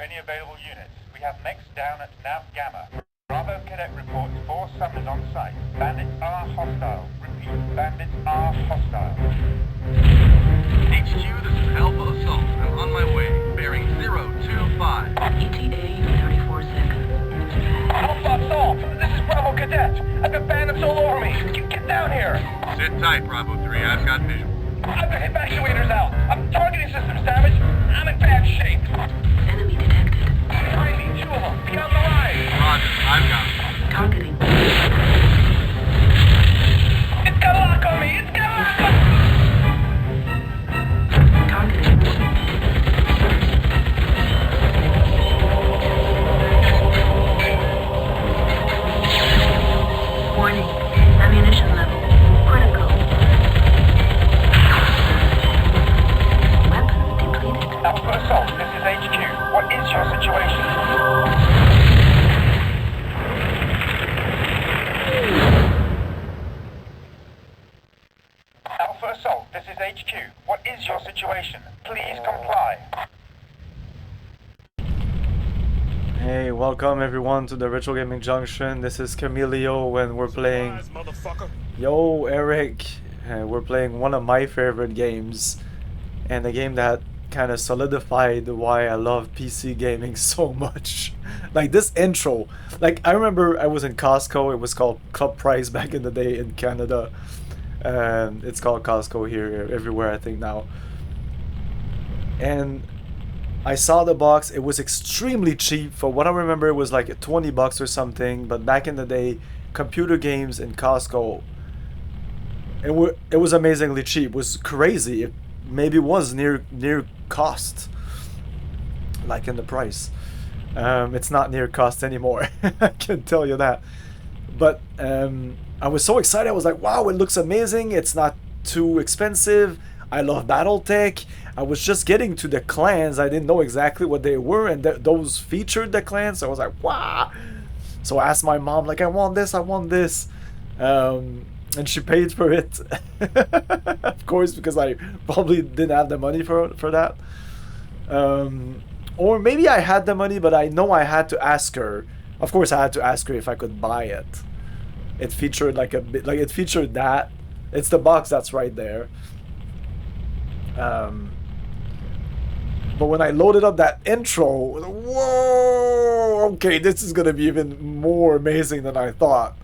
any available units. We have mechs down at Nav Gamma. Bravo Cadet reports 4 summoners on site. Bandits are hostile. Repeat, bandits are hostile. HQ, this is Alpha Assault. I'm on my way, bearing 025. ETA 34 seconds. Alpha Assault! This is Bravo Cadet! I've got bandits all over me! Get down here! Sit tight, Bravo 3. I've got visual. I've got evacuators out! Targeting systems damaged! I'm in bad shape! Enemy detected. Behind me, 2 of them! Be on the line! Roger, I've got it. Targeting. It's got a lock on me! It's got a lock on me! Targeting. Warning. Ammunition level. Critical. Weapons depleted. Alpha Assault, this is HQ. What is your situation? Alpha Assault, this is HQ. What is your situation? Please comply. Hey, welcome everyone to the Retro Gaming Junction. This is Camilio and we're playing... Yo, Eric. We're playing one of my favorite games. And a game that kind of solidified why I love PC gaming so much. Like this intro. Like I remember I was in Costco. It was called Club Price back in the day in Canada. It's called Costco here everywhere I think now. And I saw the box. It was extremely cheap. For what I remember, it was like 20 bucks or something. But back in the day, computer games in Costco, it was amazingly cheap. It was crazy. It maybe was near cost, like in the price. It's not near cost anymore. I can tell you that. But I was so excited. I was like, wow, it looks amazing. It's not too expensive. I love BattleTech. I was just getting to the clans. I didn't know exactly what they were, and those featured the clans. So I was like, wow. So I asked my mom, like, I want this, I want this. And she paid for it. Of course, because I probably didn't have the money for that. Or maybe I had the money, but I know I had to ask her. Of course, I had to ask her if I could buy it. It featured like a bit, like it featured that. It's the box that's right there. But when I loaded up that intro, whoa, okay, this is gonna be even more amazing than I thought.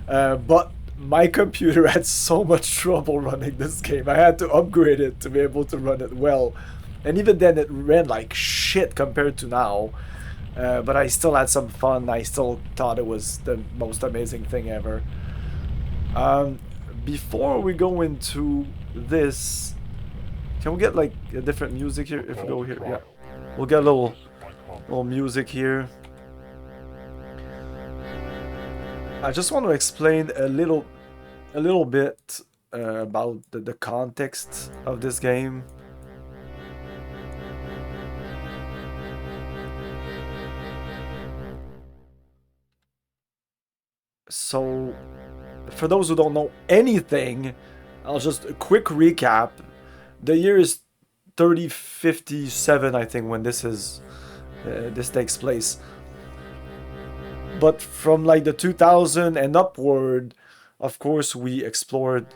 But my computer had so much trouble running this game. I had to upgrade it to be able to run it well. And even then it ran like shit compared to now. But I still had some fun. I still thought it was the most amazing thing ever. Before we go into this, can we get like a different music here? If we go here, yeah, we'll get a little music here. I just want to explain a little bit about the context of this game. So, for those who don't know anything, I'll just a quick recap. The year is 3057, I think, when this takes place. But from like the 2000 and upward, of course, we explored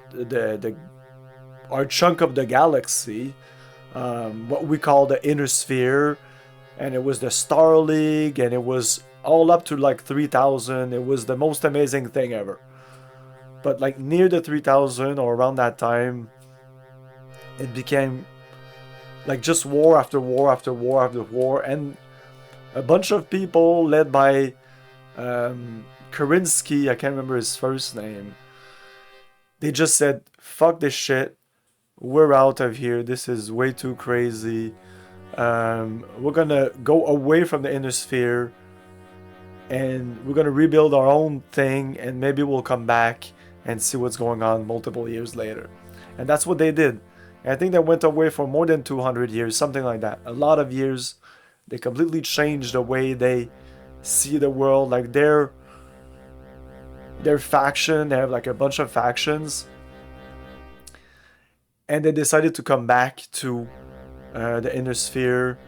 our chunk of the galaxy, what we call the inner sphere, and it was the Star League, and it was all up to like 3000. It was the most amazing thing ever. But like near the 3000 or around that time, it became like just war after war after war after war, and a bunch of people led by Kerensky, I can't remember his first name, they just said, fuck this shit, we're out of here, this is way too crazy, we're gonna go away from the inner sphere and we're gonna rebuild our own thing, and maybe we'll come back and see what's going on multiple years later. And that's what they did. And I think they went away for more than 200 years, something like that. A lot of years. They completely changed the way they see the world. Like their faction, they have like a bunch of factions. And they decided to come back to the inner sphere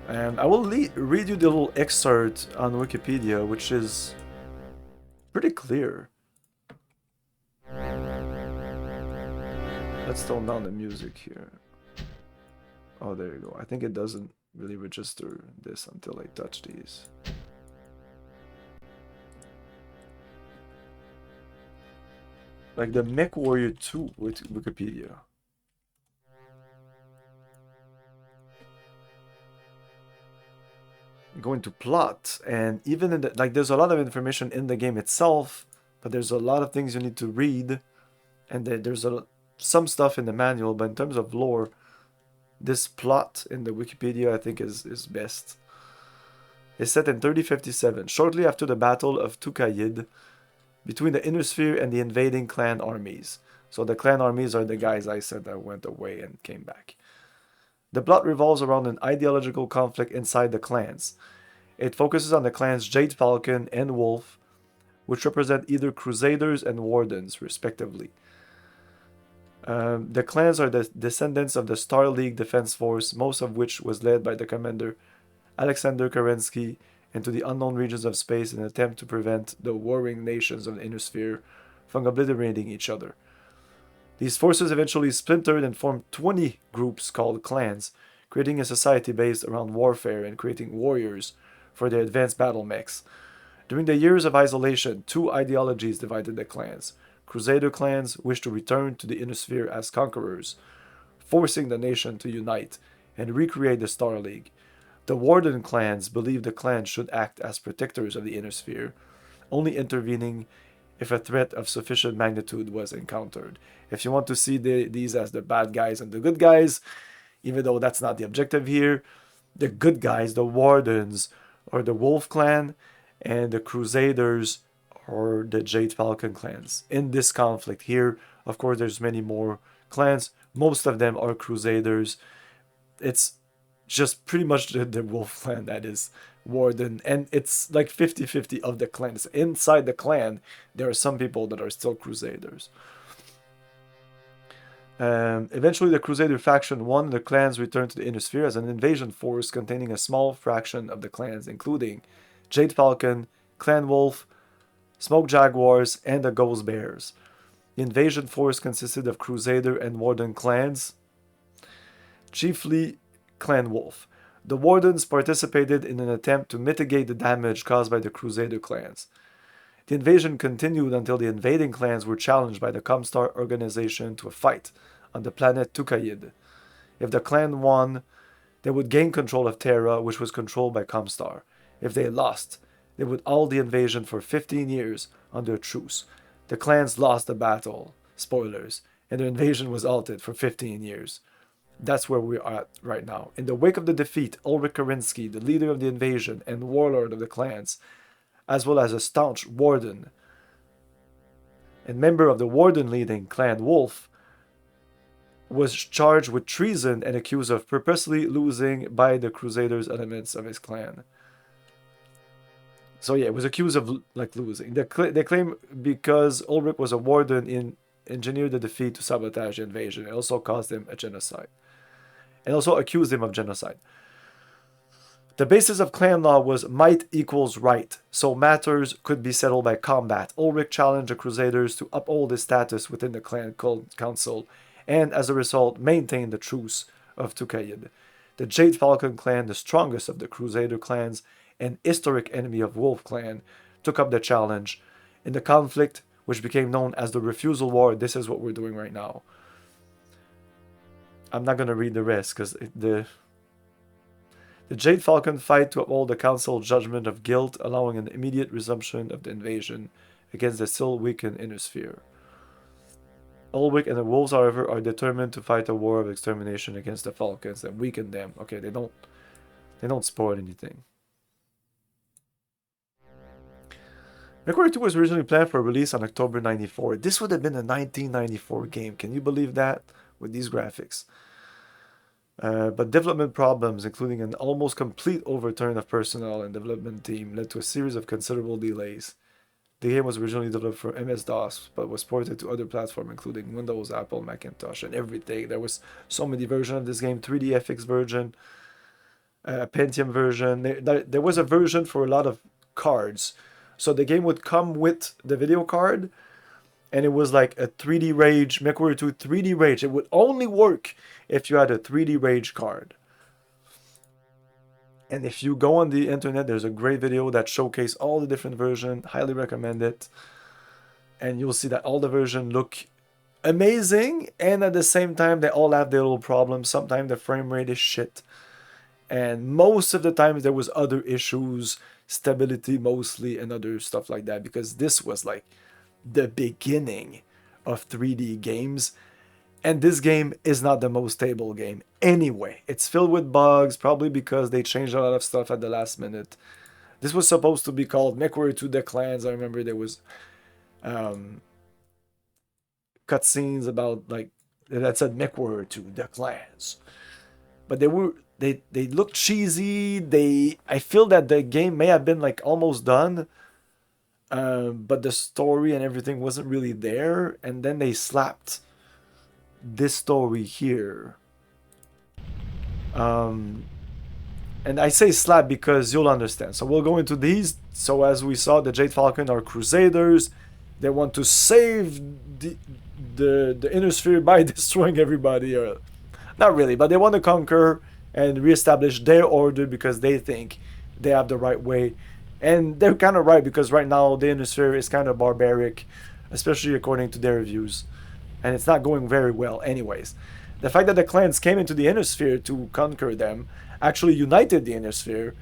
And I will read you the little excerpt on Wikipedia, which is pretty clear. Let's tone down the music here. Oh, there you go. I think it doesn't really register this until I touch these. Like the Mechwarrior 2 with Wikipedia. Going to plot, and even in the, like, there's a lot of information in the game itself, but there's a lot of things you need to read, and there's some stuff in the manual. But in terms of lore, this plot in the Wikipedia I think is best. It's set in 3057, shortly after the Battle of Tukayid, between the Inner Sphere and the invading clan armies. So the clan armies are the guys I said that went away and came back. The plot revolves around an ideological conflict inside the clans. It focuses on the clans Jade Falcon and Wolf, which represent either Crusaders and Wardens, respectively. The clans are the descendants of the Star League Defense Force, most of which was led by the commander Alexander Kerensky into the unknown regions of space in an attempt to prevent the warring nations of the Inner Sphere from obliterating each other. These forces eventually splintered and formed 20 groups called clans, creating a society based around warfare and creating warriors for their advanced battle mechs. During the years of isolation, two ideologies divided the clans. Crusader clans wished to return to the Inner Sphere as conquerors, forcing the nation to unite and recreate the Star League. The Warden clans believed the clans should act as protectors of the Inner Sphere, only intervening if a threat of sufficient magnitude was encountered. If you want to see these as the bad guys and the good guys, even though that's not the objective here, the good guys, the Wardens, are the Wolf clan, and the Crusaders are the Jade Falcon clans. In this conflict here, of course, there's many more clans. Most of them are Crusaders. It's just pretty much the Wolf clan that is Warden, and it's like 50-50 of the clans. Inside the clan, there are some people that are still Crusaders. Eventually, the Crusader faction won. The clans returned to the Inner Sphere as an invasion force containing a small fraction of the clans, including Jade Falcon, Clan Wolf, Smoke Jaguars, and the Ghost Bears. The invasion force consisted of Crusader and Warden clans, chiefly Clan Wolf. The Wardens participated in an attempt to mitigate the damage caused by the Crusader clans. The invasion continued until the invading clans were challenged by the Comstar organization to a fight on the planet Tukayid. If the clan won, they would gain control of Terra, which was controlled by Comstar. If they lost, they would halt the invasion for 15 years under truce. The clans lost the battle, spoilers, and the invasion was halted for 15 years. That's where we are at right now. In the wake of the defeat, Ulrich Kerensky, the leader of the invasion and warlord of the clans, as well as a staunch warden and member of the warden-leading Clan Wolf, was charged with treason and accused of purposely losing by the Crusaders elements of his clan. So yeah, it was accused of losing. They claim because Ulrich was a warden engineered the defeat to sabotage the invasion. It also caused him a genocide. And also accused him of genocide. The basis of clan law was might equals right, so matters could be settled by combat. Ulrich challenged the Crusaders to uphold his status within the clan council, and as a result maintained the truce of Tukayid. The Jade Falcon clan, the strongest of the Crusader clans, an historic enemy of Wolf clan, took up the challenge. In the conflict, which became known as the Refusal War, this is what we're doing right now. I'm not going to read the rest, because the Jade Falcon fight to uphold the council judgment of guilt, allowing an immediate resumption of the invasion against the still weakened Inner Sphere. Ulrich and the Wolves, however, are determined to fight a war of extermination against the Falcons and weaken them. Okay, they don't spoil anything. Mechwarrior 2 was originally planned for release on October 94. This would have been a 1994 game. Can you believe that? With these graphics. But development problems, including an almost complete overturn of personnel and development team, led to a series of considerable delays. The game was originally developed for MS-DOS, but was ported to other platforms, including Windows, Apple, Macintosh, and everything. There was so many versions of this game, 3D FX version, a Pentium version. There was a version for a lot of cards. So the game would come with the video card, and it was like a 3D Rage, Mechwarrior 2 3D Rage. It would only work if you had a 3D Rage card. And if you go on the internet, there's a great video that showcases all the different versions. Highly recommend it. And you'll see that all the versions look amazing, and at the same time, they all have their little problems. Sometimes the frame rate is shit. And most of the times there was other issues, stability mostly, and other stuff like that, because this was like the beginning of 3D games. And this game is not the most stable game anyway. It's filled with bugs, probably because they changed a lot of stuff at the last minute. This was supposed to be called Mechwarrior 2 The Clans. I remember there was cutscenes about like that said Mechwarrior 2 The Clans. But they looked cheesy. I feel that the game may have been like almost done, but the story and everything wasn't really there. And then they slapped this story here. And I say slap because you'll understand. So we'll go into these. So as we saw, the Jade Falcon are crusaders. They want to save the inner sphere by destroying everybody. Or not really, but they want to conquer and reestablish their order because they think they have the right way. And they're kind of right, because right now the inner sphere is kind of barbaric, especially according to their reviews. And it's not going very well anyways. The fact that the clans came into the inner sphere to conquer them actually united the inner sphere.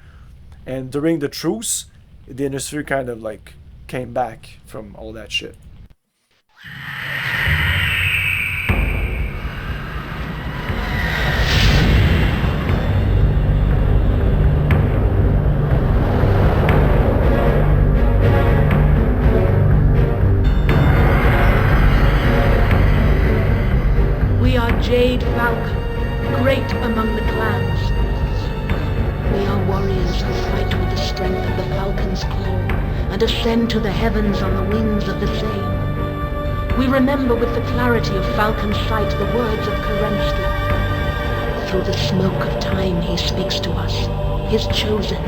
And during the truce, the inner sphere kind of like came back from all that shit. We are Jade Falcon, great among the clans. We are warriors who fight with the strength of the falcon's claw and ascend to the heavens on the wings of the same. We remember with the clarity of falcon's sight the words of Kerensky. Through the smoke of time he speaks to us, his chosen,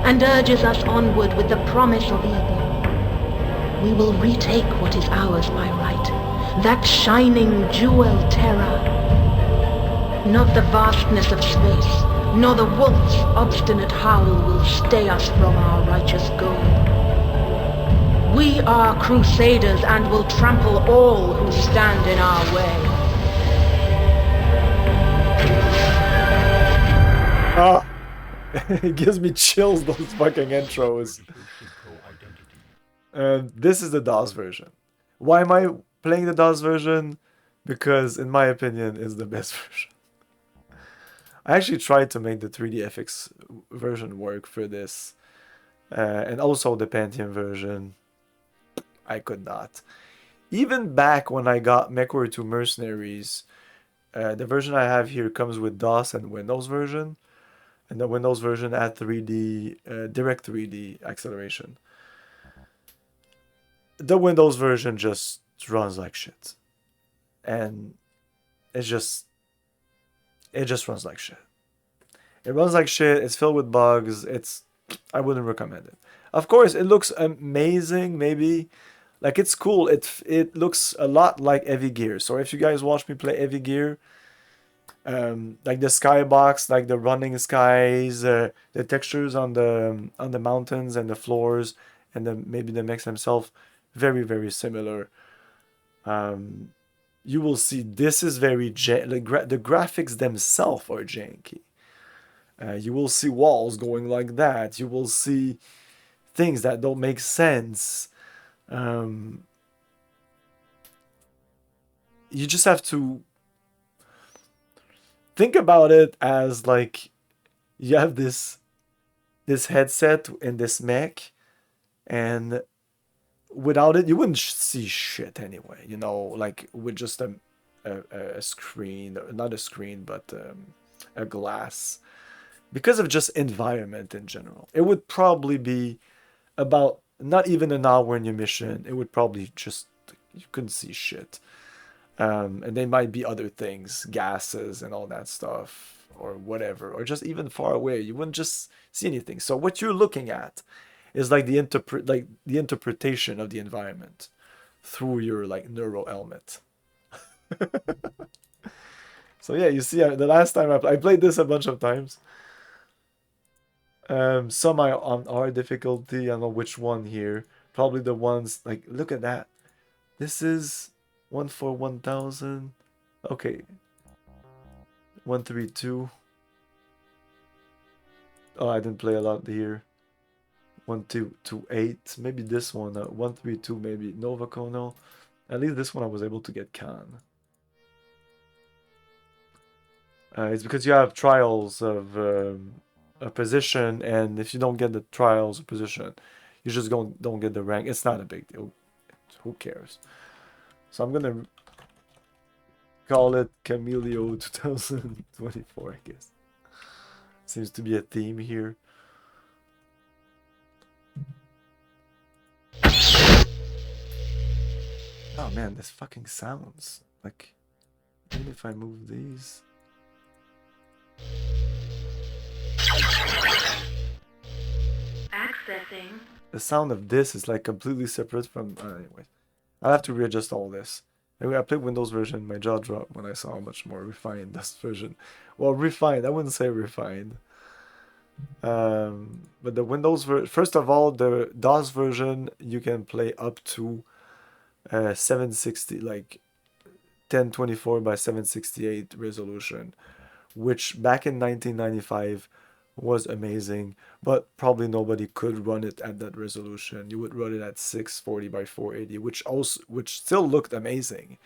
and urges us onward with the promise of evil. We will retake what is ours by right, that shining jewel terror. Not the vastness of space, nor the wolf's obstinate howl will stay us from our righteous goal. We are crusaders and will trample all who stand in our way. It gives me chills, those fucking intros. And this is the DOS version. Why am I playing the DOS version? Because in my opinion it's the best version. I actually tried to make the 3DFX version work for this, and also the Pentium version. I could not. Even back when I got Mechwarrior 2 Mercenaries, the version I have here comes with DOS and Windows version, and the Windows version had 3D, direct 3D acceleration. The Windows version just runs like shit, and it just runs like shit. It runs like shit. It's filled with bugs. I wouldn't recommend it. Of course, it looks amazing. Maybe, like, it's cool. It looks a lot like Heavy Gear. So if you guys watch me play Heavy Gear, like the skybox, like the running skies, the textures on the mountains and the floors, and maybe the mechs themselves, very, very similar. You will see this is very the graphics themselves are janky. You will see walls going like that. You will see things that don't make sense. You just have to think about it as like you have this headset in this mech, and without it you wouldn't see shit anyway, you know, like with just a screen, not a screen, but a glass, because of just environment in general. It would probably be about not even an hour in your mission. It would probably just, you couldn't see shit. And there might be other things, gases and all that stuff, or whatever, or just even far away, you wouldn't just see anything. So what you're looking at is like the interpretation of the environment through your like neural element. So yeah, you see, the last time I played this a bunch of times. Some are on hard difficulty. I don't know which one here. Probably the ones like, look at that. This is 1 for 1,000. Okay. 132. Oh, I didn't play a lot here. 1228. Maybe this one. 132. Maybe Nova Kono. At least this one I was able to get Khan. It's because you have trials of a position, and if you don't get the trials of position, you just don't get the rank. It's not a big deal. Who cares? So I'm gonna call it Camilio 2024, I guess. Seems to be a theme here. Oh man, this fucking sounds like, even if I move these. Accessing. The sound of this is like completely separate from. Anyway, I'll have to readjust all this. Anyway, I played Windows version. My jaw dropped when I saw how much more refined this version. Well, refined. I wouldn't say refined. But the Windows first of all, the DOS version you can play up to 760, like 1024 by 768 resolution, which back in 1995 was amazing, but probably nobody could run it at that resolution. You would run it at 640 by 480, which still looked amazing.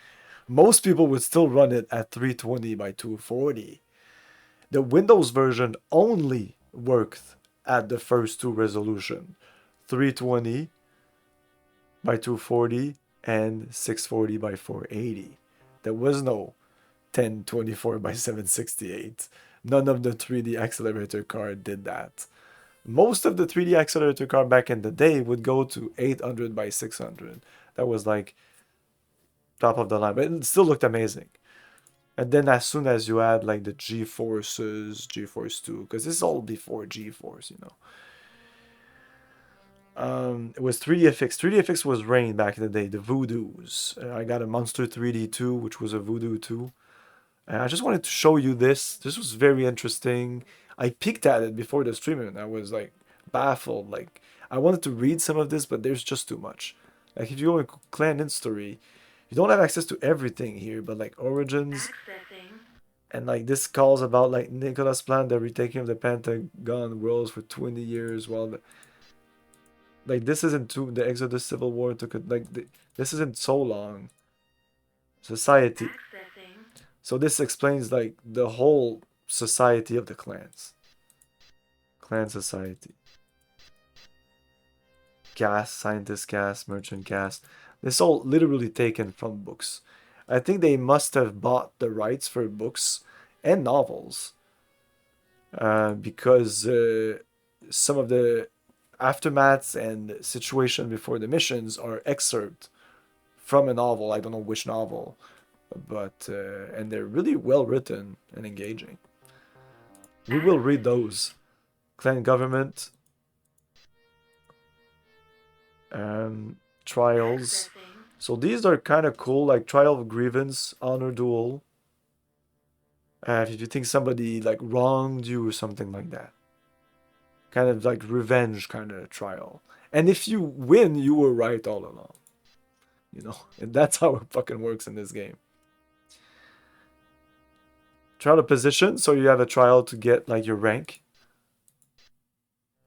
Most people would still run it at 320 by 240. The Windows version only worked at the first two resolution, 320 by 240 and 640 by 480. There was no 1024 by 768. None of the 3D accelerator card did that. Most of the 3D accelerator card back in the day would go to 800 by 600. That was like top of the line, but it still looked amazing. And then as soon as you add like the GeForces, GeForce 2, because this is all before GeForce, you know. It was 3DFX. 3DFX was Rain back in the day, the Voodoos. I got a Monster 3D 2, which was a Voodoo 2. I just wanted to show you this. This was very interesting. I peeked at it before the stream and I was like baffled. Like, I wanted to read some of this, but there's just too much. Like, if you go in Clan History, you don't have access to everything here, but like Origins. Accessing. And like this calls about like Nicholas planned the retaking of the Pentagon worlds for 20 years while the, like this isn't too, the Exodus Civil War took it, like this isn't so long. Society. Accessing. So this explains like the whole society of the clans. Clan society. Caste, scientist caste, merchant caste. This all literally taken from books. I think they must have bought the rights for books and novels. Because some of the aftermaths and situation before the missions are excerpt from a novel. I don't know which novel. But and they're really well written and engaging. We will read those. Clan government, trials. So these are kind of cool, like trial of grievance, honor duel. If you think somebody like wronged you or something like that, kind of like revenge kind of trial. And if you win, you were right all along. You know, and that's how it fucking works in this game. Trial of position, so you have a trial to get like your rank.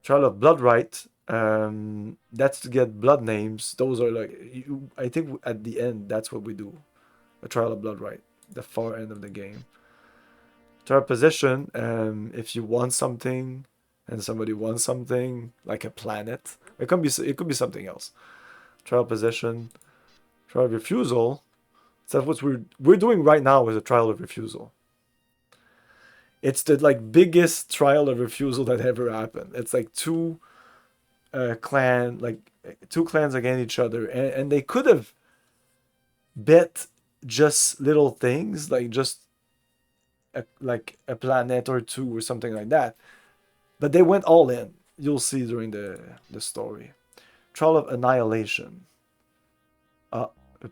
Trial of blood right, that's to get blood names. Those are like, I think at the end, that's what we do. A trial of blood right, the far end of the game. Trial of position, if you want something and somebody wants something, like a planet, it could be something else. Trial of possession, trial of refusal. So that's what we're doing right now is a trial of refusal. It's the like biggest trial of refusal that ever happened. It's like two clans against each other, and they could have bet just little things, like just like a planet or two or something like that. But they went all in. You'll see during the story. Trial of Annihilation.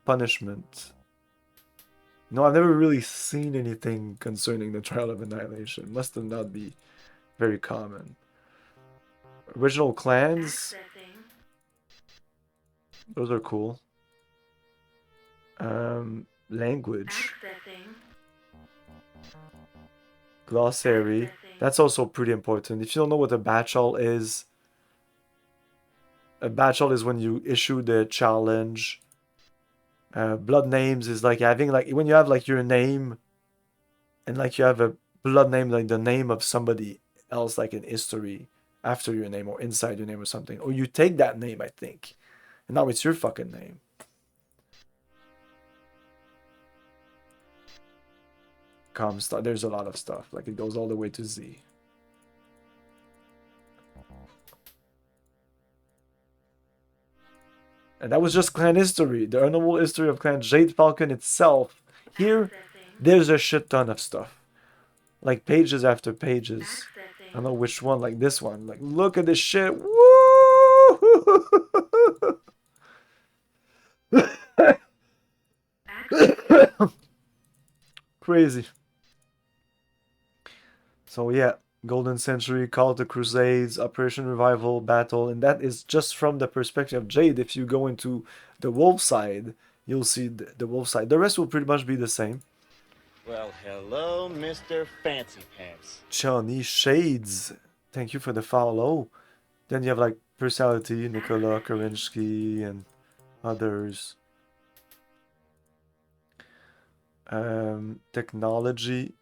Punishment. No, I've never really seen anything concerning the Trial of Annihilation. Must have not be very common. Original clans. Those are cool. Language. Glossary. That's also pretty important. If you don't know what a batchal is when you issue the challenge. Blood names is like having like when you have like your name and like you have a blood name like the name of somebody else like in history after your name or inside your name or something. Or you take that name, I think. And now it's your fucking name. Comstar, there's a lot of stuff. Like it goes all the way to Z. And that was just clan history. The unknowable history of clan Jade Falcon itself. Here, there's a shit ton of stuff. Like pages after pages. I don't know which one, like this one. Like, look at this shit. Woo! Crazy. So yeah, Golden Century, Call to Crusades, Operation Revival, Battle, and that is just from the perspective of Jade. If you go into the Wolf side, you'll see the Wolf side. The rest will pretty much be the same. Well, hello, Mr. Fancy Pants. Johnny Shades, thank you for the follow. Then you have like Personality, Nikola Karinsky, and others. Technology,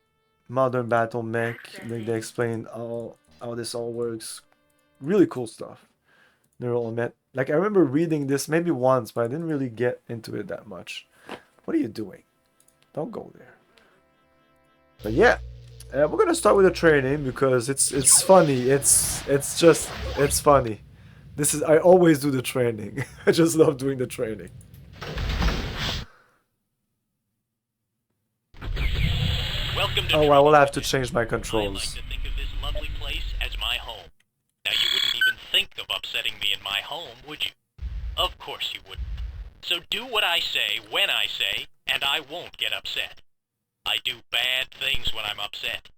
Modern Battle Mech, like they explain how this all works. Really cool stuff. Neural Net. Like I remember reading this maybe once, but I didn't really get into it that much. What are you doing? Don't go there. But yeah, we're gonna start with the training because it's funny. It's funny. I always do the training. I just love doing the training. Oh, I will have to change my controls. I like to think of this lovely place as my home. Now you wouldn't even think of upsetting me in my home, would you? Of course you wouldn't. So do what I say when I say, and I won't get upset. I do bad things when I'm upset.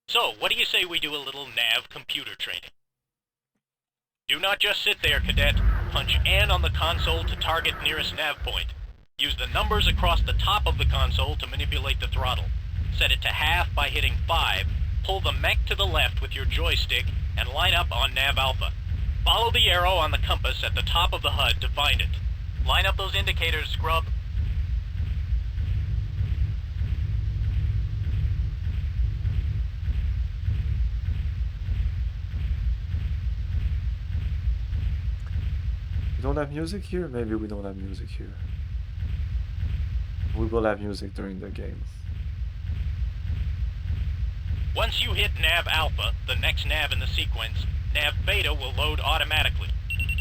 So, what do you say we do a little nav computer training? Do not just sit there, cadet. Punch N on the console to target nearest nav point. Use the numbers across the top of the console to manipulate the throttle. Set it to half by hitting 5, pull the mech to the left with your joystick, and line up on Nav Alpha. Follow the arrow on the compass at the top of the HUD to find it. Line up those indicators, scrub. We don't have music here? Maybe we don't have music here. We will have music during the game. Once you hit Nav Alpha, the next nav in the sequence, Nav Beta will load automatically.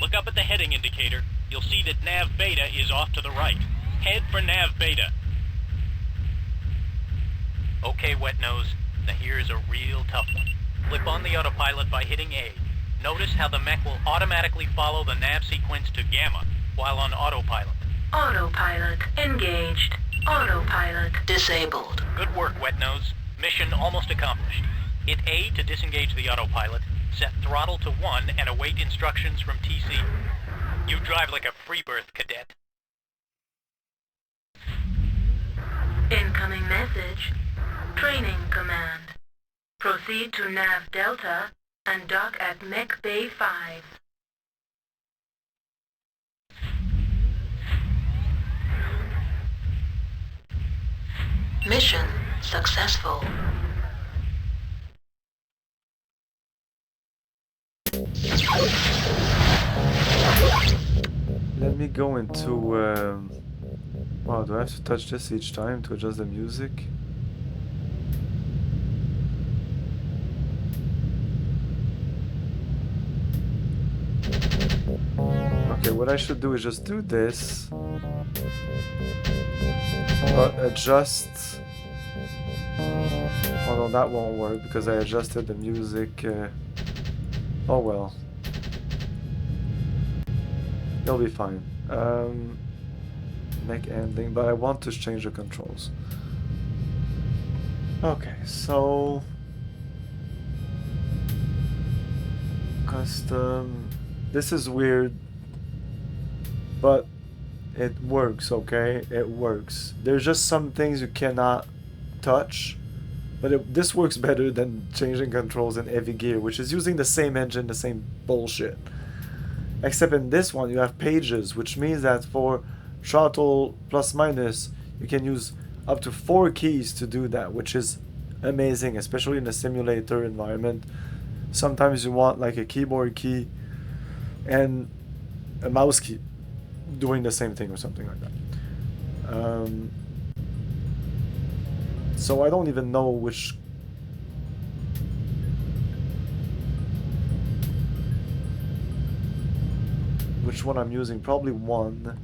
Look up at the heading indicator. You'll see that Nav Beta is off to the right. Head for Nav Beta. Okay, Wet Nose. Now here is a real tough one. Flip on the autopilot by hitting A. Notice how the mech will automatically follow the nav sequence to Gamma while on autopilot. Autopilot engaged. Autopilot disabled. Good work, Wet Nose. Mission almost accomplished. Hit A to disengage the autopilot, set throttle to 1 and await instructions from TC. You drive like a freebirth, cadet. Incoming message. Training command. Proceed to Nav Delta and dock at Mech Bay 5. Mission successful. Let me go into... Wow, do I have to touch this each time to adjust the music? Okay, what I should do is just do this. But adjust Oh no, that won't work because I adjusted the music. Oh well. It'll be fine. Mech ending, but I want to change the controls. Okay, so custom. This is weird, but it works, okay? It works. There's just some things you cannot touch, but this works better than changing controls in Heavy Gear, which is using the same engine, the same bullshit. Except in this one, you have pages, which means that for throttle plus minus, you can use up to 4 keys to do that, which is amazing, especially in a simulator environment. Sometimes you want like a keyboard key and a mouse key doing the same thing or something like that. So I don't even know which one I'm using. Probably one.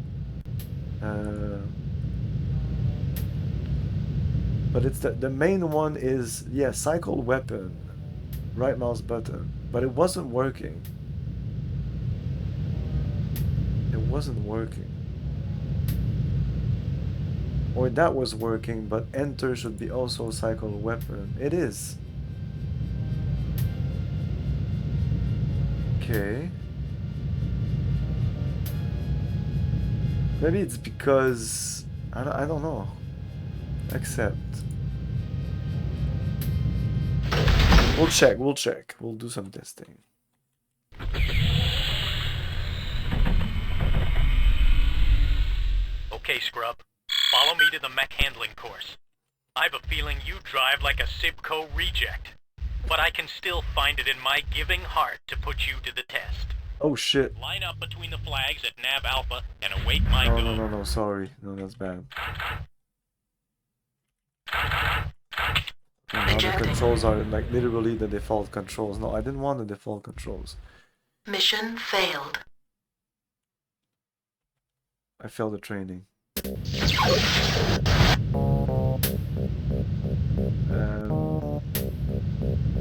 But it's the main one is, yeah, cycle weapon, right mouse button, but it wasn't working. It wasn't working. Or that was working, but enter should be also cycle weapon. It is. Okay. Maybe it's because I don't know. Accept. We'll check. We'll do some testing. Okay, Scrub. Follow me to the mech handling course. I've a feeling you drive like a Sibco reject, but I can still find it in my giving heart to put you to the test. Oh shit. Line up between the flags at Nav Alpha and await my go. No, sorry. No, that's bad. Now the controls are like literally the default controls. No, I didn't want the default controls. Mission failed. I failed the training.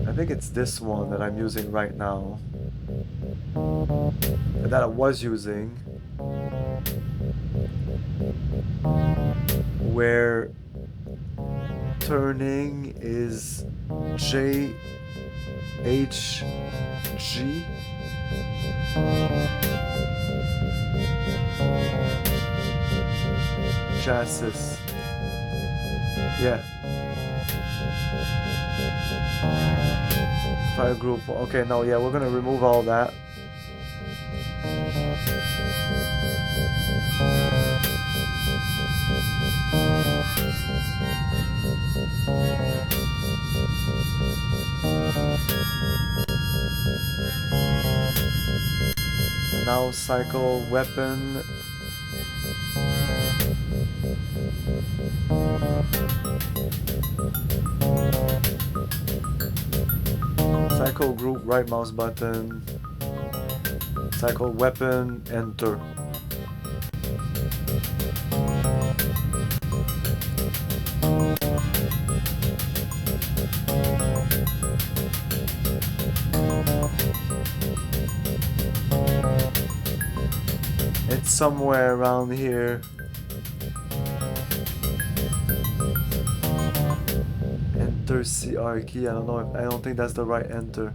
I think it's this one that I'm using right now. That I was using. Where turning is J H G. Chassis. Yeah. Fire group. Okay, no, yeah, we're gonna remove all that. Now cycle weapon. Cycle group, right mouse button. Cycle weapon, enter. It's somewhere around here. Enter CR key. I don't know if I don't think that's the right enter.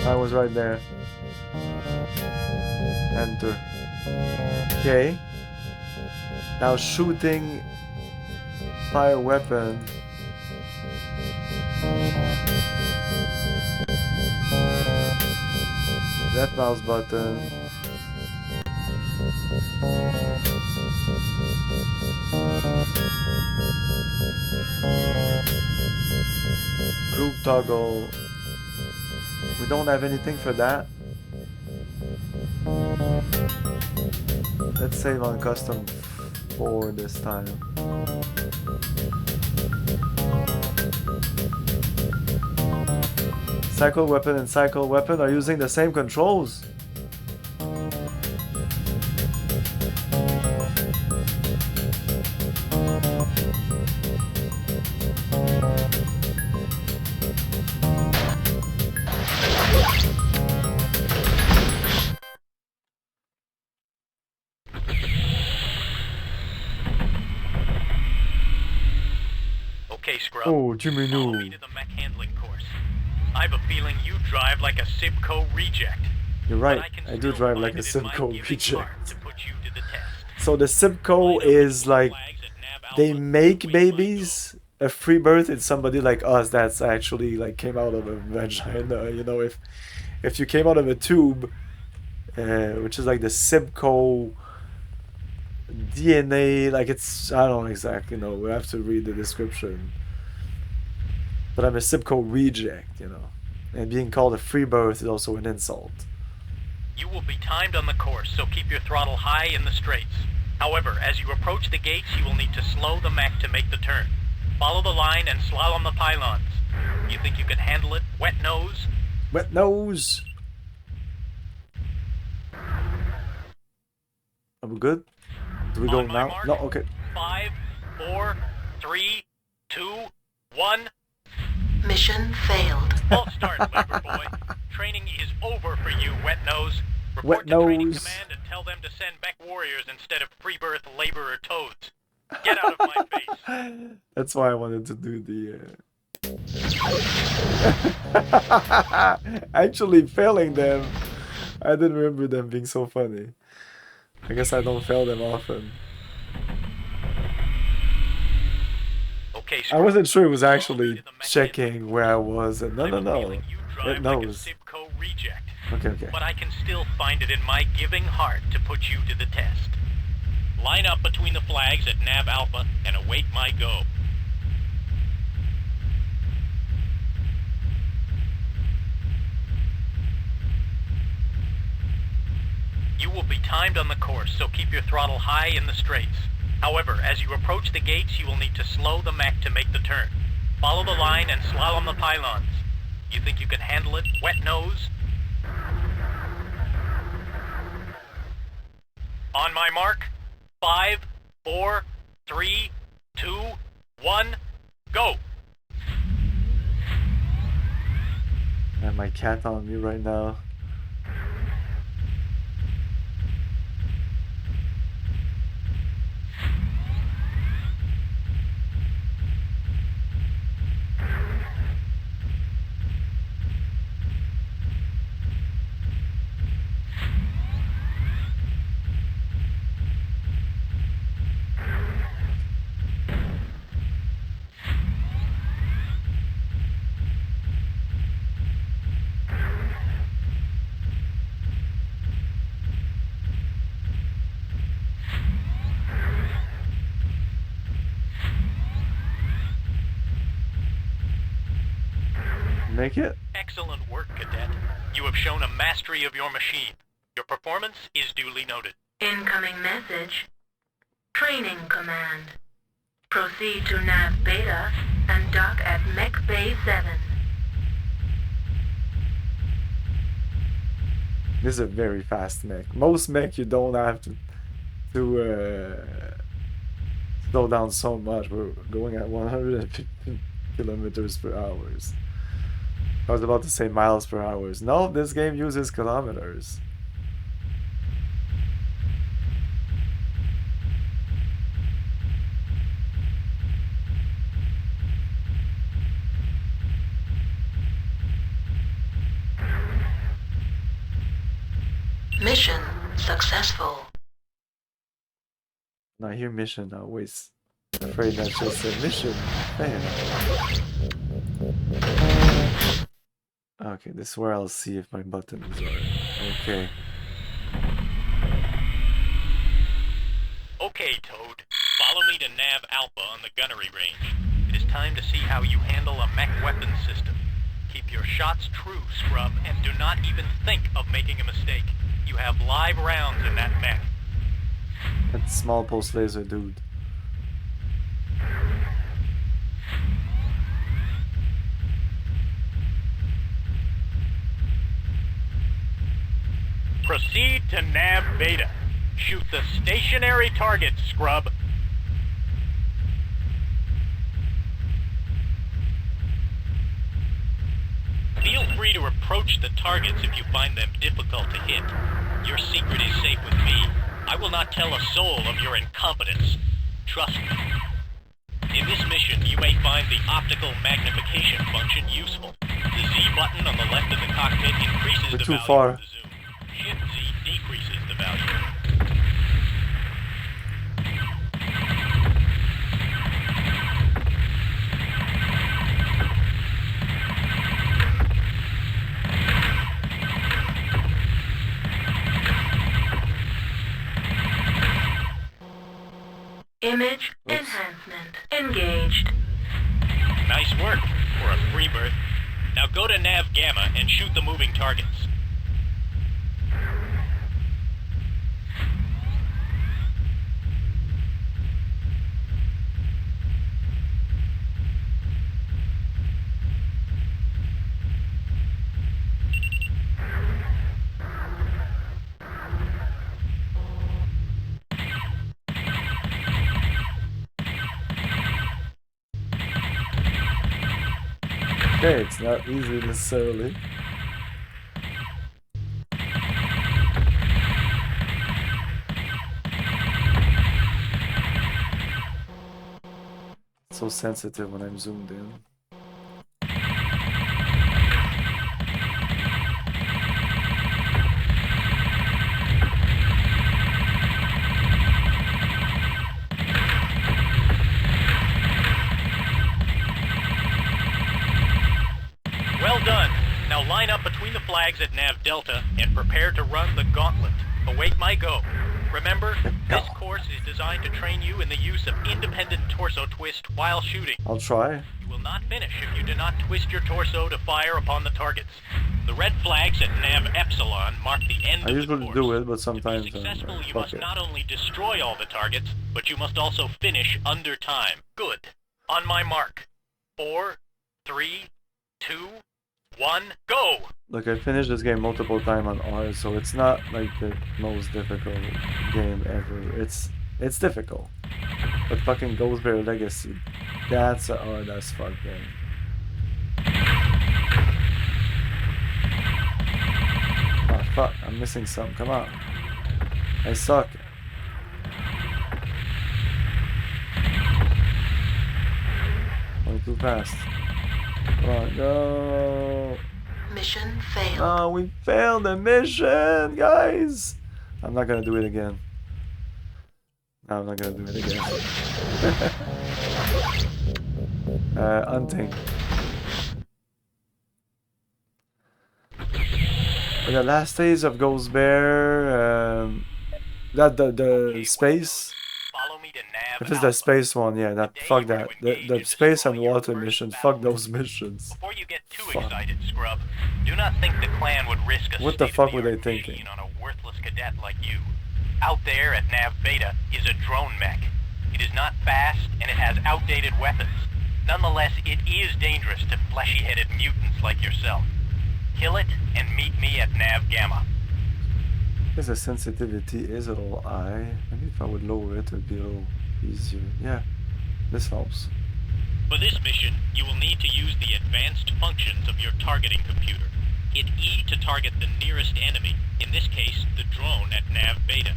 I was right there. Enter. Okay. Now shooting fire weapon. Left mouse button. Group toggle. We don't have anything for that. Let's save on custom 4 this time. Cycle weapon and cycle weapon are using the same controls. Okay, Scrub. Oh, Jimmy Follow no. me to the mech handling course. I have a feeling you drive like a Sibco reject. You're But right, can I do still drive find like a it in my Simcoe giving reject. heart to put you to the test. So the Sibco Line up is between like, flags at Nav they Alpha make and await my babies. A free birth is somebody like us that's actually like came out of a vagina. You know, if you came out of a tube, which is like the Sibco DNA, like it's, I don't exactly know. We have to read the description. But I'm a Sibco reject, you know. And being called a free birth is also an insult. You will be timed on the course, so keep your throttle high in the straights. However, as you approach the gates, you will need to slow the mech to make the turn. Follow the line and slalom the pylons. You think you can handle it, wet nose? Wet nose. Are we good? Do we go On my now? mark. No, okay. 5, 4, 3, 2, 1. Mission failed. False start, Labor Boy. Training is over for you, wet nose. Report Wet to training nose. command and tell them to send Mech-Warriors instead of free birth laborer toads. Get out of my face. That's why I wanted to do the... Actually failing them. I didn't remember them being so funny. I guess I don't fail them often. Okay, I wasn't sure it was Follow me actually to the mech checking where I was. And no, I have no, a no. feeling you It drive like a knows. Sibco reject. Okay, okay. But I can still find it in my giving heart to put you to the test. Line up between the flags at Nav Alpha and await my go. You will be timed on the course, so keep your throttle high in the straights. However, as you approach the gates, you will need to slow the mech to make the turn. Follow the line and slalom the pylons. You think you can handle it, wet nose? On my mark, 5, 4, 3, 2, 1, go! I have my cat on me right now. Make it? Excellent work, Cadet. You have shown a mastery of your machine. Your performance is duly noted. Incoming message. Training command. Proceed to Nav Beta and dock at Mech Bay 7. This is a very fast mech. Most mech you don't have to slow down so much. We're going at 150 kilometers per hour. I was about to say miles per hour. No, this game uses kilometers. Mission successful. Now hear mission, I always afraid that just a mission. Man. Okay, this is where I'll see if my buttons are okay. Okay, Toad. Follow me to Nav Alpha on the gunnery range. It is time to see how you handle a mech weapon system. Keep your shots true, Scrub, and do not even think of making a mistake. You have live rounds in that mech. That small pulse laser dude. Proceed to Nav Beta. Shoot the stationary target, scrub. Feel free to approach the targets if you find them difficult to hit. Your secret is safe with me. I will not tell a soul of your incompetence. Trust me. In this mission, you may find the optical magnification function useful. The Z button on the left of the cockpit increases the value of the zoom. Shift Z decreases the value. Image enhancement engaged. Nice work for a free birth. Now go to Nav Gamma and shoot the moving targets. Okay, it's not easy necessarily. It's so sensitive when I'm zoomed in. Well done. Now line up between the flags at Nav Delta and prepare to run the gauntlet. Await my go. Remember, this course is designed to train you in the use of independent torso twist while shooting. I'll try. You will not finish if you do not twist your torso to fire upon the targets. The red flags at Nav Epsilon mark the end I of the usually course. do it, but sometimes To be successful, you fuck must it. not only destroy all the targets, but you must also finish under time. Good. On my mark. 4, 3, 2, 1, go! Look, I finished this game multiple times on R, so it's not like the most difficult game ever. It's difficult. But fucking Ghostbear Legacy, that's a hard as fuck game. Oh fuck, I'm missing some, come on. I suck. Going too fast. Come on, go. Mission failed. No, we failed the mission, guys. I'm not gonna do it again. No, I'm not gonna do it again. Hunting. In the last phase of Ghost Bear, that the space. Follow me to Nav If it's the Alpha. space one, yeah, that fuck that. The space and water missions, fuck those missions. Before you get too Fuck. excited, scrub, do not think the clan would risk a What the fuck were they state-of-the-art thinking? machine on a worthless cadet like you. Out there at Nav Beta is a drone mech. It is not fast and it has outdated weapons. Nonetheless, it is dangerous to fleshy-headed mutants like yourself. Kill it and meet me at Nav Gamma. Because the sensitivity is a little high. Maybe if I would lower it, it would be a little easier. Yeah, this helps. For this mission, you will need to use the advanced functions of your targeting computer. Hit E to target the nearest enemy, in this case, the drone at Nav Beta.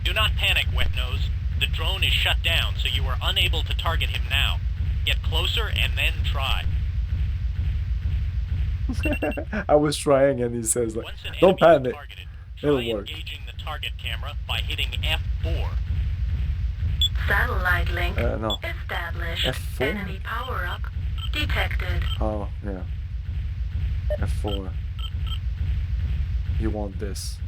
Do not panic, Wet Nose. The drone is shut down, so you are unable to target him now. Get closer and then try. I was trying and he says like, Once an don't enemy is panic. targeted, It'll try work. engaging the target camera by hitting F4. Satellite link No. established. F4? Enemy power-up detected. Oh, yeah. F4. You want this.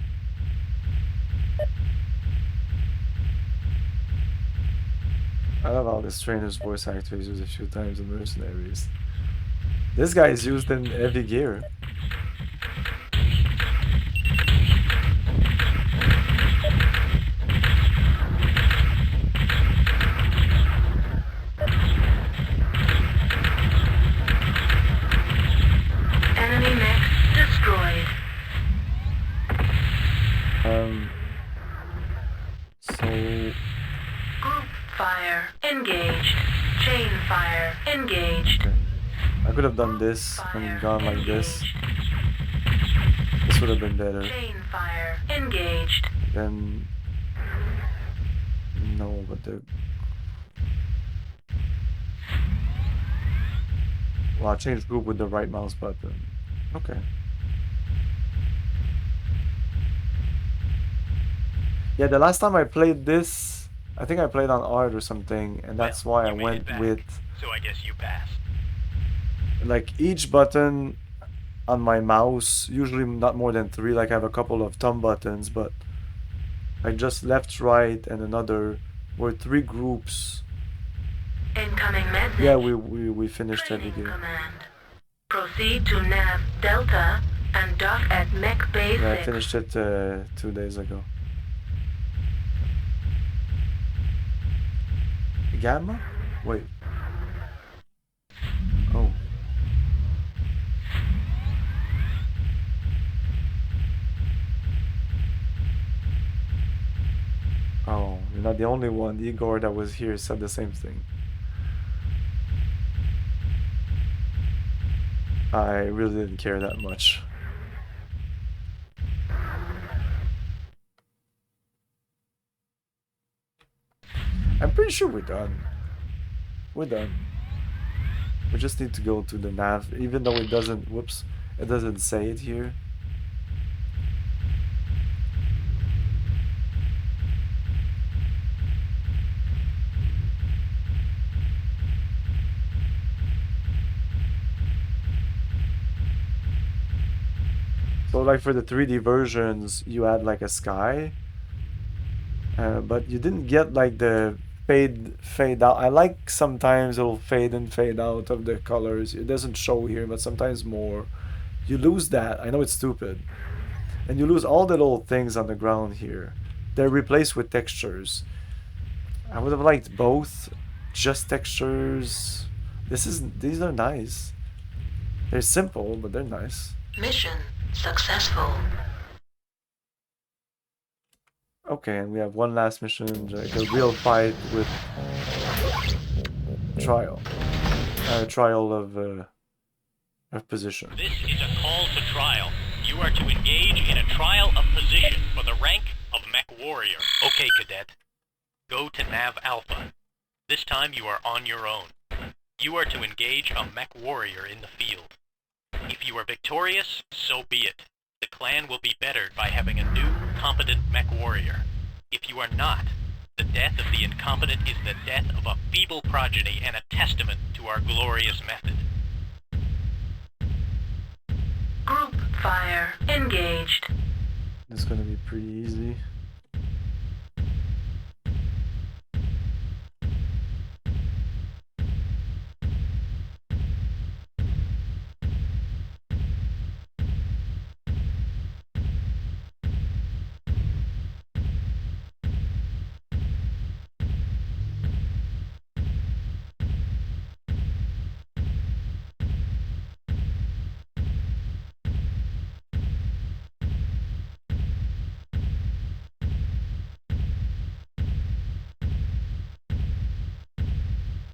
I love how this trainer's voice actor is used a few times in Mercenaries. This guy is used in heavy gear. engaged. Chain fire engaged. Okay. I could have done this and gone like this. This would have been better. Chain fire engaged. Then no, but the well, I changed group with the right mouse button. Okay. Yeah, the last time I played this, I think I played on art or something, and that's Well, why I you made went it back, with So I guess you passed. like each button on my mouse, usually not more than 3, like I have a couple of thumb buttons, but like just left, right, and another were 3 groups. Incoming message. Yeah, we finished every Training game. command. Proceed to nav Delta and dock at Mech Base Yeah, I 6. finished it 2 days ago. Gamma? Wait. Oh. Oh, you're not the only one. Igor that was here said the same thing. I really didn't care that much. I'm pretty sure we're done. We're done. We just need to go to the nav, even though it doesn't, whoops, it doesn't say it here. So like for the 3D versions, you add like a sky, but you didn't get like the fade out. I like sometimes it'll fade and fade out of the colors. It doesn't show here, but sometimes more. You lose that. I know it's stupid. And you lose all the little things on the ground here. They're replaced with textures. I would have liked both, just textures. These are nice. They're simple, but they're nice. Mission successful. Okay, and we have one last mission, like a real fight with trial. Trial of position. This is a call to trial. You are to engage in a trial of position for the rank of Mech-Warrior. Okay, cadet. Go to Nav Alpha. This time you are on your own. You are to engage a Mech-Warrior in the field. If you are victorious, so be it. The clan will be bettered by having a new, competent Mech-Warrior. If you are not, the death of the incompetent is the death of a feeble progeny and a testament to our glorious method. Group fire engaged. This is gonna be pretty easy.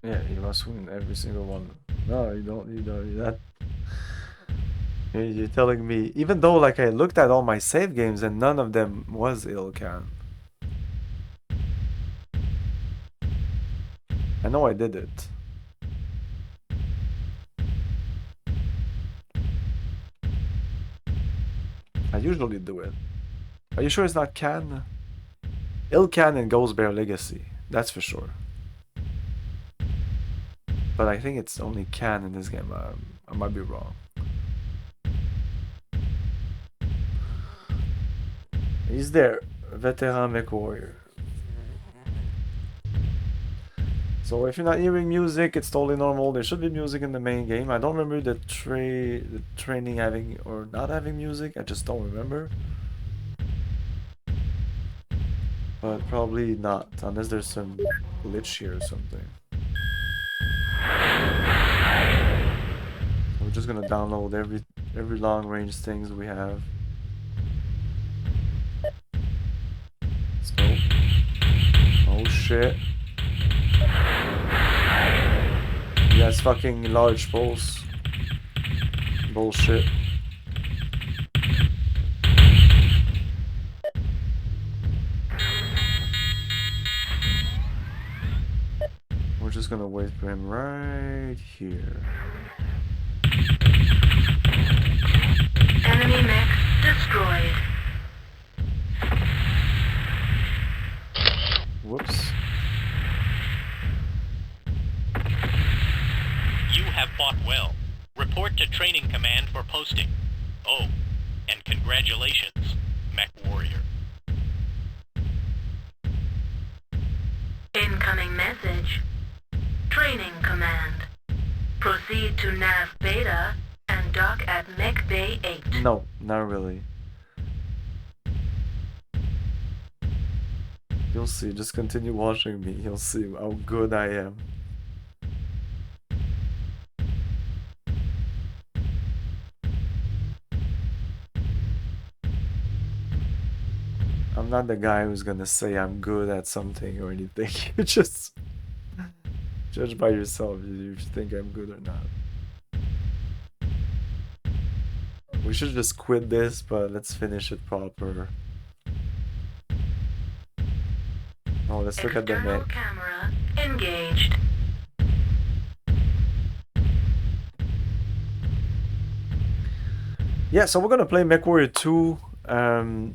Yeah, you must win every single one. No, you don't need that. You're telling me, even though like I looked at all my save games and none of them was Ilkan. I know I did it. I usually do it. Are you sure it's not Can? Ilkan and Ghost Bear Legacy, that's for sure. But I think it's only Can in this game. I might be wrong. He's there, Veteran Mechwarrior. So if you're not hearing music, it's totally normal. There should be music in the main game. I don't remember the training having or not having music. I just don't remember. But probably not, unless there's some glitch here or something. So we're just gonna download every long range things we have. Let's go. Oh shit. fucking large pulse. Bullshit. We're just gonna wait for him right here. Enemy mech destroyed. Whoops. You have fought well. Report to training command for posting. Oh, and congratulations, Mechwarrior. Incoming message. Training command. Proceed to Nav Beta and dock at Mech Bay 8. No, not really. You'll see, just continue watching me. You'll see how good I am. I'm not the guy who's gonna say I'm good at something or anything. You just judge by yourself if you think I'm good or not. We should just quit this, but let's finish it proper. Oh, let's look at the External mech. camera engaged. Yeah, so we're gonna play Mechwarrior 2,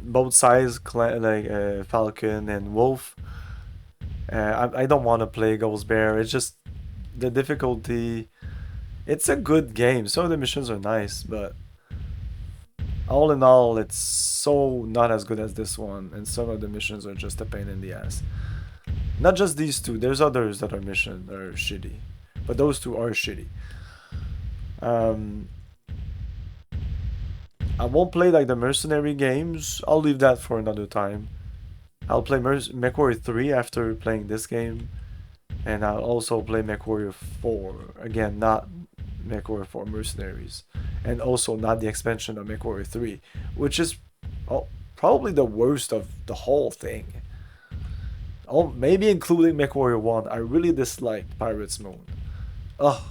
both sides, Falcon and Wolf. I don't want to play Ghost Bear. It's just the difficulty. It's a good game. Some of the missions are nice, but all in all, it's so not as good as this one. And some of the missions are just a pain in the ass. Not just these two. There's others that are shitty, but those two are shitty. I won't play like the mercenary games. I'll leave that for another time. I'll play Mechwarrior 3 after playing this game. And I'll also play Mechwarrior 4. Again, not Mechwarrior 4 Mercenaries. And also not the expansion of Mechwarrior 3. Which is probably the worst of the whole thing. Oh, maybe including Mechwarrior 1. I really disliked Pirates Moon. Ugh.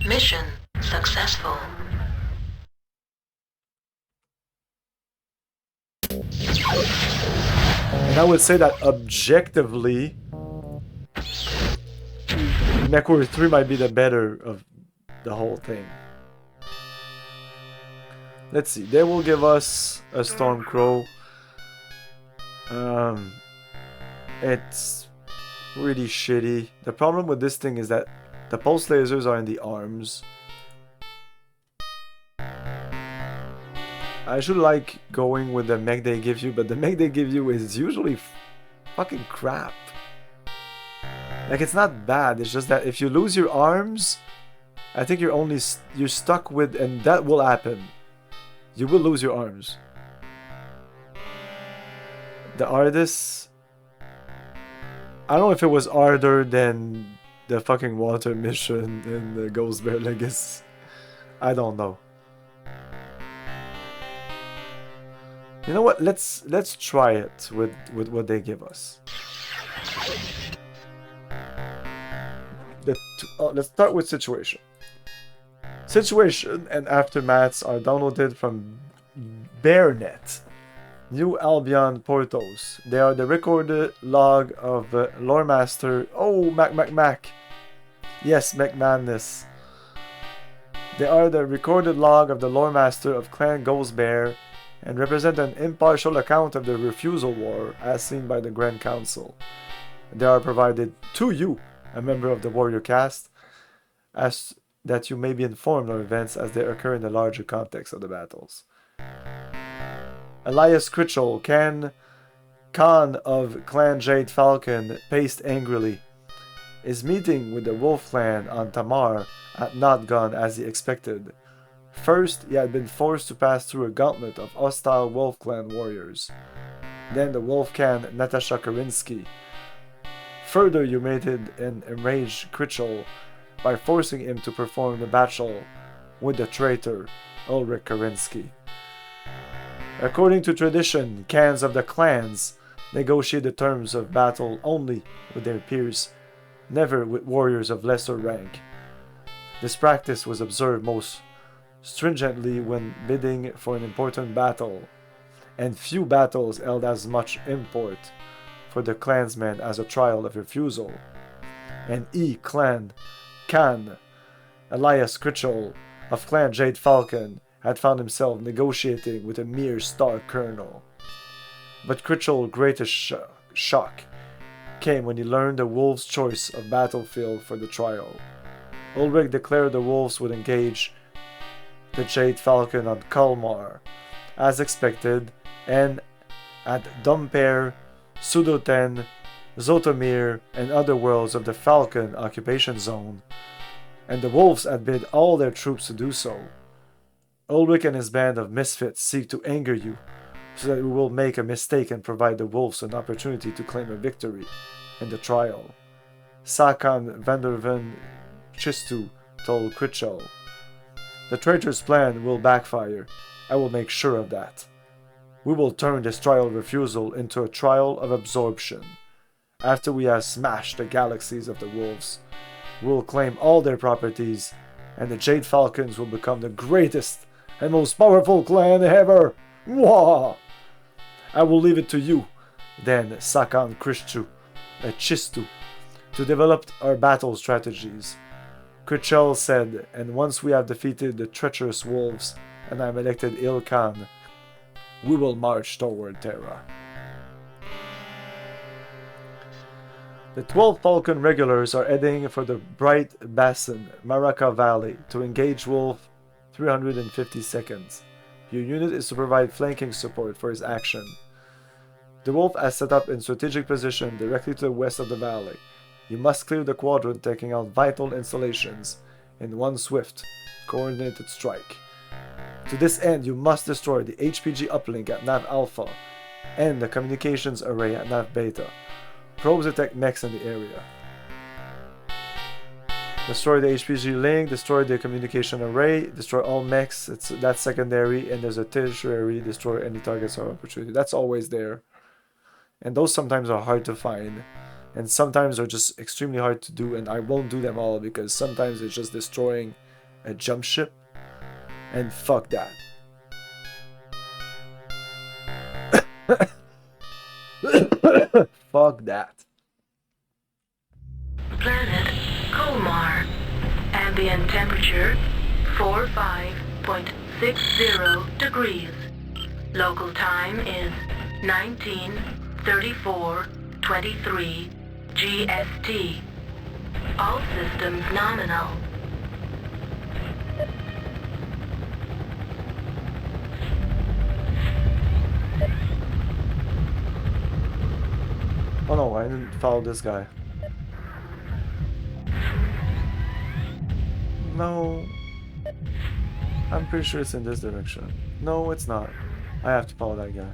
Mission successful. And I would say that objectively, Mechwarrior 3 might be the better of the whole thing. Let's see, they will give us a Stormcrow. It's really shitty. The problem with this thing is that the pulse lasers are in the arms. I should like going with the mech they give you, but the mech they give you is usually fucking crap. Like, it's not bad, it's just that if you lose your arms, I think you're stuck with, and that will happen. You will lose your arms. The artist, I don't know if it was harder than the fucking water mission in the Ghost Bear Legacy. I don't know. You know what? Let's try it with what they give us. Let's start with situation. Situation and aftermaths are downloaded from BearNet. New Albion Portos. They are the recorded log of Lore Master. Oh, Mac. Yes, Mech Madness. They are the recorded log of the Lore Master of Clan Ghost Bear and represent an impartial account of the Refusal War as seen by the Grand Council. They are provided to you, a member of the Warrior Cast, as that you may be informed of events as they occur in the larger context of the battles. Elias Critchell, Khan of Clan Jade Falcon, paced angrily. His meeting with the Wolf Clan on Tamar had not gone as he expected. First, he had been forced to pass through a gauntlet of hostile Wolf Clan warriors. Then the Wolf Clan Natasha Karinsky further humiliated and enraged Critchell by forcing him to perform the battle with the traitor Ulrich Karinsky. According to tradition, clans of the clans negotiate the terms of battle only with their peers, never with warriors of lesser rank. This practice was observed most stringently when bidding for an important battle, and few battles held as much import for the clansman as a trial of refusal. And Clan Khan, Elias Critchell of Clan Jade Falcon, had found himself negotiating with a mere star colonel. But Critchell's greatest shock came when he learned the wolves' choice of battlefield for the trial. Ulrich declared the wolves would engage the Jade Falcon on Kalmar, as expected, and at Dumper, Sudoten, Zotomir, and other worlds of the Falcon occupation zone, and the wolves had bid all their troops to do so. Ulrich and his band of misfits seek to anger you, so that we will make a mistake and provide the wolves an opportunity to claim a victory in the trial. Sakan Vanderven Chistu told Critchell. The traitor's plan will backfire. I will make sure of that. We will turn this trial of refusal into a trial of absorption. After we have smashed the galaxies of the wolves, we will claim all their properties, and the Jade Falcons will become the greatest and most powerful clan ever. Mwah! I will leave it to you, then Sakan Chistu, to develop our battle strategies. Critchell said, and once we have defeated the treacherous wolves and I am elected Ilkhan, we will march toward Terra. The 12 Falcon regulars are heading for the Bright Basin, Maraca Valley, to engage Wolf 350 seconds. Your unit is to provide flanking support for his action. The Wolf has set up in strategic position directly to the west of the valley. You must clear the quadrant, taking out vital installations in one swift, coordinated strike. To this end, you must destroy the HPG uplink at Nav Alpha and the communications array at Nav Beta. Probes detect mechs in the area. Destroy the HPG link, destroy the communication array, destroy all mechs, that's secondary, and there's a tertiary, destroy any targets of opportunity. That's always there. And those sometimes are hard to find. And sometimes are just extremely hard to do, and I won't do them all because sometimes it's just destroying a jump ship. And fuck that. Fuck that. Planet Kolmar. Ambient temperature 45.60 degrees. Local time is 19:34:23 GST. All systems nominal. Oh no, I didn't follow this guy. No. I'm pretty sure it's in this direction. No, it's not. I have to follow that guy.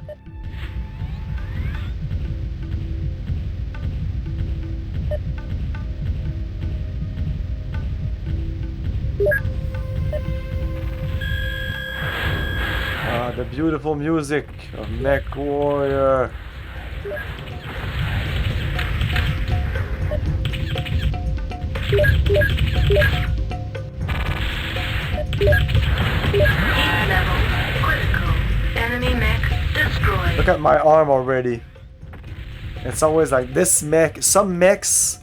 Ah, the beautiful music of Mechwarrior. Level critical. Enemy mech destroyed. Look at my arm already. It's always like this mech. Some mechs.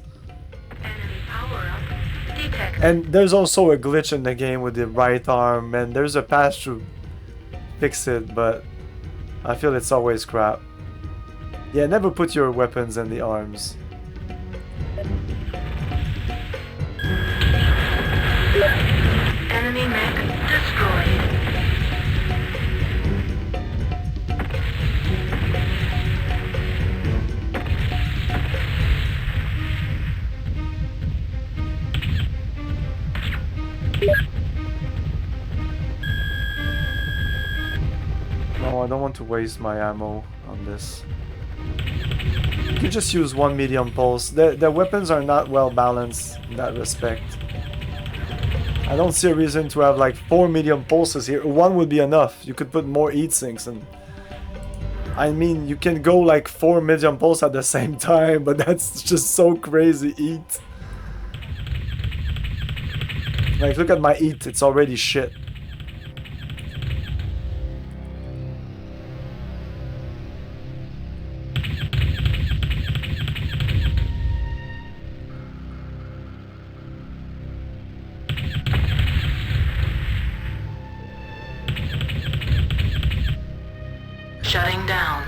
Enemy power-up detected. And there's also a glitch in the game with the right arm, and there's a patch to fix it, but I feel it's always crap. Yeah, never put your weapons in the arms. Enemy mech destroyed. No, I don't want to waste my ammo on this. You can just use one medium pulse. The weapons are not well balanced in that respect. I don't see a reason to have like 4 medium pulses here. One would be enough. You could put more heat sinks and I mean, you can go like 4 medium pulse at the same time, but that's just so crazy eat. Like, look at my eat, it's already shit. Shutting down.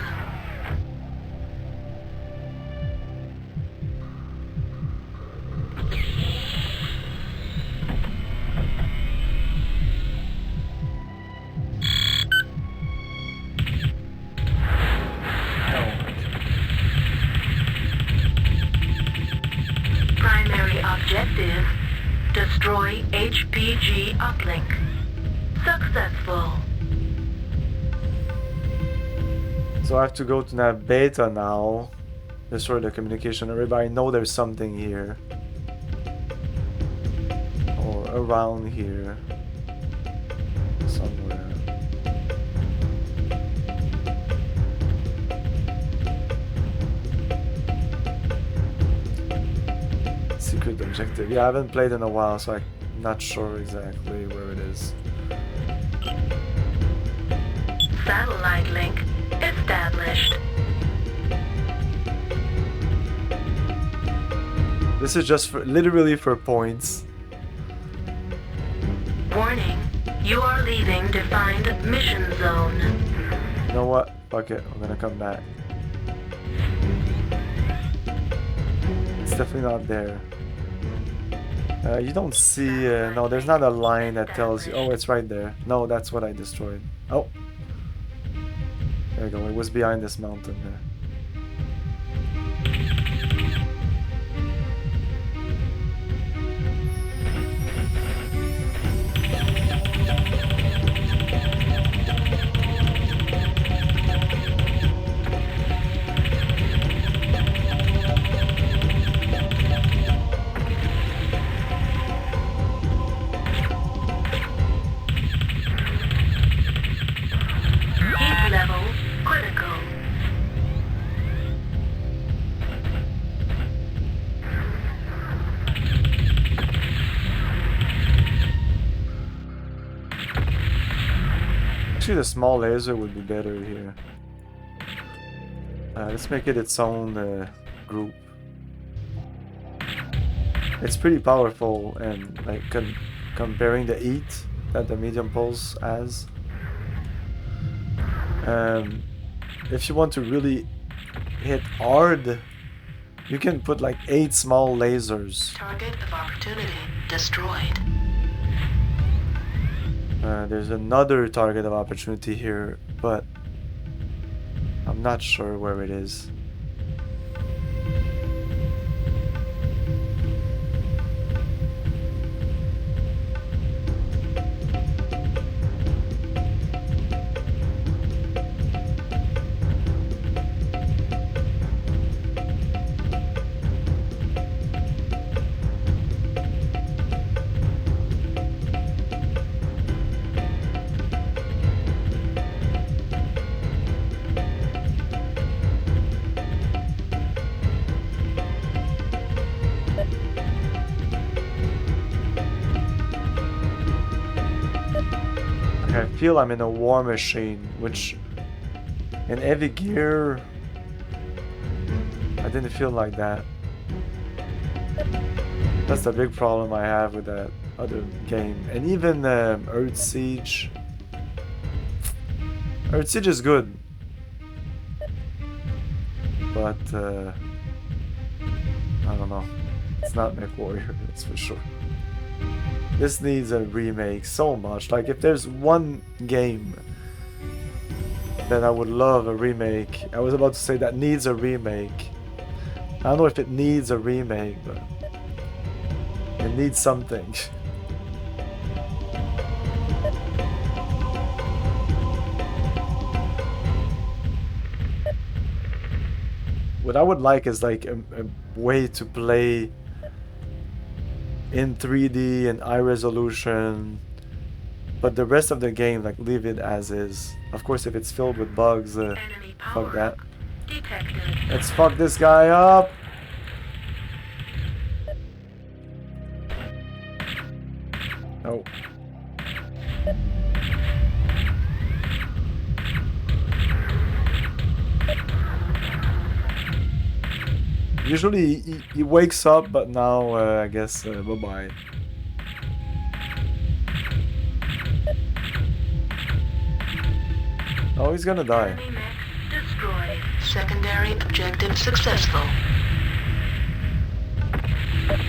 Primary objective, destroy HPG uplink. Successful. So I have to go to that beta now. Destroy the communication array, but I know there's something here. Or around here. Somewhere. Secret objective. Yeah, I haven't played in a while, so I'm not sure exactly where it is. Satellite link established. This is just for literally for points. Warning, you are leaving defined mission zone. You know what? Fuck it, I'm gonna come back. It's definitely not there. You don't see, no, there's not a line that tells you, oh, it's right there. No, that's what I destroyed. Oh. There you go, it was behind this mountain there. Heat level critical. Actually, the small laser would be better here. Let's make it its own group. It's pretty powerful, and like comparing the heat that the medium pulse has. If you want to really hit hard, you can put like 8 small lasers. Target of opportunity destroyed. There's another target of opportunity here, but I'm not sure where it is. I feel I'm in a war machine, which in heavy gear I didn't feel like that. That's the big problem I have with that other game. And even Earth Siege. Earth Siege is good, but I don't know. It's not Mechwarrior, that's for sure. This needs a remake so much. Like, if there's one game that I would love a remake, I was about to say that needs a remake. I don't know if it needs a remake, but it needs something. What I would like is like a way to play in 3D and high resolution, But the rest of the game, like, leave it as is. Of course, if it's filled with bugs, Enemy fuck that. power-up detected. Let's fuck this guy up. Oh. Usually he wakes up, but now I guess bye-bye. Oh, he's gonna die. Enemy mech destroyed. Secondary objective successful.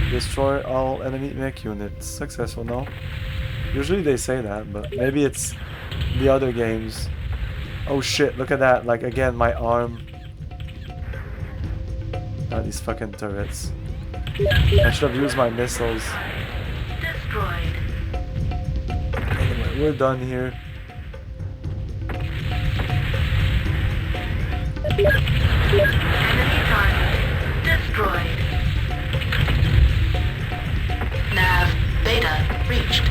Destroy all enemy mech units. Successful, no? Usually they say that, but maybe it's the other games. Oh shit, look at that. Like, again, my arm. Ah, these fucking turrets. I should have used my missiles. Destroyed. Anyway, we're done here. Enemy target destroyed. Nav beta reached.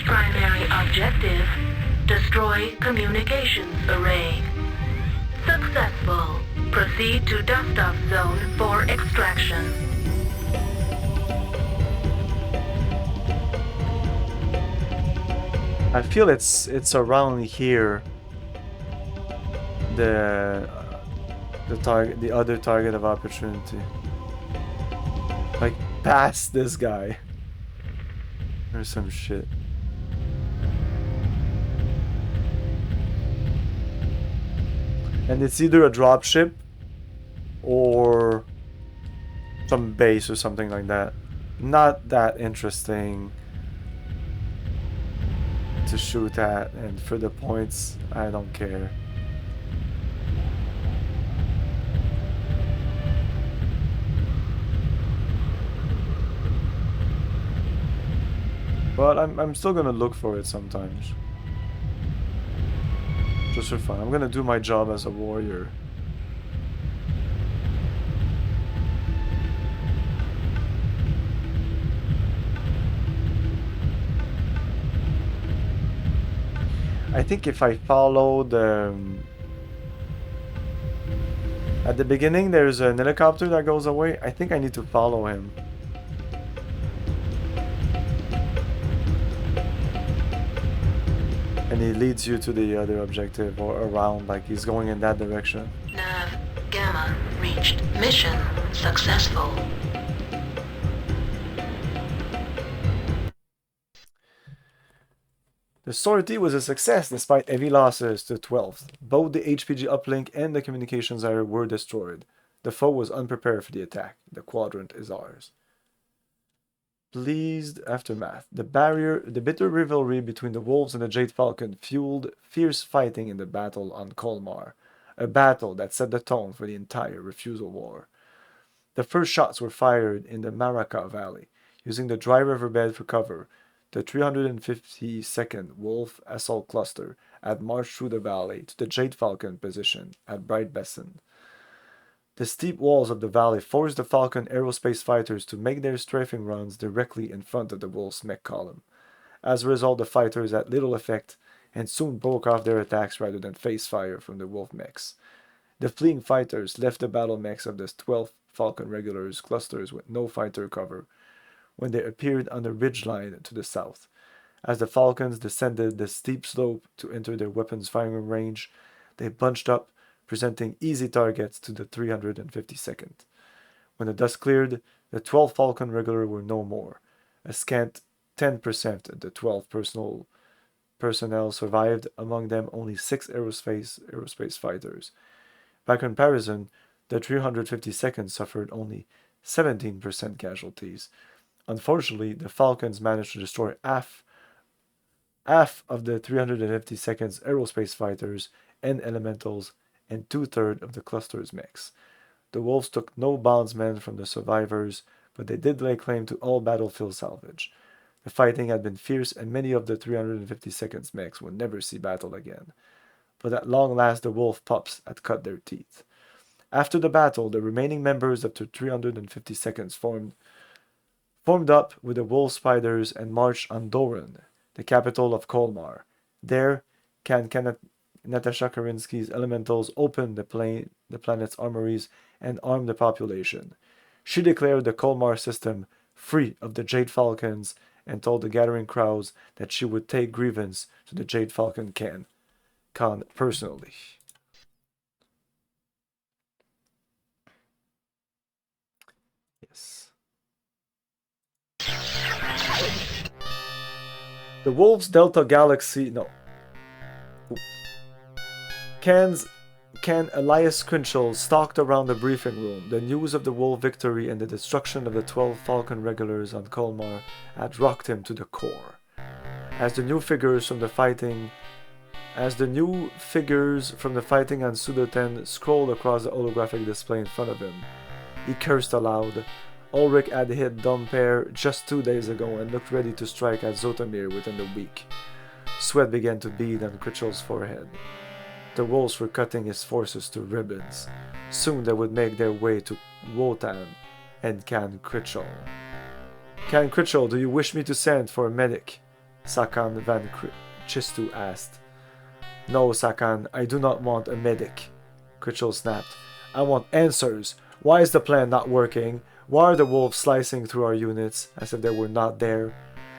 Primary objective, destroy communications array. Successful. Proceed to dust-off zone for extraction. I feel it's around here. The target, the other target of opportunity. Like past this guy. Or some shit. And it's either a dropship or some base or something like that. Not that interesting to shoot at, and for the points, I don't care. But I'm still gonna look for it sometimes. Just for fun. I'm gonna do my job as a warrior. I think if I follow the... at the beginning there's an helicopter that goes away. I think I need to follow him. And he leads you to the other objective or around, like he's going in that direction. Nav Gamma reached. Mission successful. The sortie was a success despite heavy losses to 12th. Both the HPG uplink and the communications area were destroyed. The foe was unprepared for the attack. The quadrant is ours. Pleased aftermath. The bitter rivalry between the Wolves and the Jade Falcon fueled fierce fighting in the battle on Colmar, a battle that set the tone for the entire Refusal War. The first shots were fired in the Maraca Valley, using the dry riverbed for cover. The 352nd Wolf Assault Cluster had marched through the valley to the Jade Falcon position at Bright Basin. The steep walls of the valley forced the Falcon aerospace fighters to make their strafing runs directly in front of the Wolf's mech column. As a result, the fighters had little effect and soon broke off their attacks rather than face fire from the Wolf mechs. The fleeing fighters left the battle mechs of the 12th Falcon Regulars clusters with no fighter cover when they appeared on the ridgeline to the south. As the Falcons descended the steep slope to enter their weapons firing range, they bunched up, presenting easy targets to the 352nd. When the dust cleared, the 12 Falcon Regular were no more. A scant 10% of the 12 personnel survived, among them only 6 aerospace fighters. By comparison, the 352nd suffered only 17% casualties. Unfortunately, the Falcons managed to destroy half half of the 352nd's aerospace fighters and elementals, and 2/3 of the cluster's mechs. The wolves took no bondsmen from the survivors, but they did lay claim to all battlefield salvage. The fighting had been fierce, and many of the 352nd's mechs would never see battle again. But at long last the wolf pups had cut their teeth. After the battle, the remaining members of the 352nds formed up with the wolf spiders and marched on Doran, the capital of Colmar. There, Natasha Karinsky's elementals opened the planet's armories and armed the population. She declared the Colmar system free of the Jade Falcons and told the gathering crowds that she would take grievance to the Jade Falcon Khan personally. Yes. The Wolves Delta Galaxy... No. Can Elias Quinchel stalked around the briefing room. The news of the Wolf victory and the destruction of the 12 Falcon regulars on Colmar had rocked him to the core. As the new figures from the fighting on Pseudo-10 scrolled across the holographic display in front of him, he cursed aloud. Ulrich had hit Domper just 2 days ago and looked ready to strike at Zotomir within the week. Sweat began to bead on Critchel's forehead. The wolves were cutting his forces to ribbons. Soon they would make their way to Wotan and Can Critchel. Can Critchel, do you wish me to send for a medic? Sakan Van Chistu asked. No, Sakan, I do not want a medic. Critchel snapped. I want answers. Why is the plan not working? Why are the wolves slicing through our units as if they were not there?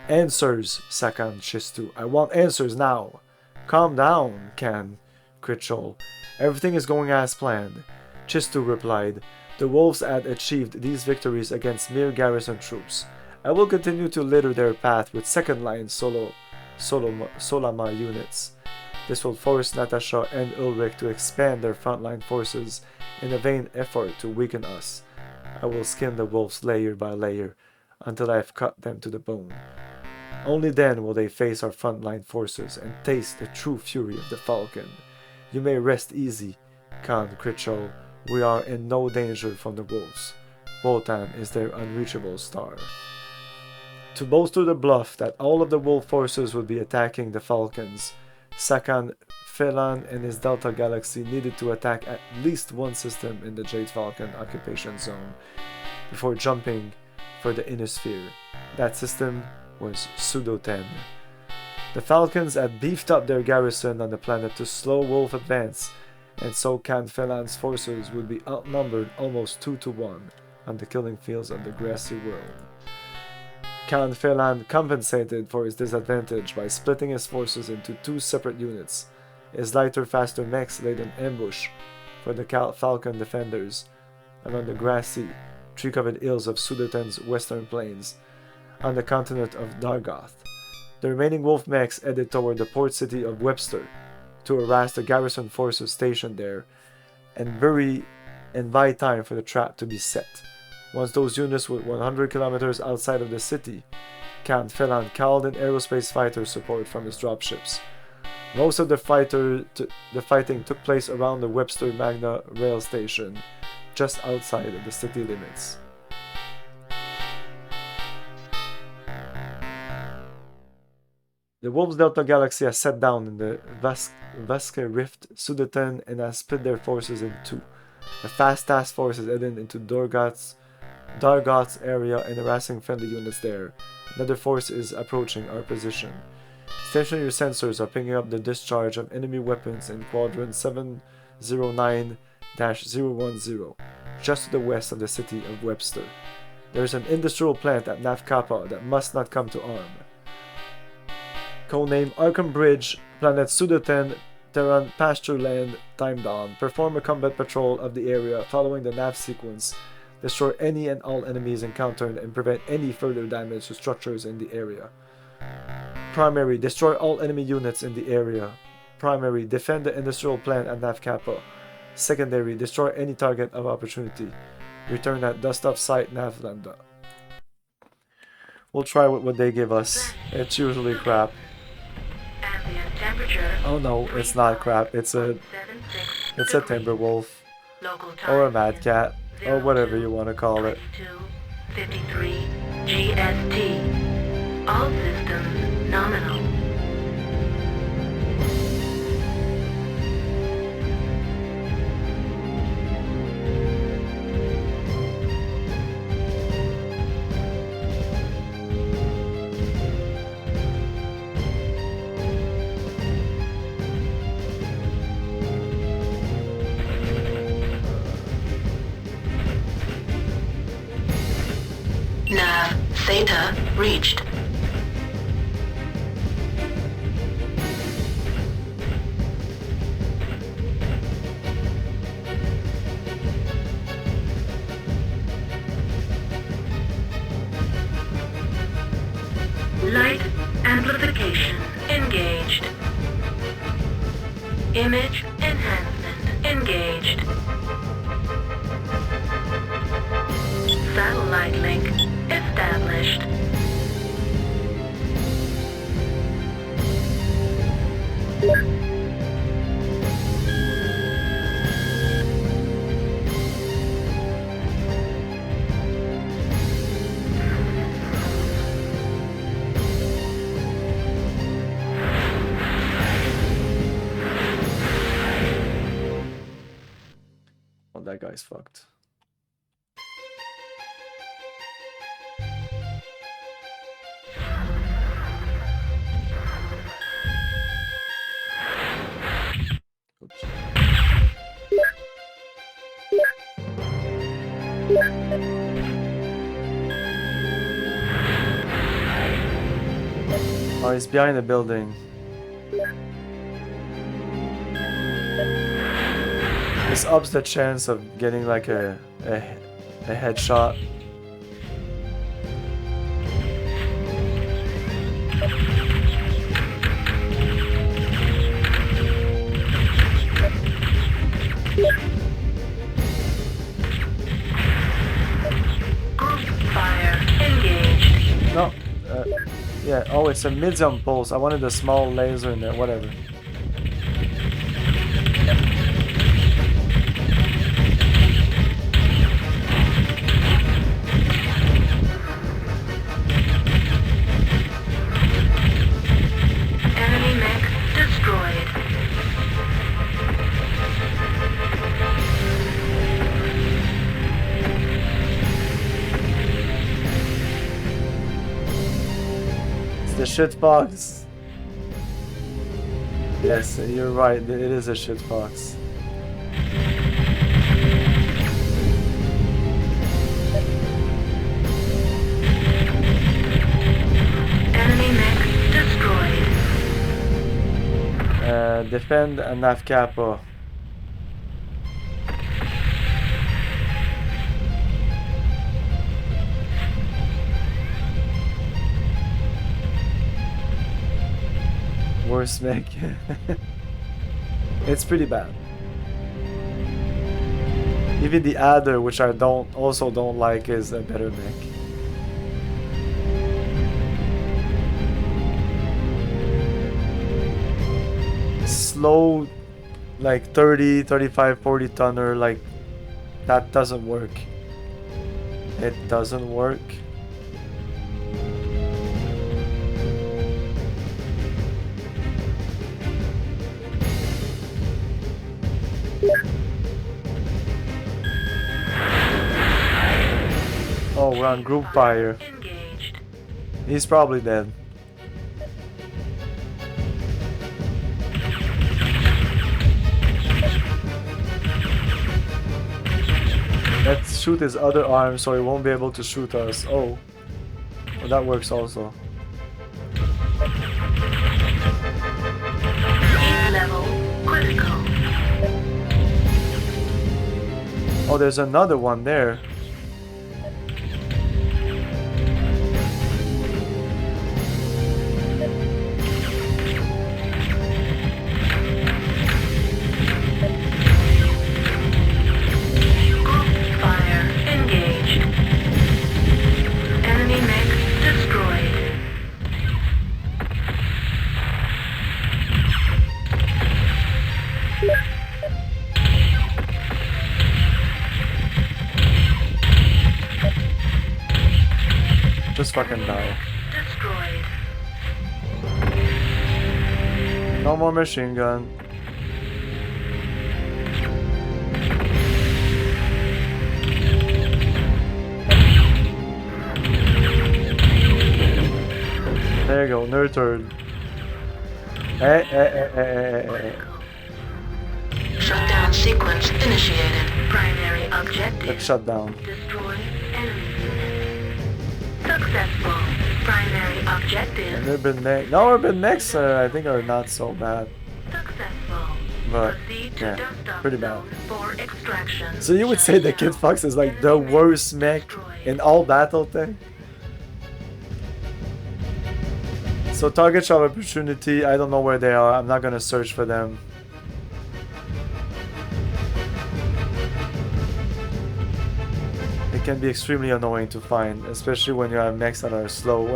Answers, Sakan Chistu. I want answers now. Calm down, Can Critchel. Everything is going as planned. Chistu replied. The wolves had achieved these victories against mere garrison troops. I will continue to litter their path with second-line Solama units. This will force Natasha and Ulrich to expand their frontline forces in a vain effort to weaken us. I will skin the wolves layer by layer until I have cut them to the bone. Only then will they face our frontline forces and taste the true fury of the Falcon. You may rest easy, Khan Critchel. We are in no danger from the wolves. Wotan is their unreachable star. To bolster the bluff that all of the wolf forces would be attacking the Falcons, Sakan Phelan and his Delta Galaxy needed to attack at least one system in the Jade Falcon occupation zone before jumping for the inner sphere. That system was Pseudo-10. The Falcons had beefed up their garrison on the planet to slow wolf advance, and so Can Phelan's forces would be outnumbered almost 2-1 on the killing fields of the grassy world. Can Phelan compensated for his disadvantage by splitting his forces into 2 separate units. His lighter, faster mechs laid an ambush for the Falcon defenders along the grassy, tree-covered hills of Pseudo-10's western plains on the continent of Dargoth. The remaining wolf mechs headed toward the port city of Webster to harass the garrison forces stationed there and buy time for the trap to be set. Once those units were 100 kilometers outside of the city, Count Phelan called in aerospace fighter support from his dropships. Most of the fighting took place around the Webster Magna rail station, just outside of the city limits. The Wolves Delta Galaxy has set down in the Vasque Rift, Pseudo-10, and has split their forces in 2. A fast task force is heading into Dargoth's area and harassing friendly units there. Another force is approaching our position. Stationary sensors are picking up the discharge of enemy weapons in quadrant 709-010, just to the west of the city of Webster. There is an industrial plant at Nav Kappa that must not come to harm. Codenamed Arkham Bridge, Planet Pseudo-10, Terran Pasture Land, Time Dawn. Perform a combat patrol of the area following the nav sequence. Destroy any and all enemies encountered and prevent any further damage to structures in the area. Primary, destroy all enemy units in the area. Primary, defend the industrial plant at Nav Kappa. Secondary, destroy any target of opportunity. Return at Dust-Off Site Nav Lambda. We'll try with what they give us. It's usually crap. Temperature. Oh no, it's not crap. It's a 76 timber wolf Local time or a is mad cat or whatever you want to call it. 22:53 GST. All systems nominal. Nav Theta reached. Light amplification engaged. Image enhancement engaged. Satellite link established. Oh, that guy's fucked. Oops. Oh, he's behind the building. This ups the chance of getting like a headshot. Fire engaged. No, yeah. Oh, it's a medium pulse. I wanted a small laser in there. Whatever. Enemy mech destroyed. It's the shit box. Yes, you're right. It is a shit box. Enemy mech destroyed. Defend a nav capo. Worst mech. It's pretty bad. Even the Adder, which I also don't like, is a better mech. Slow, like 30, 35, 40 tonner, like that doesn't work. It doesn't work. Oh, we're on group fire. Engaged. He's probably dead. Let's shoot his other arm so he won't be able to shoot us. Oh, well, that works also. Heat level critical. Oh, there's another one there. Fire engaged. Enemy mech destroyed. Just fucking die. Destroyed. No more machine gun. There you go, nerd turd. Hey. Shutdown sequence initiated. Primary objective. Let's shut down. Destroy enemy unit. Successful. Primary objective. No, urban mechs I think are not so bad. Successful. But Proceed to yeah, dust off pretty bad. zone for extraction. So you would say the Kid Fox is like the worst mech in all Battletech? So targets of opportunity, I don't know where they are. I'm not gonna search for them. It can be extremely annoying to find, especially when you have mechs that are slow.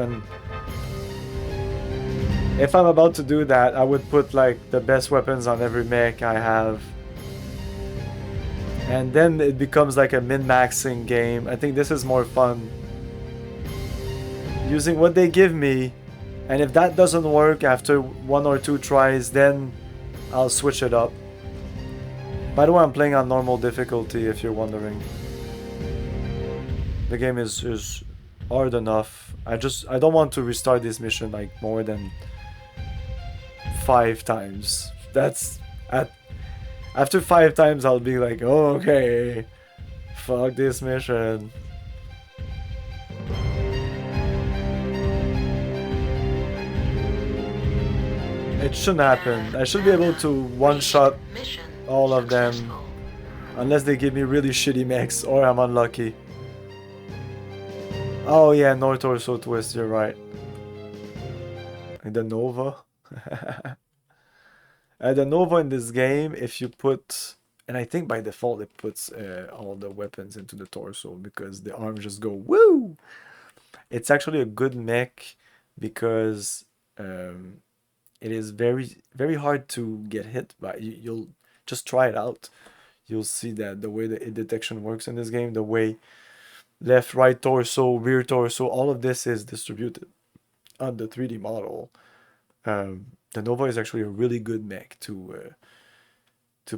If I'm about to do that, I would put like the best weapons on every mech I have. And then it becomes like a min-maxing game. I think this is more fun. Using what they give me. And if that doesn't work after 1 or 2 tries, then I'll switch it up. By the way, I'm playing on normal difficulty if you're wondering. The game is hard enough. I don't want to restart this mission like more than 5 times. After 5 times I'll be like, oh, okay, fuck this mission. It shouldn't happen. I should be able to one-shot all of them. Unless they give me really shitty mechs or I'm unlucky. Oh yeah, North Torso Twist, you're right. And the Nova. The Nova in this game, if you put... And I think by default it puts all the weapons into the torso because the arms just go woo! It's actually a good mech because it is very hard to get hit by. You'll just try it out. You'll see that the way the hit detection works in this game, the way left, right torso, rear torso, all of this is distributed on the 3D model. The Nova is actually a really good mech to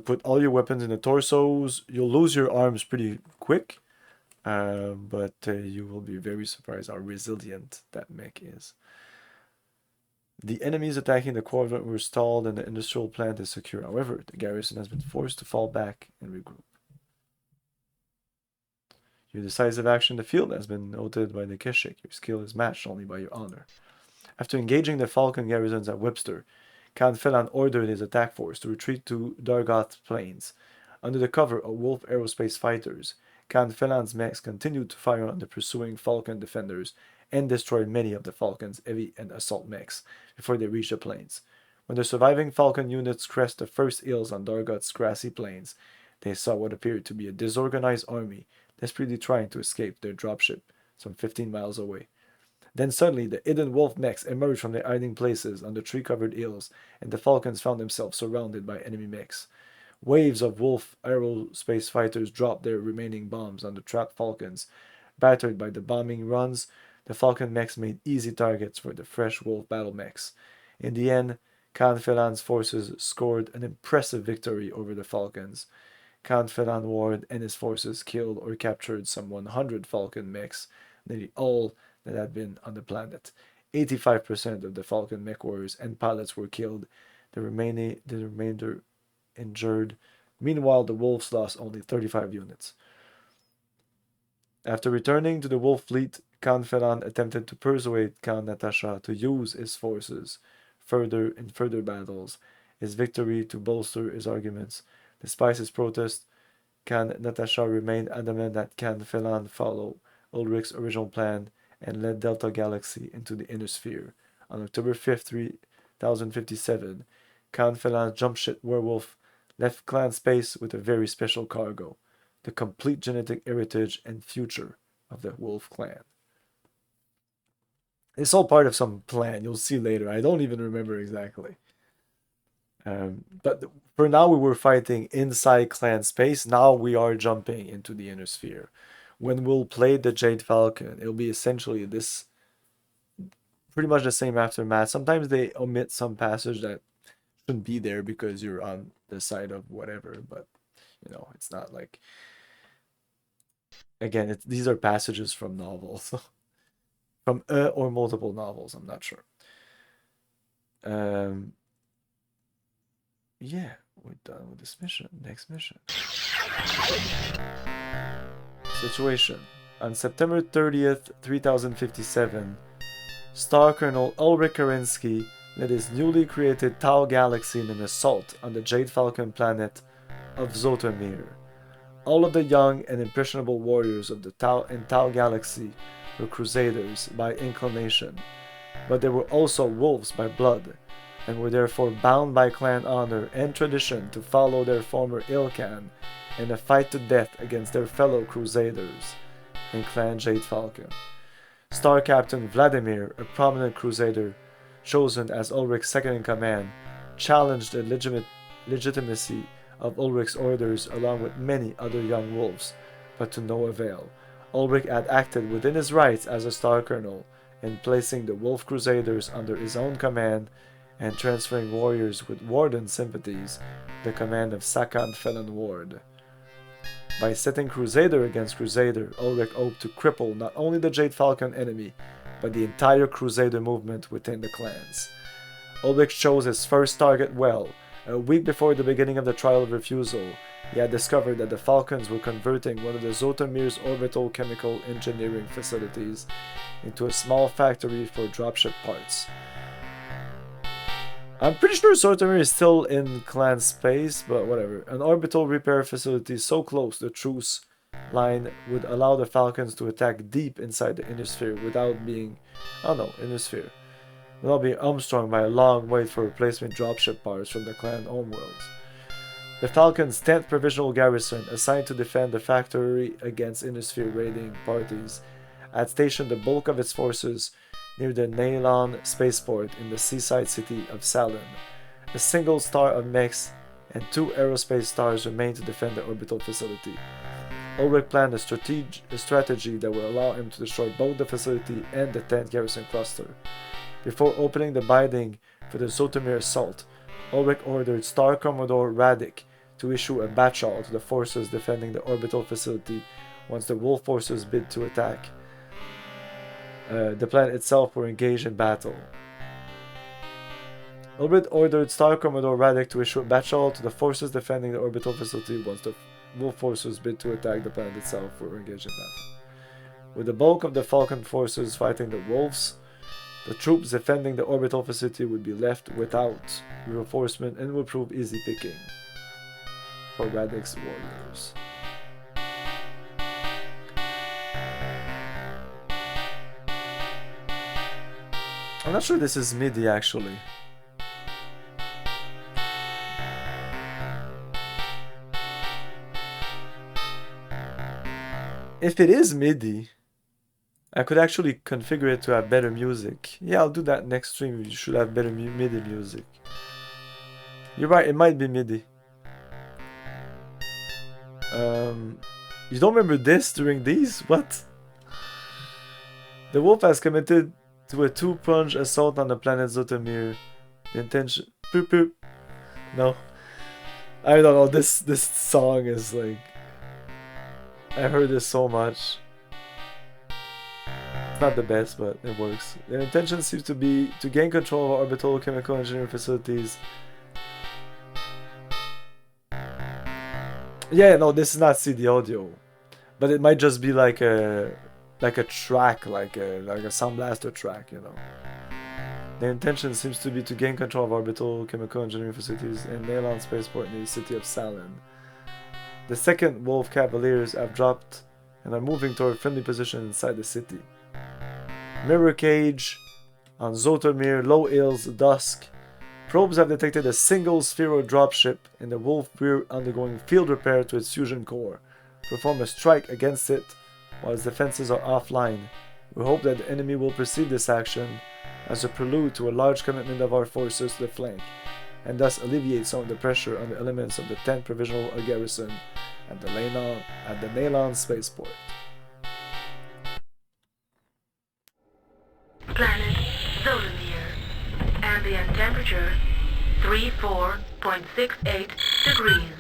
put all your weapons in the torsos. You'll lose your arms pretty quick, but you will be very surprised how resilient that mech is. The enemies attacking the quadrant were stalled and the industrial plant is secure. However, the garrison has been forced to fall back and regroup. Your decisive action in the field has been noted by the Keshik. Your skill is matched only by your honor. After engaging the Falcon garrisons at Webster, Khan Felan ordered his attack force to retreat to Dargoth Plains. Under the cover of Wolf aerospace fighters, Khan Felan's mechs continued to fire on the pursuing Falcon defenders and destroyed many of the Falcon's heavy and assault mechs before they reached the plains. When the surviving Falcon units crest the first hills on Dargoth's grassy plains, they saw what appeared to be a disorganized army desperately trying to escape their dropship some 15 miles away. Then suddenly the hidden wolf mechs emerged from their hiding places on the tree-covered hills, and the Falcons found themselves surrounded by enemy mechs. Waves of Wolf aerospace fighters dropped their remaining bombs on the trapped Falcons. Battered by the bombing runs, the Falcon mechs made easy targets for the fresh Wolf battle mechs. In the end, Khan Felan's forces scored an impressive victory over the Falcons. Khan Felan Ward and his forces killed or captured some 100 Falcon mechs, nearly all that had been on the planet. 85% of the Falcon mech warriors and pilots were killed, the remainder injured. Meanwhile, the Wolves lost only 35 units. After returning to the Wolf fleet, Khan Felan attempted to persuade Khan Natasha to use his forces in further battles, his victory to bolster his arguments. Despite his protest, Khan Natasha remained adamant that Khan Felan follow Ulrich's original plan and led Delta Galaxy into the inner sphere. On October 5th, 3057, Khan Felan's jumpship Werewolf left clan space with a very special cargo, the complete genetic heritage and future of the Wolf clan. It's all part of some plan, you'll see later. I don't even remember exactly. But for now we were fighting inside clan space. Now we are jumping into the inner sphere. When we'll play the Jade Falcon, it'll be essentially this pretty much the same aftermath. Sometimes they omit some passage that shouldn't be there because you're on the side of whatever, but you know, it's not like, again, these are passages from novels. From or multiple novels, I'm not sure. Yeah, we're done with this mission. Next mission. Situation. On September 30th, 3057, Star Colonel Ulrich Kerensky led his newly created Tau Galaxy in an assault on the Jade Falcon planet of Zotomir. All of the young and impressionable warriors of the Tau Galaxy were crusaders by inclination, but they were also wolves by blood, and were therefore bound by clan honor and tradition to follow their former Ilkhan in a fight to death against their fellow crusaders in Clan Jade Falcon. Star Captain Vladimir, a prominent crusader chosen as Ulrich's second-in-command, challenged the legitimacy of Ulrich's orders along with many other young wolves, but to no avail. Ulrich had acted within his rights as a Star Colonel in placing the Wolf Crusaders under his own command and transferring warriors with Warden sympathies the command of Sakant Felon Ward. By setting Crusader against Crusader, Ulrich hoped to cripple not only the Jade Falcon enemy, but the entire Crusader movement within the clans. Ulrich chose his first target well. A week before the beginning of the trial of refusal, he had discovered that the Falcons were converting one of the Zotomir's orbital chemical engineering facilities into a small factory for dropship parts. I'm pretty sure Zotomir is still in clan space, but whatever. An orbital repair facility so close the truce line would allow the Falcons to attack deep inside the inner sphere without being... inner sphere. Without being Armstrong by a long wait for replacement dropship parts from the clan homeworlds. The Falcons' 10th Provisional Garrison, assigned to defend the factory against inner sphere raiding parties, had stationed the bulk of its forces near the Nylon spaceport in the seaside city of Salon. A single star of mechs and 2 aerospace stars remained to defend the orbital facility. Ulrich planned a strategy that would allow him to destroy both the facility and the 10th Garrison cluster. Before opening the bidding for the Zotomir assault, Ulrich ordered Star Commodore Radic to issue a batchall to the forces defending the orbital facility once the Wolf forces bid to attack. The planet itself were engaged in battle. Ulrich ordered Star Commodore Radic to issue a batchall to the forces defending the orbital facility once the Wolf forces bid to attack the planet itself were engaged in battle. With the bulk of the Falcon forces fighting the Wolves, the troops defending the orbital facility would be left without reinforcement and would prove easy picking for Radic's warriors. I'm not sure this is MIDI actually. If it is MIDI, I could actually configure it to have better music. Yeah, I'll do that next stream. You should have better MIDI music. You're right, it might be MIDI. You don't remember this during these? What? The Wolf has committed to a 2-punch assault on the planet Zotomir. The intention... Poop poop. No. I don't know, this song is like... I heard this so much. It's not the best, but it works. Their intention seems to be to gain control of orbital chemical engineering facilities. Yeah, no, this is not CD audio, but it might just be like a track, like a Sound Blaster track, you know. The intention seems to be to gain control of orbital chemical engineering facilities in Nylon spaceport in the city of Salon. The 2nd Wolf Cavaliers have dropped and are moving toward a friendly position inside the city. Mirror Cage on Zotomir, Low Hills, Dusk. Probes have detected a single spheroid dropship in the Wolf rear undergoing field repair to its fusion core. Perform a strike against it while its defenses are offline. We hope that the enemy will perceive this action as a prelude to a large commitment of our forces to the flank, and thus alleviate some of the pressure on the elements of the 10th Provisional Garrison at the Nylon spaceport. Planet Ambient temperature 34.68 degrees.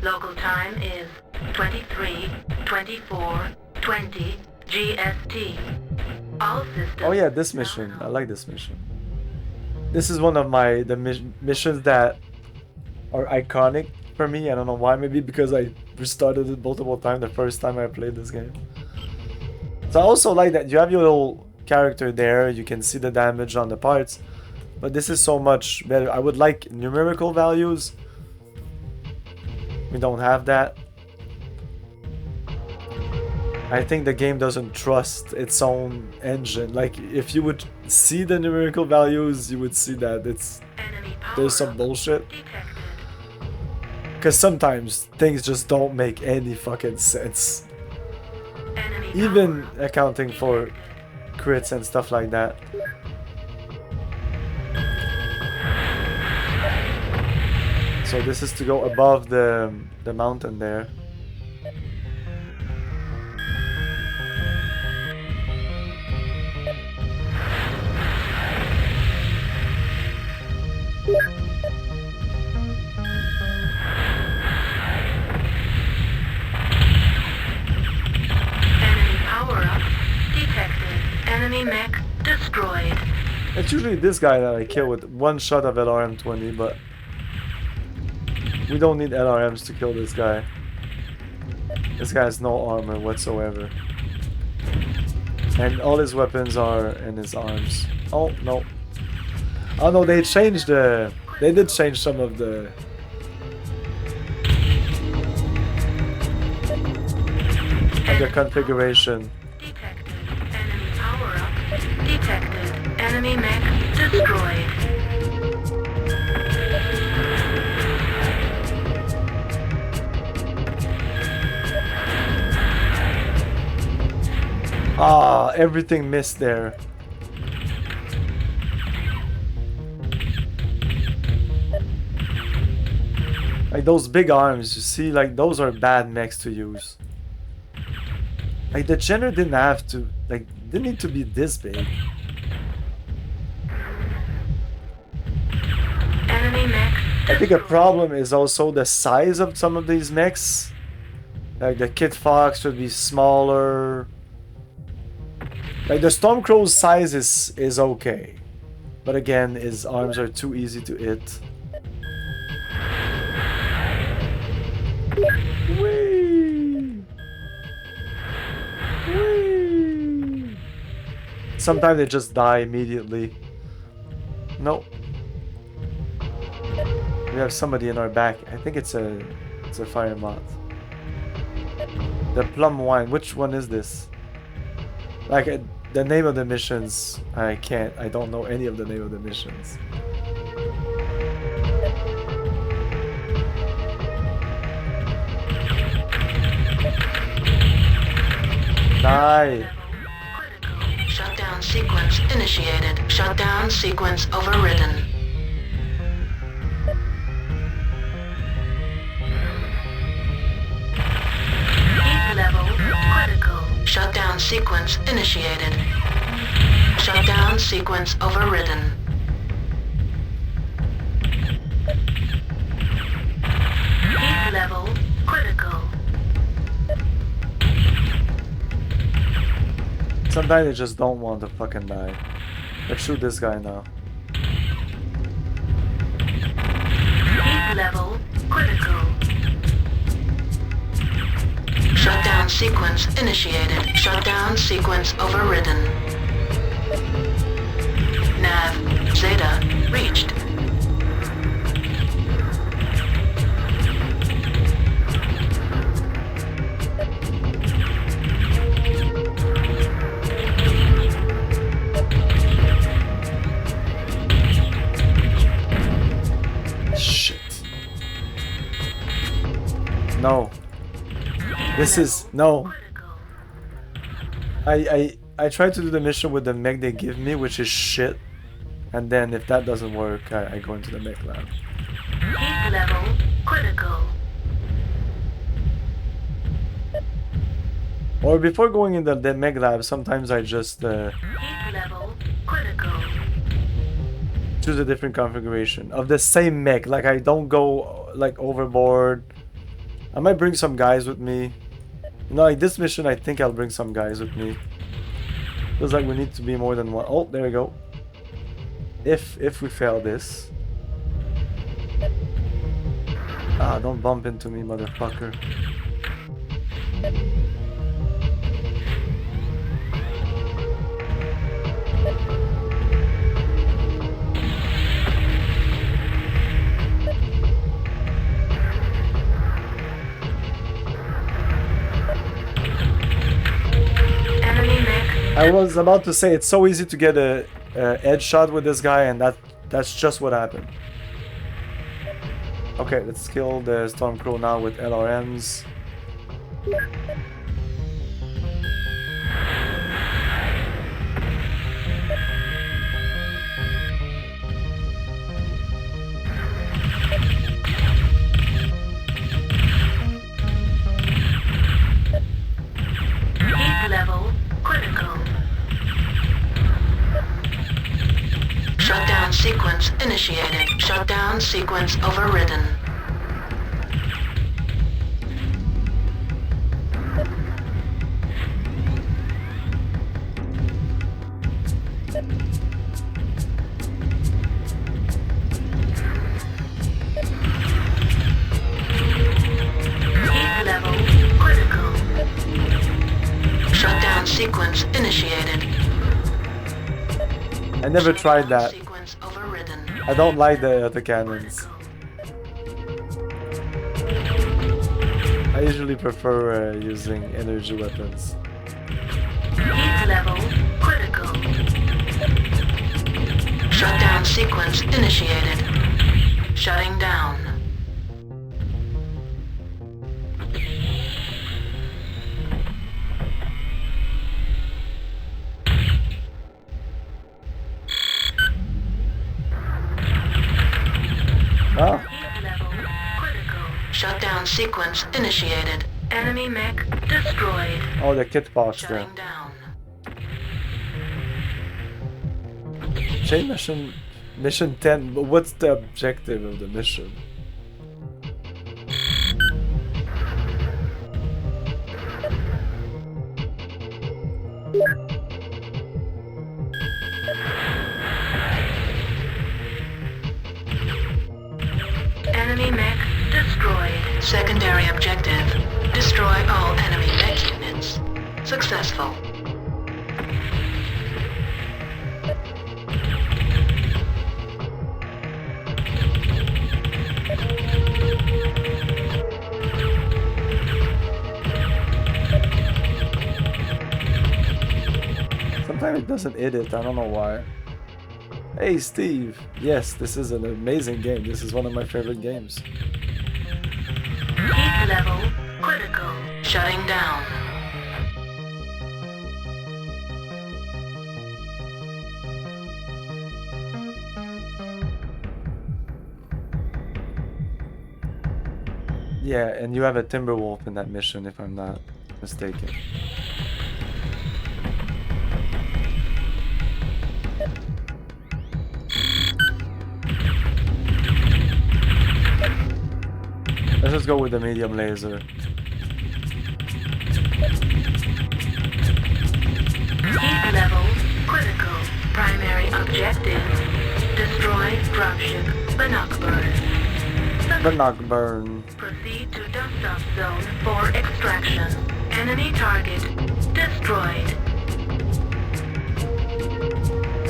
Local time is 23:24:20 GST. All systems. Oh yeah, this mission. I like this mission. This is one of the missions that are iconic for me. I don't know why. Maybe because I restarted it multiple times the first time I played this game. So I also like that you have your little character there. You can see the damage on the parts. But this is so much better. I would like numerical values. We don't have that. I think the game doesn't trust its own engine. Like, if you would see the numerical values, you would see that there's some bullshit. Because sometimes things just don't make any fucking sense. Even accounting for crits and stuff like that. So this is to go above the mountain there. Enemy power-up detected. Enemy mech destroyed. It's usually this guy that I kill with one shot of LRM-20, but we don't need LRMs to kill this guy. This guy has no armor whatsoever. And all his weapons are in his arms. Oh, no. Oh no, they changed the... They did change some of the... configuration. Detected. Enemy power-up detected. Enemy mech destroyed. Ah, everything missed there. Like those big arms, you see, like those are bad mechs to use. Like the Jenner didn't have to, like, didn't need to be this big. Enemy mech I think a problem is also the size of some of these mechs. Like the Kit Fox should be smaller. Like the Stormcrow's size is okay. But again, his arms are too easy to hit. Whee! Whee! Sometimes they just die immediately. Nope. We have somebody in our back. I think it's a fire moth. The plum wine. Which one is this? Like the name of the missions. I don't know any of the name of the missions. Die. Shutdown sequence initiated. Shutdown sequence overridden. Heat level critical. Shutdown sequence initiated. Shutdown sequence overridden. Heat level critical. Sometimes they just don't want to fucking die. Let's shoot this guy now. Heat level critical. Shutdown sequence initiated. Shutdown sequence overridden. Nav Zeta reached. Shit. No. This is no. I tried to do the mission with the mech they give me, which is shit. And then if that doesn't work, I go into the mech lab. Heat level critical. Or before going into the mech lab, sometimes I just Heat level critical. choose a different configuration of the same mech. Like I don't go like overboard. I might bring some guys with me. No, like this mission, I think I'll bring some guys with me. Feels like we need to be more than one. Oh, there we go. If we fail this. Ah, don't bump into me, motherfucker. I was about to say it's so easy to get a headshot with this guy, and that's just what happened. Okay, let's kill the Stormcrow now with LRMs. Heat level critical. Shutdown sequence initiated. Shutdown sequence overridden. Heat level critical. Shutdown sequence initiated. I never tried that. Sequence overridden. I don't like the cannons. I usually prefer using energy weapons. Heat level critical. Shutdown sequence initiated. Shutting down. Ah, Heat level critical. Shutdown sequence initiated. Enemy mech destroyed. oh, the kit box there. Shutting down. Chain mission 10, but what's the objective of the mission? Enemy mech destroyed. Secondary objective. Destroy all enemy mech units. Successful. Sometimes it doesn't edit, I don't know why. Hey Steve! Yes, this is an amazing game. This is one of my favorite games. Heat level critical. Shutting down. Yeah, and you have a Timberwolf in that mission if I'm not mistaken. Let's just go with the medium laser. Heat level critical. Primary objective. Destroy dropship Bannockburn. Burn. Proceed to dust-off zone for extraction. Enemy target destroyed.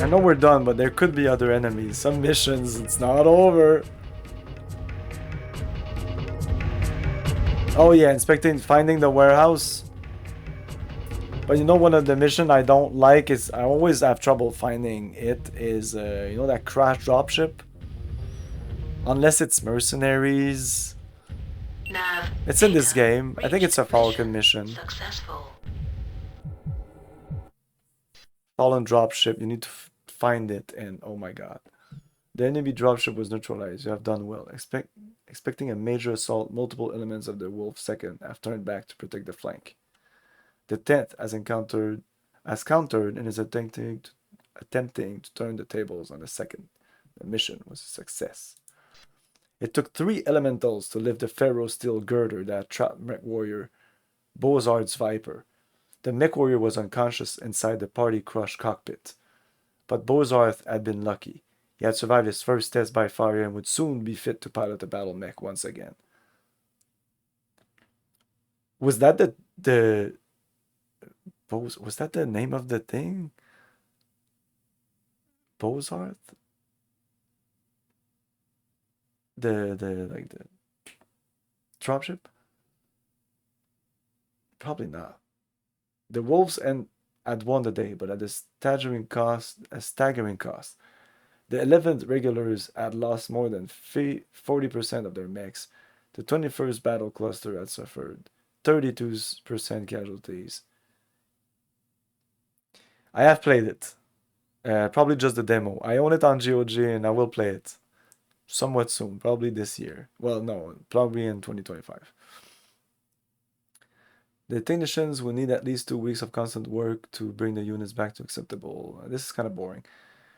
I know we're done, but there could be other enemies. Some missions, it's not over. Oh yeah, finding the warehouse. But you know, one of the mission I don't like is, I always have trouble finding it, is, you know, that crash dropship? Unless it's mercenaries. Nav. It's in this data. game. I think it's a Falcon mission. Successful. Fallen dropship, you need to find it, and oh my god. The enemy dropship was neutralized. You have done well. Expecting a major assault, multiple elements of the Wolf Second have turned back to protect the flank. The 10th has countered and is attempting to turn the tables on the second. The mission was a success. It took 3 elementals to lift the ferro steel girder that trapped Mechwarrior, Beaux-Arts Viper. The Mechwarrior was unconscious inside the party-crushed cockpit. But Beaux-Arts had been lucky. He had survived his first test by fire and would soon be fit to pilot a battle mech once again. Was that was that the name of the thing? Beaux-Arts? The dropship? Probably not. The Wolves had won the day, but at a staggering cost. The 11th regulars had lost more than 40% of their mechs. The 21st battle cluster had suffered 32% casualties. I have played it. Probably just the demo. I own it on GOG and I will play it somewhat soon, probably this year. Well, no, probably in 2025. The technicians will need at least 2 weeks of constant work to bring the units back to acceptable. This is kind of boring.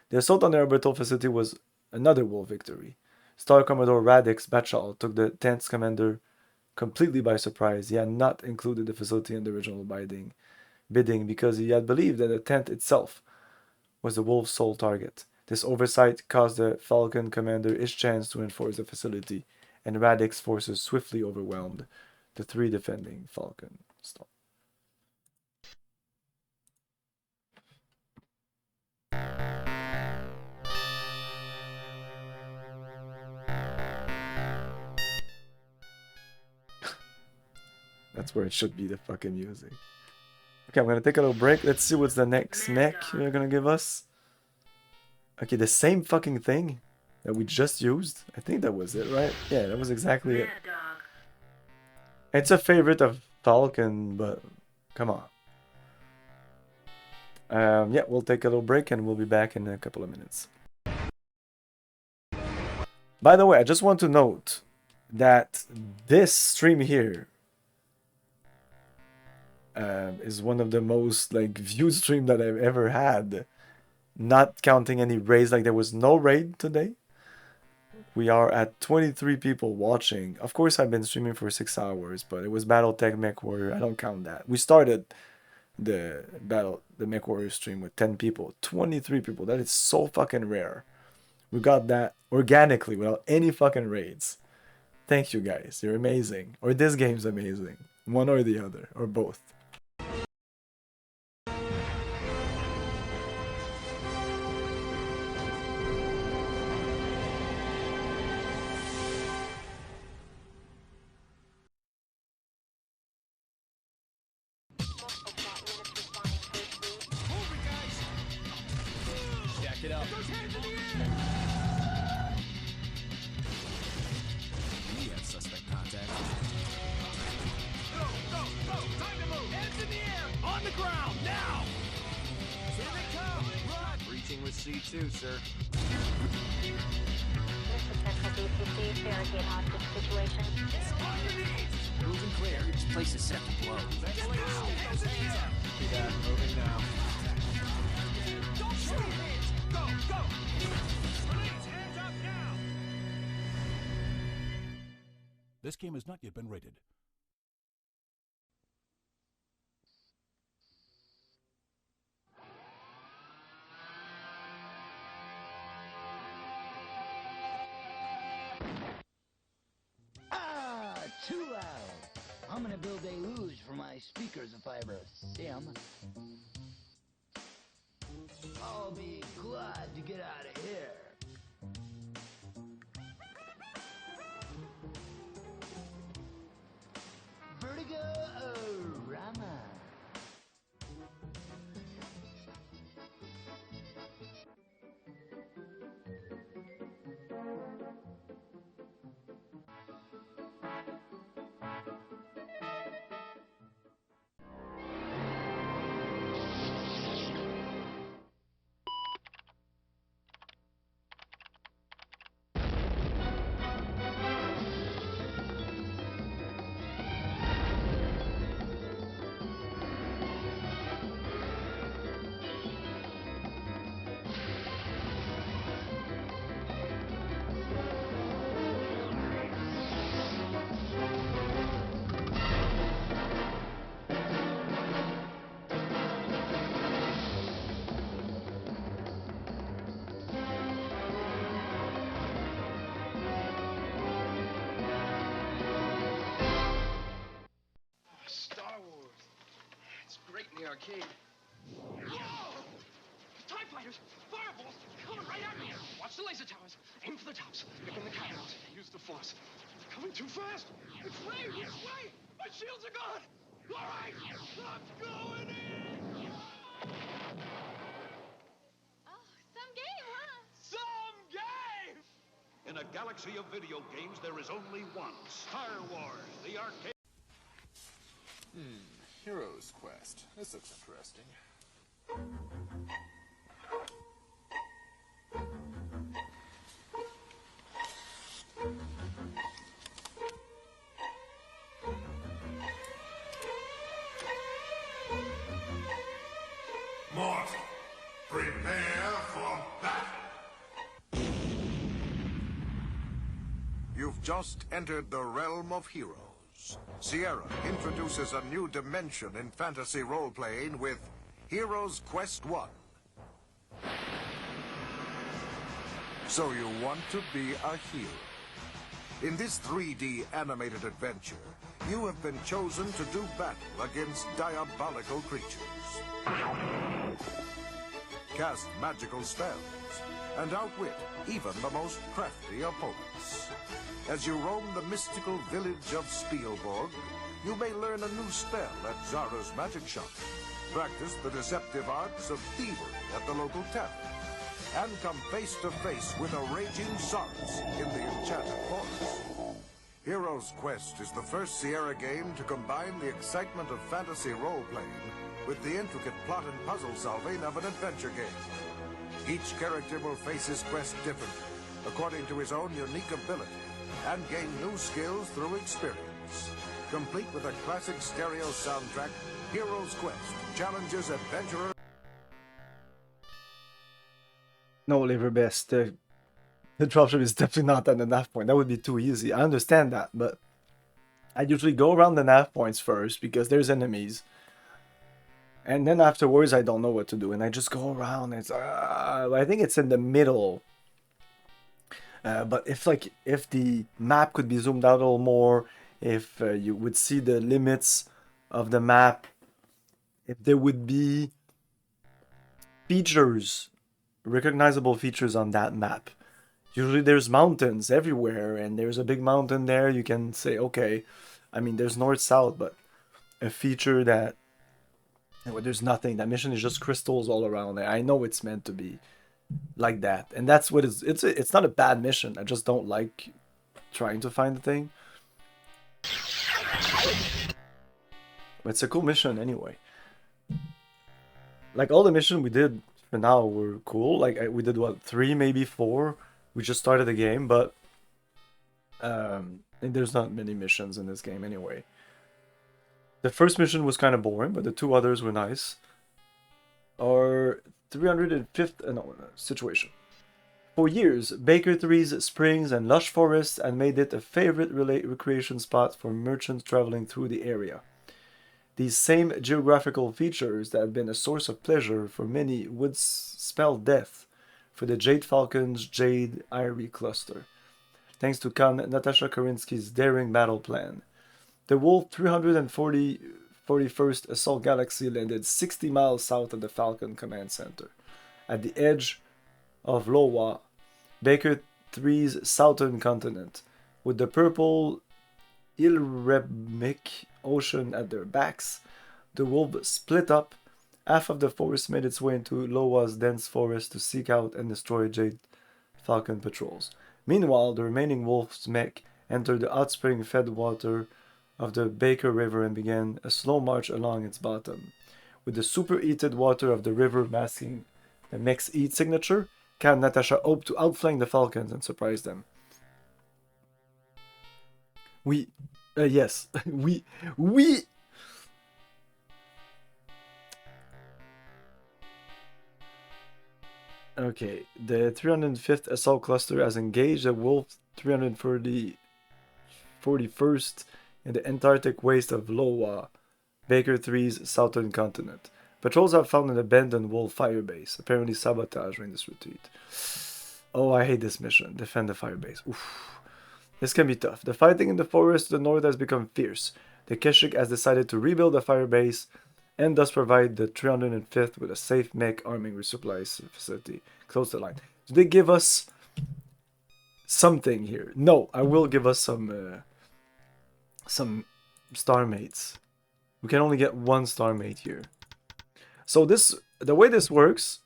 The assault on the orbital facility was another Wolf victory. Star Commodore Radix Batchal took the 10th commander completely by surprise. He had not included the facility in the original bidding because he had believed that the 10th itself was the Wolf's sole target. This oversight caused the Falcon commander his chance to enforce the facility, and Radix forces swiftly overwhelmed the 3 defending Falcon Star. That's where it should be, the fucking music. Okay, I'm gonna take a little break. Let's see what's the next mech you're gonna give us. Okay, the same fucking thing that we just used. I think that was it, right? Yeah, that was exactly it. It's a favorite of Falcon, but come on. Yeah, we'll take a little break and we'll be back in a couple of minutes. By the way, I just want to note that this stream here is one of the most viewed stream that I've ever had, not counting any raids. Like, there was no raid today. We are at 23 people watching. Of course, I've been streaming for 6 hours, but it was Battletech Mechwarrior. I don't count that. We started the Mechwarrior stream with 10 people, 23 people. That is so fucking rare. We got that organically without any fucking raids. Thank you guys. You're amazing. Or this game's amazing. One or the other, or both. Get up. We have suspect contact. Go, go, go! Time to move! Hands in the air! On the ground, now! Here they come! Run! Breaching with C2, sir. Barricade hostage situation. Moving clear. This place is set to blow. Let's go! Hands in the air! See that, moving now. Don't shoot! Go, go! Police, hands up now! This game has not yet been rated. Ah, too loud. I'm gonna build a luge for my speakers if I ever see 'em. I'll be glad to get out of here. Vertigo-Rama. arcade. Whoa! TIE fighters! Fireballs! Coming right at me! Watch the laser towers. Aim for the tops. Picking the catapult. Use the force. They're coming too fast. It's late! It's late! My shields are gone! All right! I'm going in! Oh, some game, huh? Some game! In a galaxy of video games, there is only one. Star Wars, the arcade. Hero's Quest. This looks interesting. Mortal, prepare for battle. You've just entered the realm of heroes. Sierra introduces a new dimension in fantasy role-playing with Heroes Quest 1. So you want to be a hero. In this 3D animated adventure, you have been chosen to do battle against diabolical creatures. Cast magical spells, and outwit even the most crafty opponents. As you roam the mystical village of Spielborg, you may learn a new spell at Zara's magic shop, practice the deceptive arts of thievery at the local tavern, and come face to face with a raging Saurus in the enchanted forest. Heroes Quest is the first Sierra game to combine the excitement of fantasy role-playing with the intricate plot and puzzle solving of an adventure game. Each character will face his quest differently, according to his own unique ability, and gain new skills through experience. Complete with a classic stereo soundtrack, Heroes Quest challenges adventurers. No, Liver Best. The dropship is definitely not at the nav point. That would be too easy. I understand that, but I usually go around the nav points first because there's enemies. And then afterwards, I don't know what to do. And I just go around. It's I think it's in the middle. But if the map could be zoomed out a little more, if you would see the limits of the map, if there would be features, recognizable features on that map. Usually there's mountains everywhere, and there's a big mountain there. You can say, okay, I mean, there's north-south, but a feature that well, there's nothing. That mission is just crystals all around. I know it's meant to be like that, and that's what it's not a bad mission. I just don't like trying to find the thing. But it's a cool mission anyway. Like all the missions we did for now were cool. Like we did what, 3, maybe 4. We just started the game, but and there's not many missions in this game anyway. The first mission was kind of boring, but the 2 others were nice. Our 305th situation. For years, Baker 3's springs and lush forests had made it a favorite recreation spot for merchants traveling through the area. These same geographical features that have been a source of pleasure for many would spell death for the Jade Falcon's Jade Eyrie cluster, thanks to Count Natasha Karinsky's daring battle plan. The Wolf 341st Assault Galaxy landed 60 miles south of the Falcon Command Center, at the edge of Lowa, Baker 3's southern continent, with the purple Ilrebmic Ocean at their backs. The Wolf split up. Half of the force made its way into Lowa's dense forest to seek out and destroy Jade Falcon patrols. Meanwhile, the remaining Wolf's mech entered the hot spring-fed water of the Baker River and began a slow march along its bottom. With the superheated water of the river masking the mech's heat signature, Count Natasha hoped to outflank the Falcons and surprise them. Yes, we. Okay, the 305th Assault Cluster has engaged the Wolf 341st in the Antarctic waste of Lowa, Baker 3's southern continent. Patrols have found an abandoned Wolf firebase, apparently sabotaged during this retreat. Oh, I hate this mission. Defend the firebase. Oof. This can be tough. The fighting in the forest to the north has become fierce. The Keshik has decided to rebuild the firebase and thus provide the 305th with a safe mech arming resupply facility close to the line. Do they give us something here? No, I will give us some star mates. We can only get one star mate here. So the way this works.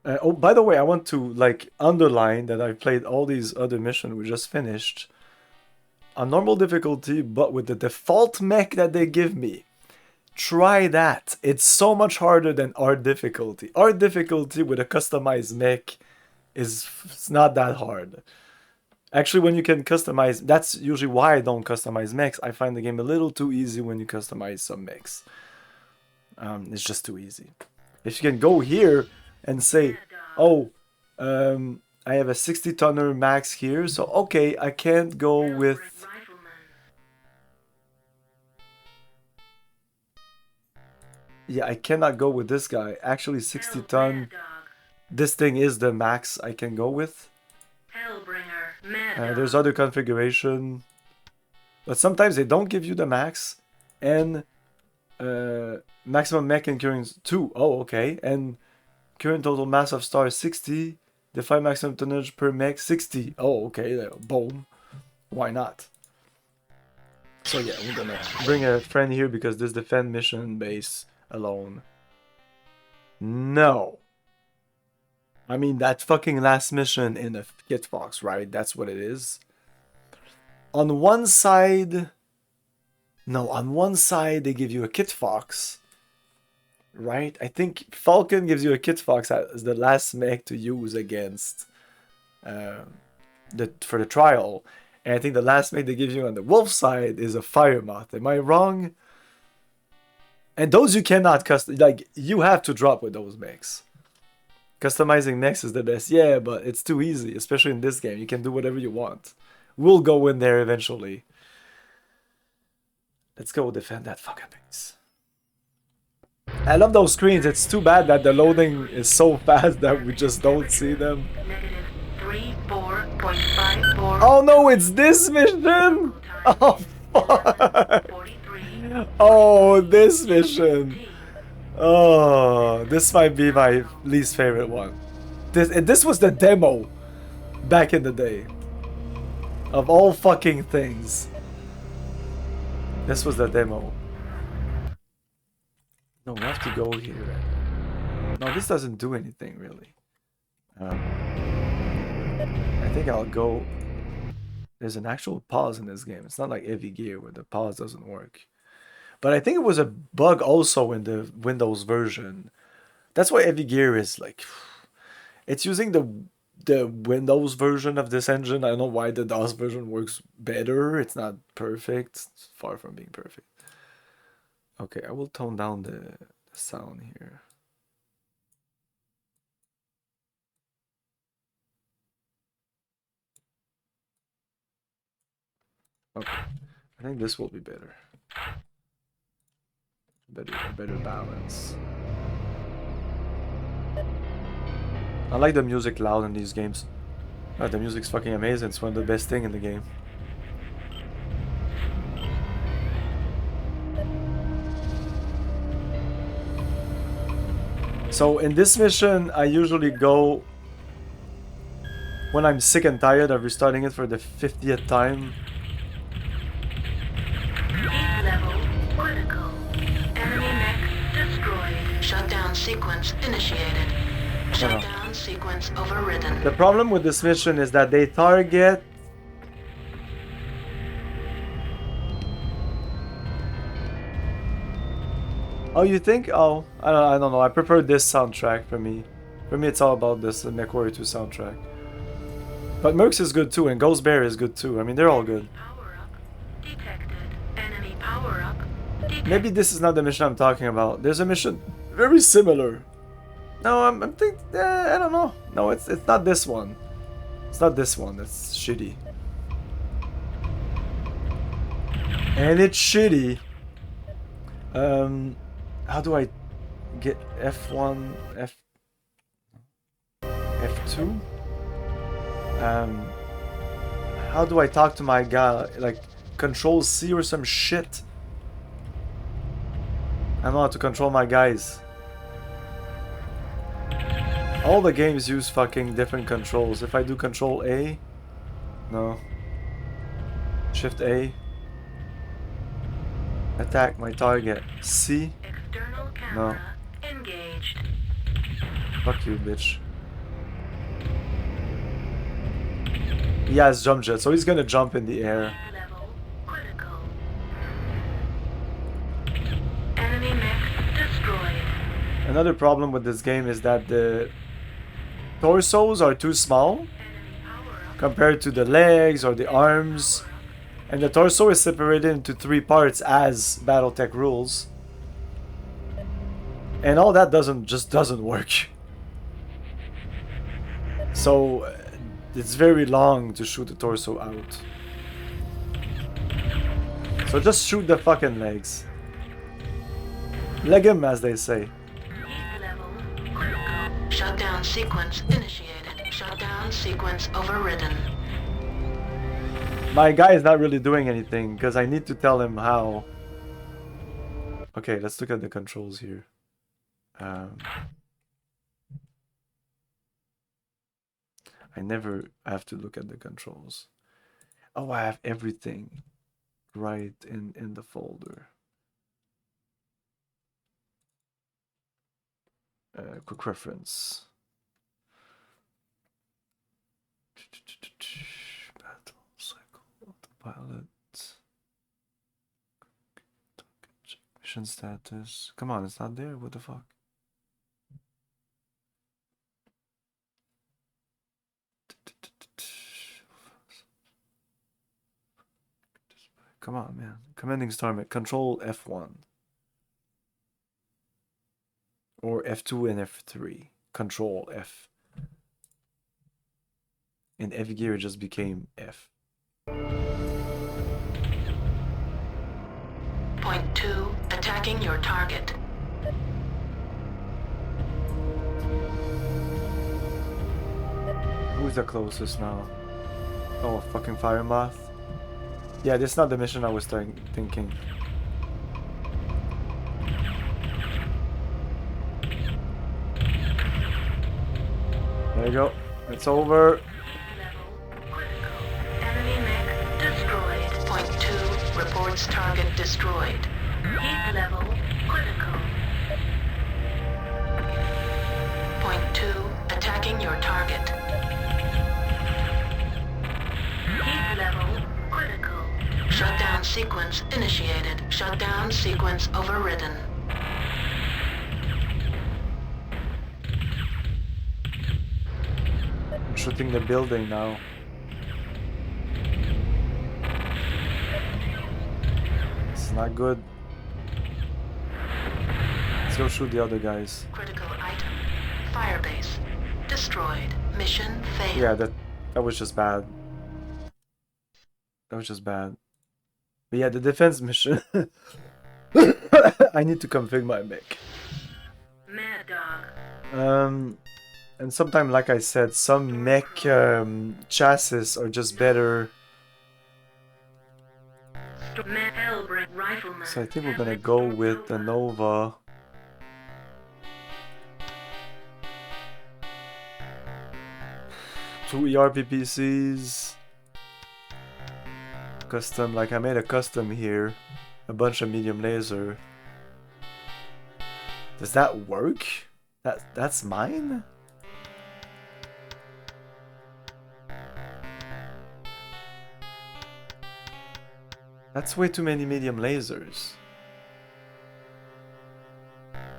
Oh, by the way, I want to like underline that I played all these other missions we just finished on normal difficulty, but with the default mech that they give me. Try that. It's so much harder than art difficulty. Art difficulty with a customized mech it's not that hard. Actually, when you can customize, that's usually why I don't customize mechs. I find the game a little too easy when you customize some mechs. It's just too easy. If you can go here and say, oh, I have a 60-tonner max here, so okay, I can't go with... Yeah, I cannot go with this guy. Actually, 60-ton, this thing is the max I can go with. There's other configuration, but sometimes they don't give you the max, and maximum mech and current 2. Oh, okay, and current total mass of star 60. Define maximum tonnage per mech 60. Oh, okay, boom. Why not? So yeah, we're gonna bring a friend here because this defend mission base alone. No. I mean, that fucking last mission in the kit box, right? That's what it is. On one side... No, on one side they give you a kit fox. Right? I think Falcon gives you a kit fox as the last mech to use against... for the trial. And I think the last mech they give you on the wolf side is a fire moth. Am I wrong? And those you cannot custom... Like, you have to drop with those mechs. Customizing mechs is the best. Yeah, but it's too easy, especially in this game. You can do whatever you want. We'll go in there eventually. Let's go defend that fucking base. I love those screens. It's too bad that the loading is so fast that we just don't see them. Oh no, it's this mission! Oh fuck! Oh, this mission! Oh, this might be my least favorite one. This was the demo back in the day. Of all fucking things. This was the demo. No, we have to go here. No, this doesn't do anything really. I think I'll go... There's an actual pause in this game. It's not like Heavy Gear where the pause doesn't work. But I think it was a bug also in the Windows version. That's why Heavy Gear is like... It's using the Windows version of this engine. I don't know why the DOS version works better. It's not perfect. It's far from being perfect. Okay, I will tone down the sound here. Okay, I think this will be better. Better balance. I like the music loud in these games. The music's fucking amazing. It's one of the best thing in the game. So in this mission, I usually go when I'm sick and tired of restarting it for the 50th time. Shutdown sequence initiated. Shutdown sequence overridden. The problem with this mission is that they target... Oh, you think? Oh, I don't know. I prefer this soundtrack for me. For me, it's all about this Mechwarrior 2 soundtrack. But Mercs is good too, and Ghost Bear is good too. I mean, they're all good. Enemy power up. Maybe this is not the mission I'm talking about. There's a mission very similar. No, I'm thinking... I don't know. No, it's not this one. It's not this one. It's shitty. And it's shitty. How do I get F1, F2? How do I talk to my guy? Like, Control C or some shit? I know how to control my guys. All the games use fucking different controls. If I do control A, no. Shift A. Attack my target. C. No. Engaged. Fuck you, bitch. He has jump jet, so he's gonna jump in the air. Level critical. Enemy mech destroyed. Another problem with this game is that the torsos are too small compared to the legs or the arms. And the torso is separated into 3 parts as Battletech rules. And all that just doesn't work. So it's very long to shoot the torso out. So just shoot the fucking legs. Leg 'em, as they say. Shutdown sequence initiated. Shutdown sequence overridden. My guy is not really doing anything because I need to tell him how. Okay, let's look at the controls here. I never have to look at the controls. Oh, I have everything right in the folder. Quick reference. Battle cycle, autopilot. Mission status. Come on, it's not there. What the fuck? Come on, man. Commanding Star, Control F1. Or F2 and F3. Control F. And F gear just became F. Point 2, attacking your target. Who's the closest now? Oh, fucking Fire Moth. Yeah, this is not the mission I was thinking. There you go. It's over. Enemy mech destroyed. Point 2, reports target destroyed. Heat level critical. Point 2, attacking your target. Heat level critical. Shutdown sequence initiated. Shutdown sequence overridden. I'm shooting the building now. It's not good. Let's go shoot the other guys. Critical item. Firebase. Destroyed. Mission failed. Yeah, that was just bad. That was just bad. But yeah, the defense mission. I need to configure my mech. Mad Dog. And sometimes, like I said, some mech chassis are just better. So I think we're gonna go with the Nova. Two ERP PCs. Custom, like I made a custom here. A bunch of medium laser. Does that work? That's mine? That's way too many medium lasers.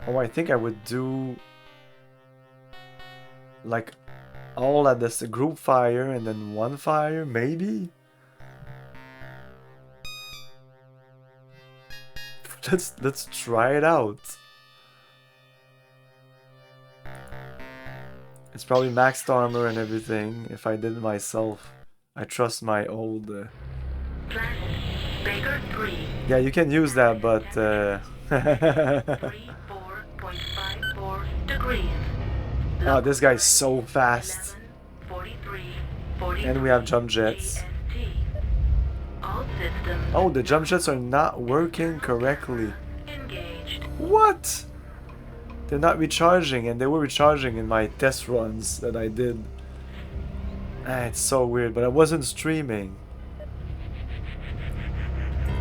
Oh, I think I would do like all at this group fire and then one fire, maybe? Let's try it out. It's probably maxed armor and everything if I did it myself. I trust my old Baker 3. Yeah, you can use that, but 34.54 degrees. Oh, this guy's so fast. 43, And we have jump jets. All systems Oh, the jump jets are not working correctly. engaged. What? They're not recharging, and they were recharging in my test runs that I did. It's so weird, but I wasn't streaming.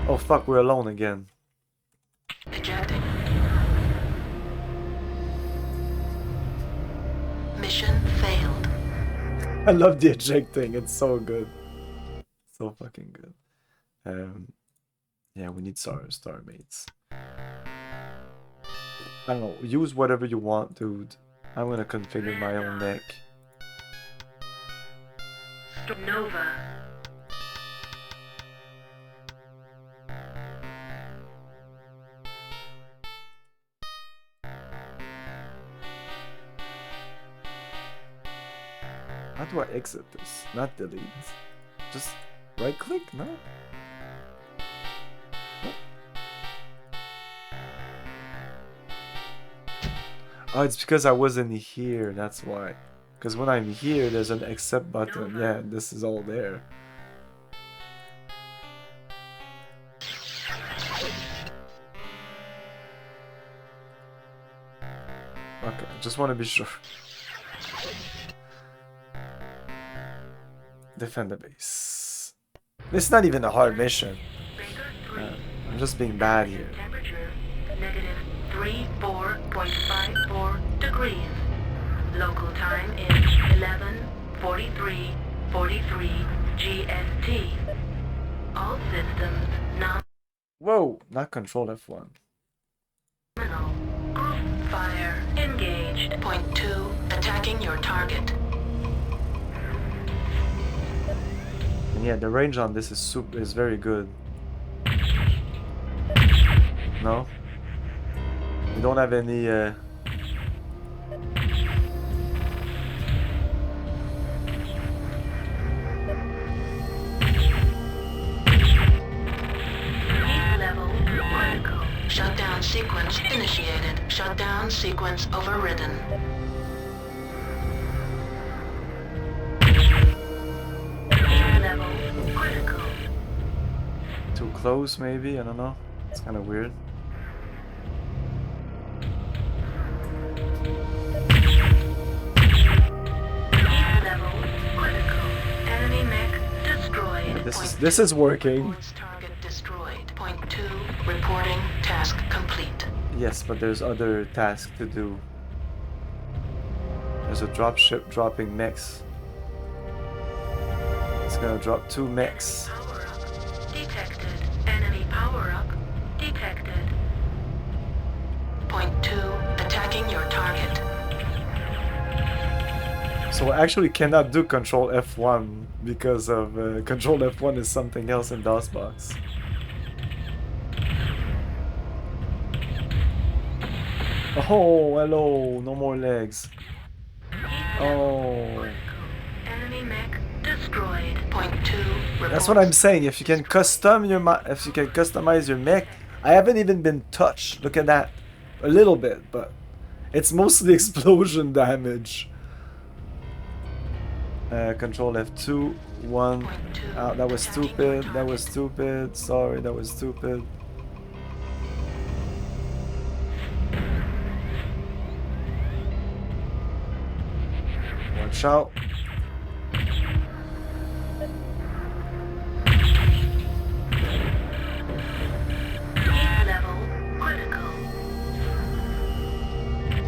Oh fuck, we're alone again. Ejecting. Mission failed. I love the ejecting, it's so good. So fucking good. Yeah, we need star mates. I don't know, use whatever you want, dude. I'm gonna configure my own mech. Nova. How do I exit this? Not delete. Just right click? No? Oh, it's because I wasn't here, that's why. Because when I'm here, there's an accept button. Yeah, this is all there. Okay, just want to be sure. Defend the base. This is not even a hard mission. I'm just being bad here. Negative 34.54 degrees. Local time is 11:43:43 GST. All systems nominal. Whoa, not control F1. Group fire engaged. Point 2, attacking your target. And yeah, the range on this is very good. No? We don't have any level critical. Shutdown sequence initiated. Shutdown sequence overridden. Level critical. too close maybe, I don't know. It's kind of weird. Level critical. Enemy mech destroyed. This is working. Target destroyed. Point 2, reporting task complete. Yes, but there's other tasks to do. There's a dropship dropping mechs. It's gonna drop 2 mechs. Power up detected. Enemy power up detected. Point 2, attacking your target. So I actually cannot do Control F1 because of Control F1 is something else in DOSBox. Oh, hello, no more legs. Oh. Enemy mech destroyed. Point 2, That's what I'm saying. If you can customize your mech, I haven't even been touched. Look at that, a little bit, but it's mostly explosion damage. Control F2, 1. That was stupid. That was stupid. Sorry, that was stupid. Watch out. Level critical.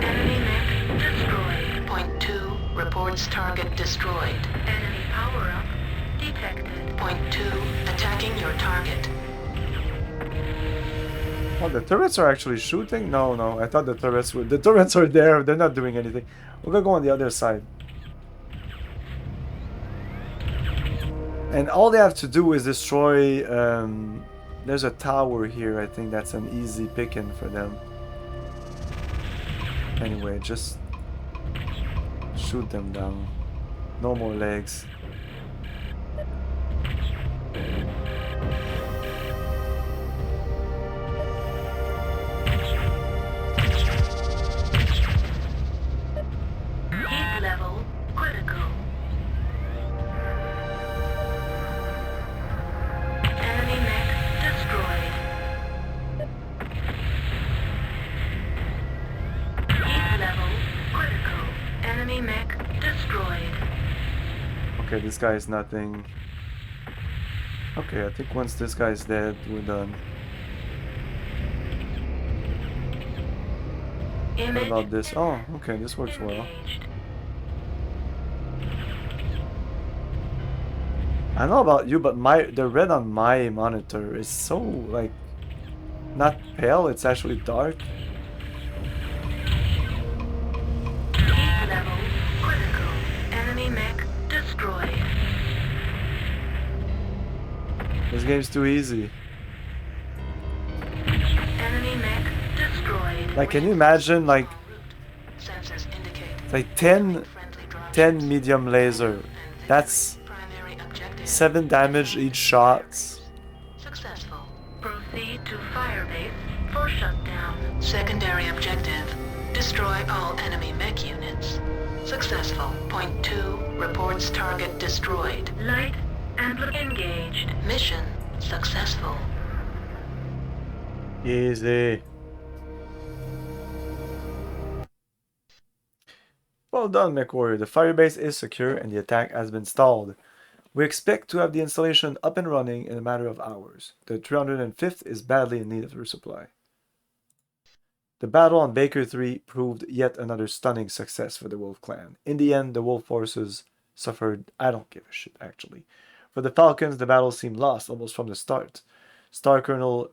Enemy mech destroyed. Point 2, reports target destroyed. Enemy power up detected. Point 2, attacking your target. Oh, the turrets are actually shooting? No, no. I thought the turrets were... The turrets are there. They're not doing anything. We're gonna go on the other side. And all they have to do is destroy... there's a tower here. I think that's an easy picking for them. Anyway, just... shoot them down. No more legs. Heat level critical. Enemy mech destroyed. Enemy mech destroyed. Okay, this guy is nothing. Okay, I think once this guy's dead, we're done. What about this? Oh, okay, this works well. I don't know about you, but the red on my monitor is so, like, not pale, it's actually dark. Heat level critical. Enemy mech destroyed. This game's too easy. Enemy mech destroyed. Like, can you imagine, like, Sensors indicate like 10 medium laser. That's 7 damage each shot. successful. Proceed to firebase for shutdown. Secondary objective. Destroy all enemy mech units. Successful. Point 2 reports target destroyed. Light and engaged. Mission successful. Easy. Well done, Mechwarrior. The firebase is secure and the attack has been stalled. We expect to have the installation up and running in a matter of hours. The 305th is badly in need of resupply. The battle on Baker 3 proved yet another stunning success for the Wolf Clan. In the end, the Wolf forces suffered, I don't give a shit actually. For the Falcons, the battle seemed lost almost from the start. Star Colonel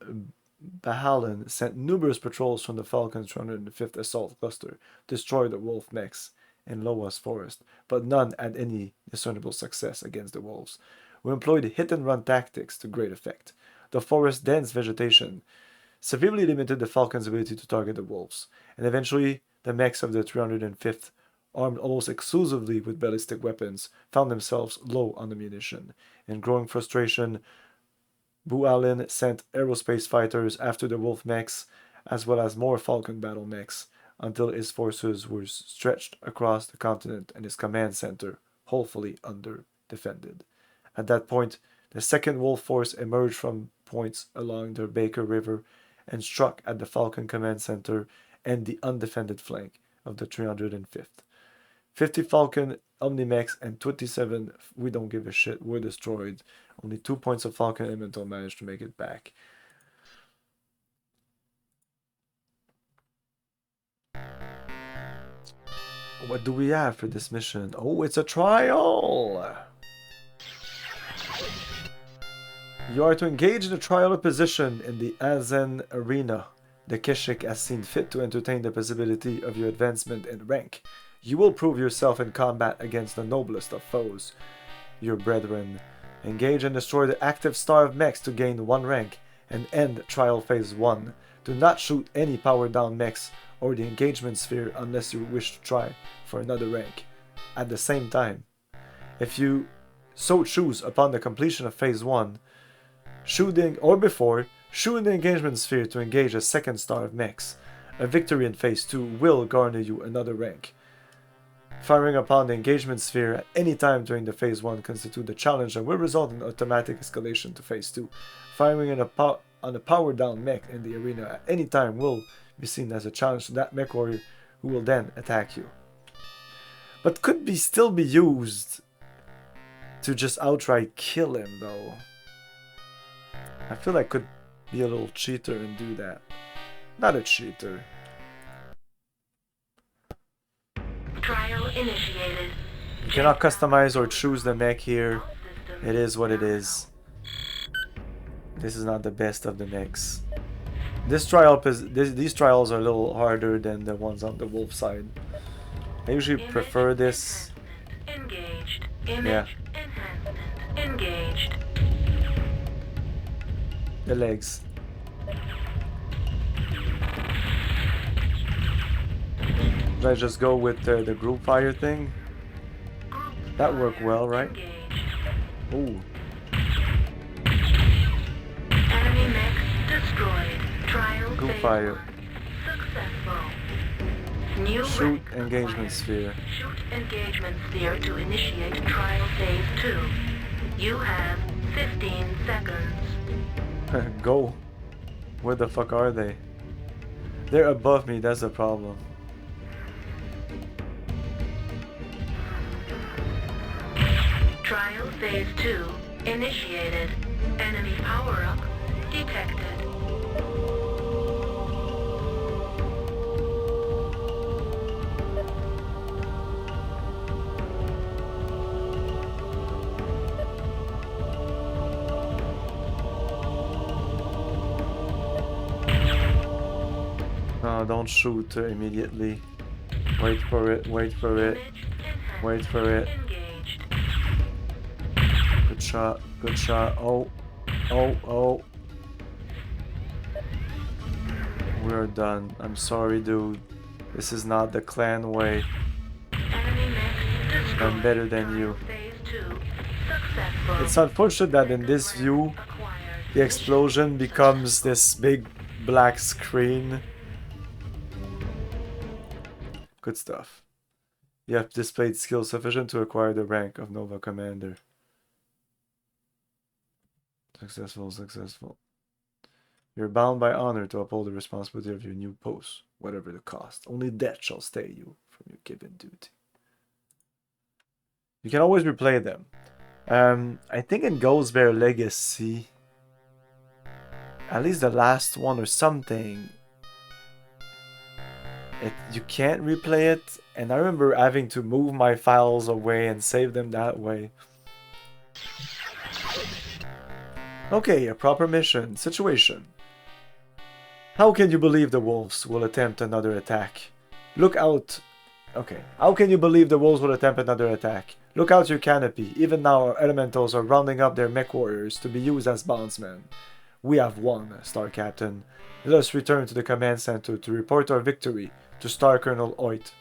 Bahalan sent numerous patrols from the Falcons' 305th Assault Cluster to destroy the Wolf mechs in Loa's forest, but none had any discernible success against the wolves. We employed hit-and-run tactics to great effect. The forest's dense vegetation severely limited the Falcons' ability to target the wolves, and eventually the mechs of the 305th, armed almost exclusively with ballistic weapons, found themselves low on ammunition. In growing frustration, Bualin sent aerospace fighters after the wolf mechs, as well as more Falcon battle mechs, until his forces were stretched across the continent and his command center wholly under-defended. At that point, the second wolf force emerged from points along the Baker River and struck at the Falcon command center and the undefended flank of the 305th. 50 Falcon Omni-Mechs and 27 We Don't Give a Shit were destroyed. Only 2 points of Falcon Elemental managed to make it back. What do we have for this mission? Oh, it's a trial! You are to engage in a trial of position in the Azen Arena. The Keshik has seen fit to entertain the possibility of your advancement in rank. You will prove yourself in combat against the noblest of foes, your brethren. Engage and destroy the active star of mechs to gain 1 rank and end trial phase 1. Do not shoot any powered down mechs or the engagement sphere unless you wish to try for another rank. At the same time, if you so choose upon the completion of phase 1, shooting or before, shoot the engagement sphere to engage a second star of mechs. A victory in phase 2 will garner you another rank. Firing upon the engagement sphere at any time during the phase 1 constitute a challenge and will result in automatic escalation to phase 2. Firing on a powered down mech in the arena at any time will be seen as a challenge to that Mechwarrior, who will then attack you. But could still be used to just outright kill him though. I feel like could be a little cheater and do that. Not a cheater. Trial initiated. You cannot customize or choose the mech here. It is what it is. This is not the best of the mechs. These trials are a little harder than the ones on the wolf side. I usually prefer this. Engaged. Yeah. Enhancement. Engaged. The legs. Did I just go with the group fire thing? That worked well, right? Ooh. Enemy mech destroyed. Trial Group phase fire. 1. Successful. New Shoot rank engagement acquired. sphere. Shoot engagement sphere to initiate trial phase 2. You have 15 seconds. Go. Where the fuck are they? They're above me, that's the problem. Trial Phase 2 initiated. Enemy power-up detected. No, don't shoot immediately. Wait for it, wait for it. Wait for it. Good shot, good shot. Oh, oh, oh. We're done. I'm sorry, dude. This is not the clan way. I'm better than you. It's unfortunate that in this view, the explosion becomes this big black screen. Good stuff. You have displayed skills sufficient to acquire the rank of Nova Commander. Successful, successful. You're bound by honor to uphold the responsibility of your new post, whatever the cost. Only death shall stay you from your given duty. You can always replay them. I think in Ghost Bear Legacy, at least the last one or something, you can't replay it, and I remember having to move my files away and save them that way. Okay, a proper mission. Situation. How can you believe the wolves will attempt another attack? Look out. Okay. How can you believe the wolves will attempt another attack? Look out your canopy. Even now our elementals are rounding up their Mechwarriors to be used as bondsmen. We have won, Star Captain. Let us return to the command center to report our victory to Star Colonel Oit.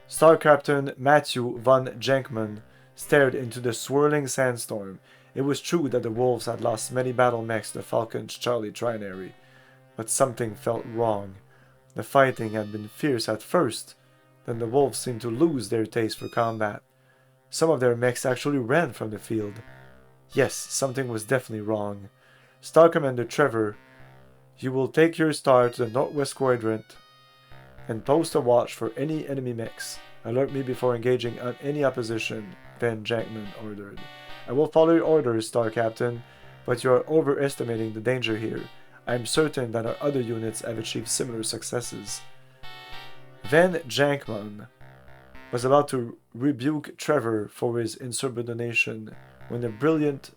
Star Captain Matthew von Jenkman stared into the swirling sandstorm. It was true that the wolves had lost many battle mechs to the Falcon's Charlie Trinary, but something felt wrong. The fighting had been fierce at first, then the wolves seemed to lose their taste for combat. Some of their mechs actually ran from the field. Yes, something was definitely wrong. Star Commander Trevor, you will take your star to the Northwest Quadrant and post a watch for any enemy mechs. Alert me before engaging on any opposition, Van Jackman ordered. I will follow your orders, Star Captain, but you are overestimating the danger here. I am certain that our other units have achieved similar successes. Van Jankman was about to rebuke Trevor for his insubordination when the brilliant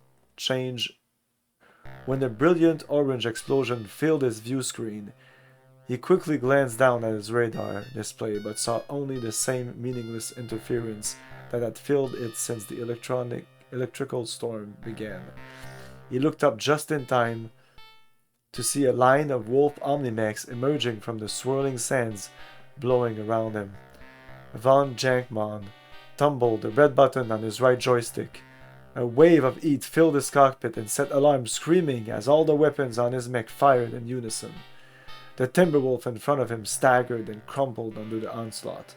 orange explosion filled his view screen. He quickly glanced down at his radar display but saw only the same meaningless interference that had filled it since the electrical storm began. He looked up just in time to see a line of wolf omnimechs emerging from the swirling sands blowing around him. Von Jankman tumbled the red button on his right joystick. A wave of heat filled his cockpit and set alarms screaming as all the weapons on his mech fired in unison. The Timberwolf in front of him staggered and crumpled under the onslaught,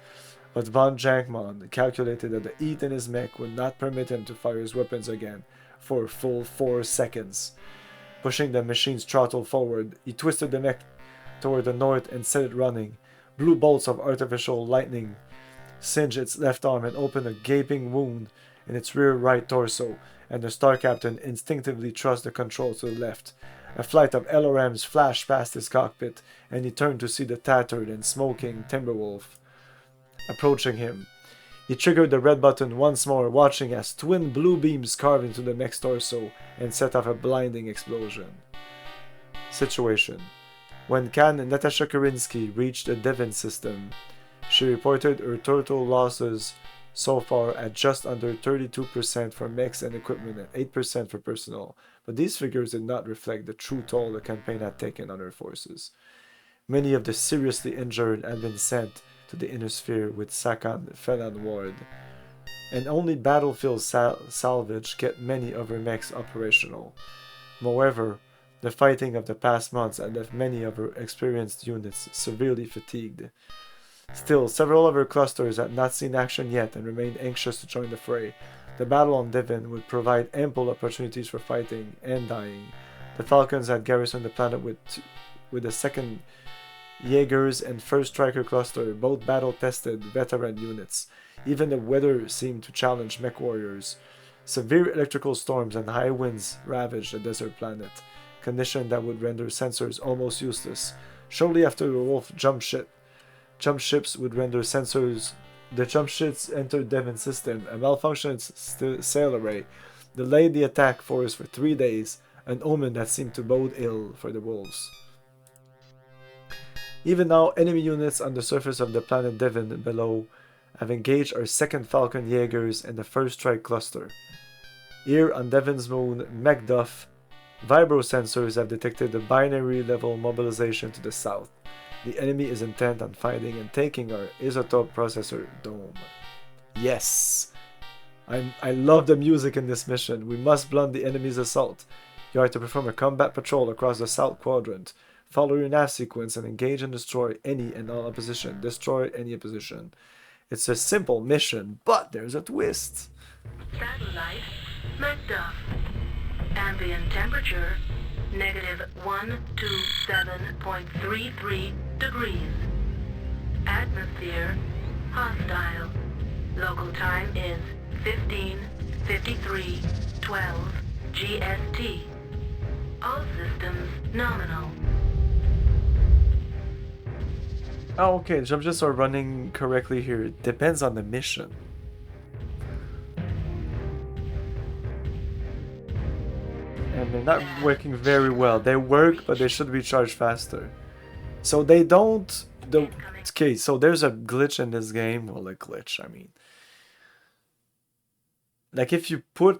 but Von Jankman calculated that the heat in his mech would not permit him to fire his weapons again for a full 4 seconds. Pushing the machine's throttle forward, he twisted the mech toward the north and set it running. Blue bolts of artificial lightning singed its left arm and opened a gaping wound in its rear right torso, and the Star Captain instinctively thrust the controls to the left. A flight of LRMs flashed past his cockpit, and he turned to see the tattered and smoking Timberwolf approaching him. He triggered the red button once more, watching as twin blue beams carved into the mech's torso and set off a blinding explosion. Situation. When Can Natasha Karinsky reached the Devon system, she reported her total losses so far at just under 32% for mechs and equipment and 8% for personnel, but these figures did not reflect the true toll the campaign had taken on her forces. Many of the seriously injured had been sent to the inner sphere with Sakan Felan Ward, and only battlefield salvage kept many of her mechs operational. Moreover, the fighting of the past months had left many of her experienced units severely fatigued. Still, several of her clusters had not seen action yet and remained anxious to join the fray. The battle on Devon would provide ample opportunities for fighting and dying. The Falcons had garrisoned the planet with a second Jaegers and 1st Striker Cluster, both battle-tested veteran units. Even the weather seemed to challenge Mechwarriors. Severe electrical storms and high winds ravaged the desert planet, condition that would render sensors almost useless. Shortly after the Wolf jump ships would render sensors. The jump ships entered Devon's system, a malfunctioned sail array delayed the attack force for 3 days, an omen that seemed to bode ill for the wolves. Even now, enemy units on the surface of the planet Devon below have engaged our 2nd Falcon Jaegers and the 1st Strike Cluster. Here on Devon's moon, Mech-Duff, vibrosensors have detected a binary level mobilization to the south. The enemy is intent on finding and taking our isotope processor dome. Yes! I love the music in this mission. We must blunt the enemy's assault. You are to perform a combat patrol across the south quadrant. Follow your nav sequence and engage and destroy any and all opposition. Destroy any opposition. It's a simple mission, but there's a twist. Satellite, Mech-Duff. Ambient temperature, -127.33 degrees. Atmosphere, hostile. Local time is 15:53:12 GST. All systems nominal. Oh, okay, jump jets are running correctly here. It depends on the mission. And they're not working very well. They work, but they should recharge faster. So they don't... Okay, so there's a glitch in this game. Well, a glitch, I mean. Like if you push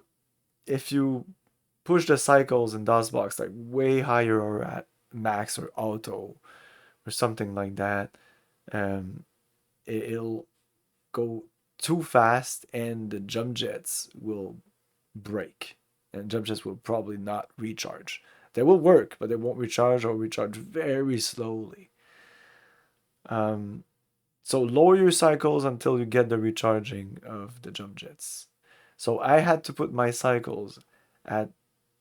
the cycles in DOSBox like way higher or at max or auto or something like that, it'll go too fast and the jump jets will break. And jump jets will probably not recharge. They will work, but they won't recharge or recharge very slowly. So lower your cycles until you get the recharging of the jump jets. So I had to put my cycles at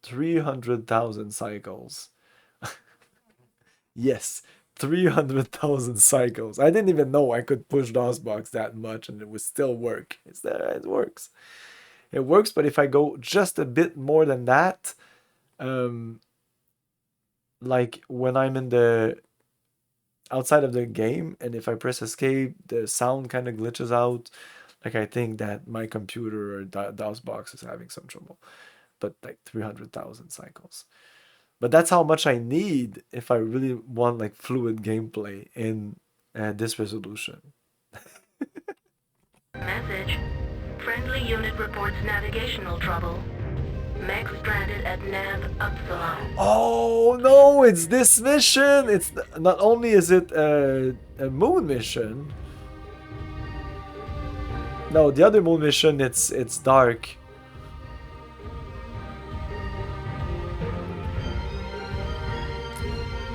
300,000 cycles. Yes, 300,000 cycles. I didn't even know I could push DOSBox that much and it would still work. It works. It works, but if I go just a bit more than that, like when I'm in the outside of the game and if I press escape, the sound kind of glitches out. Like I think that my computer or DOSBox is having some trouble. But like 300,000 cycles. But that's how much I need if I really want like fluid gameplay in this resolution. Message. Friendly unit reports navigational trouble. Mech stranded at Nav Upsilon. Oh no, it's this mission! It's not only is it a moon mission. No, the other moon mission, it's dark.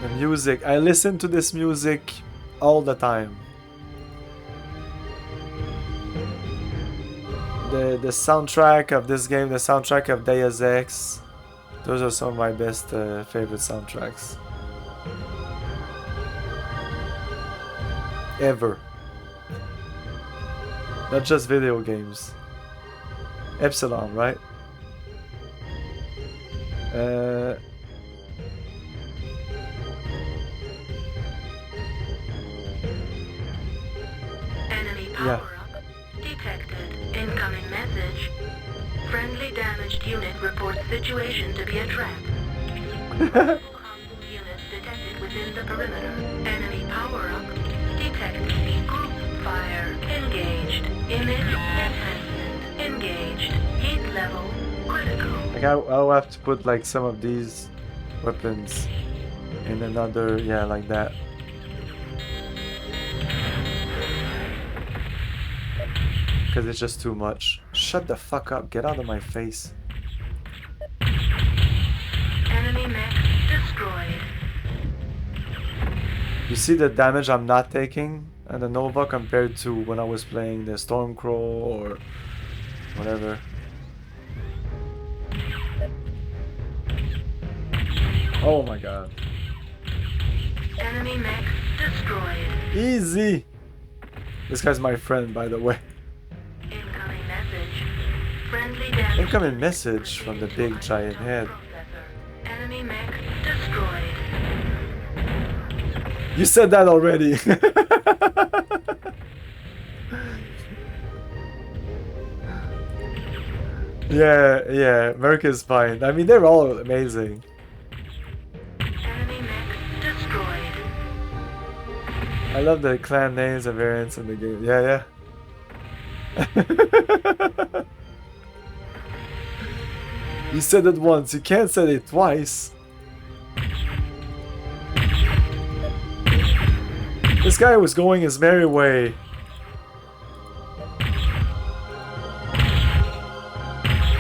The music, I listen to this music all the time. The soundtrack of this game, the soundtrack of Deus Ex, those are some of my best favorite soundtracks ever. Not just video games. Epsilon, right? Enemy power-up detected. Incoming message. Friendly damaged unit reports situation to be a trap. Units detected within the perimeter. Enemy power-up detected. Group fire engaged. Image enhancement engaged. Heat level critical. Like I'll have to put like some of these weapons in another, yeah, like that. Because it's just too much. Shut the fuck up. Get out of my face. Enemy mech destroyed. You see the damage I'm not taking and the Nova compared to when I was playing the Stormcrow or whatever. Oh my god. Enemy mech destroyed. Easy. This guy's my friend, by the way. Incoming message. Friendly damage. Incoming message from the big giant head. Enemy mech destroyed. You said that already. Yeah, America's fine. I mean, they're all amazing. Enemy mech destroyed. I love the clan names and variants in the game. Yeah. You said it once, you can't say it twice. This guy was going his merry way.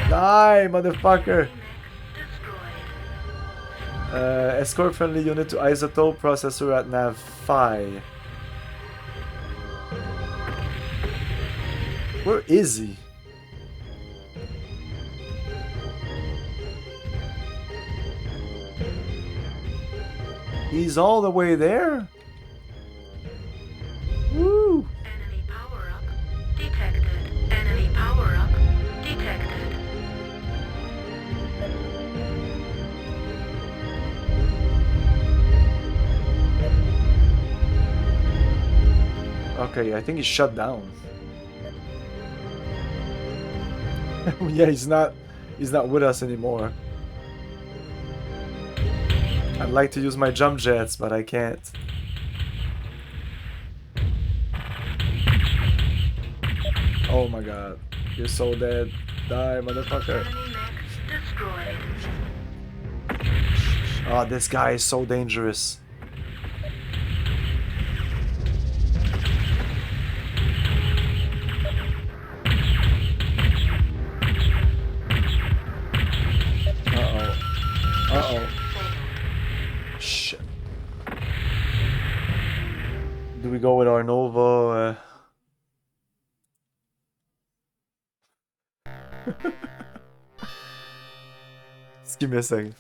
Die, motherfucker! Escort friendly unit to isotope processor at nav 5. Where is he? He's all the way there? Woo! Enemy power-up detected. Enemy power-up detected. Okay, I think he's shut down. Yeah, he's not with us anymore. I'd like to use my jump jets, but I can't. Oh my god. You're so dead. Die, motherfucker. Oh, this guy is so dangerous. Uh-oh. Shit. Do we go with our Nova? Just give me a second.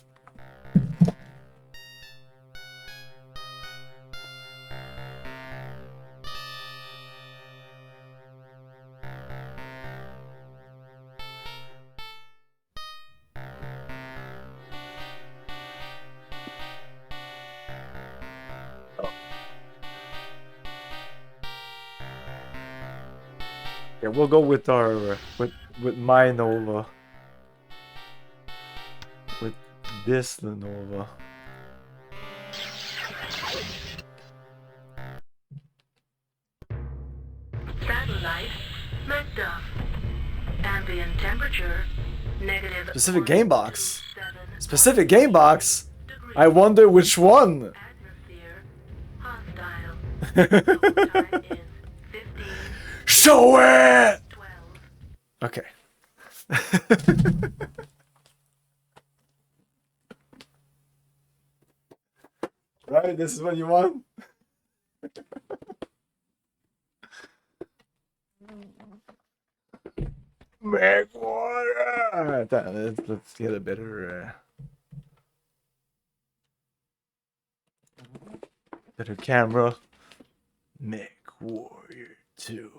Yeah, we'll go with our with my Nova. With this Nova. Satellite Mech-A-Thon. Ambient temperature negative. Specific game box. Specific game box. I wonder which one. Show it. Okay. Right, this is what you want. Mechwarrior. Let's get a better camera. Mechwarrior 2.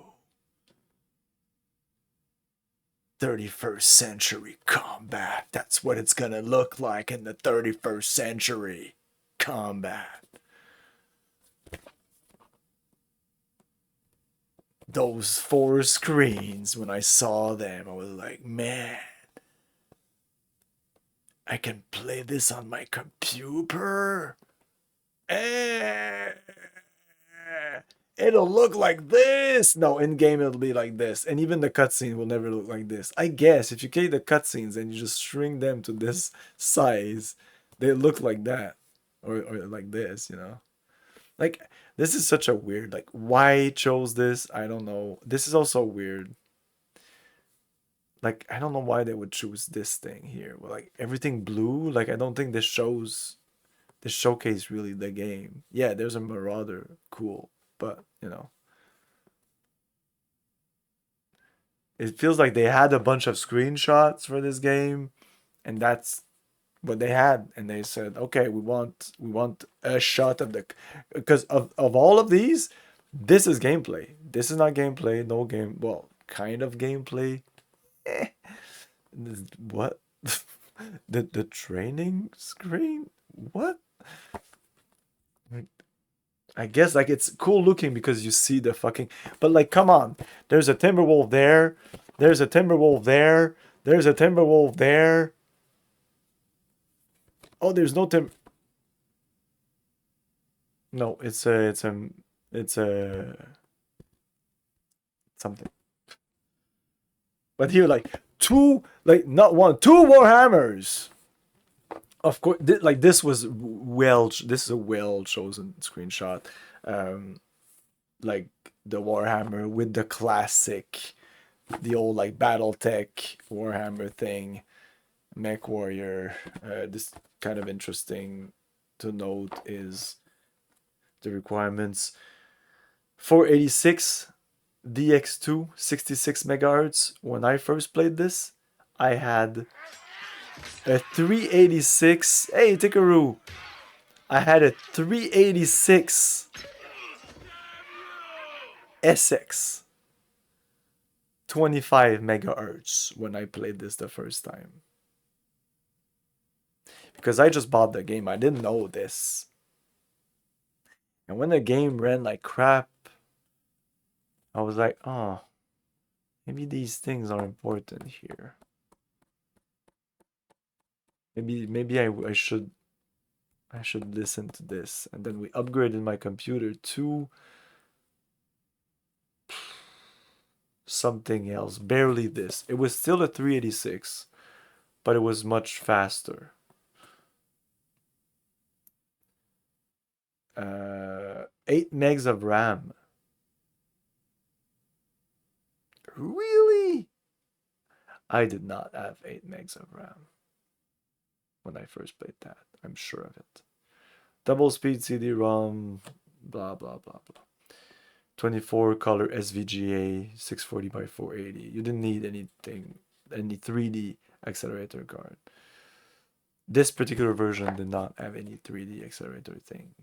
31st century combat. That's what it's gonna look like in the 31st century combat. Those 4 screens, when I saw them, I was like, man, I can play this on my computer. It'll look like this. No, in game it'll be like this, and even the cutscene will never look like this. I guess if you take the cutscenes and you just shrink them to this size, they look like that, or like this, you know. Like, this is such a weird, like, why it chose this, I don't know. This is also weird. Like, I don't know why they would choose this thing here. Well, like, everything blue. Like, I don't think this showcase really the game. Yeah, there's a Marauder. Cool. But, you know. It feels like they had a bunch of screenshots for this game. And that's what they had, and they said, okay, we want a shot of the, because of all of these, this is gameplay. This is not gameplay. No game. Well, kind of gameplay. What? the training screen? What? I guess like it's cool looking because you see the fucking, but like come on, there's a Timberwolf there, there's a Timberwolf there, there's a Timberwolf there. Oh, there's no no, it's a something. But here like two, like not one, two Warhammers. Of course, like this was this is a well chosen screenshot. Like the Warhammer with the classic, the old like BattleTech Warhammer thing, Mechwarrior. This kind of interesting to note is the requirements. 486 DX2 66 megahertz. When I first played this, I had a 386. Hey, Tikaru. I had a 386 SX 25 megahertz when I played this the first time. Because I just bought the game, I didn't know this. And when the game ran like crap, I was like, oh, maybe these things are important here. Maybe I should listen to this. And then we upgraded my computer to something else, barely this. It was still a 386, but it was much faster. 8 megs of RAM. Really? I did not have 8 megs of RAM when I first played that. I'm sure of it. Double speed CD-ROM, blah, blah, blah, blah. 24 color SVGA, 640 by 480. You didn't need anything, any 3D accelerator card. This particular version did not have any 3D accelerator thing.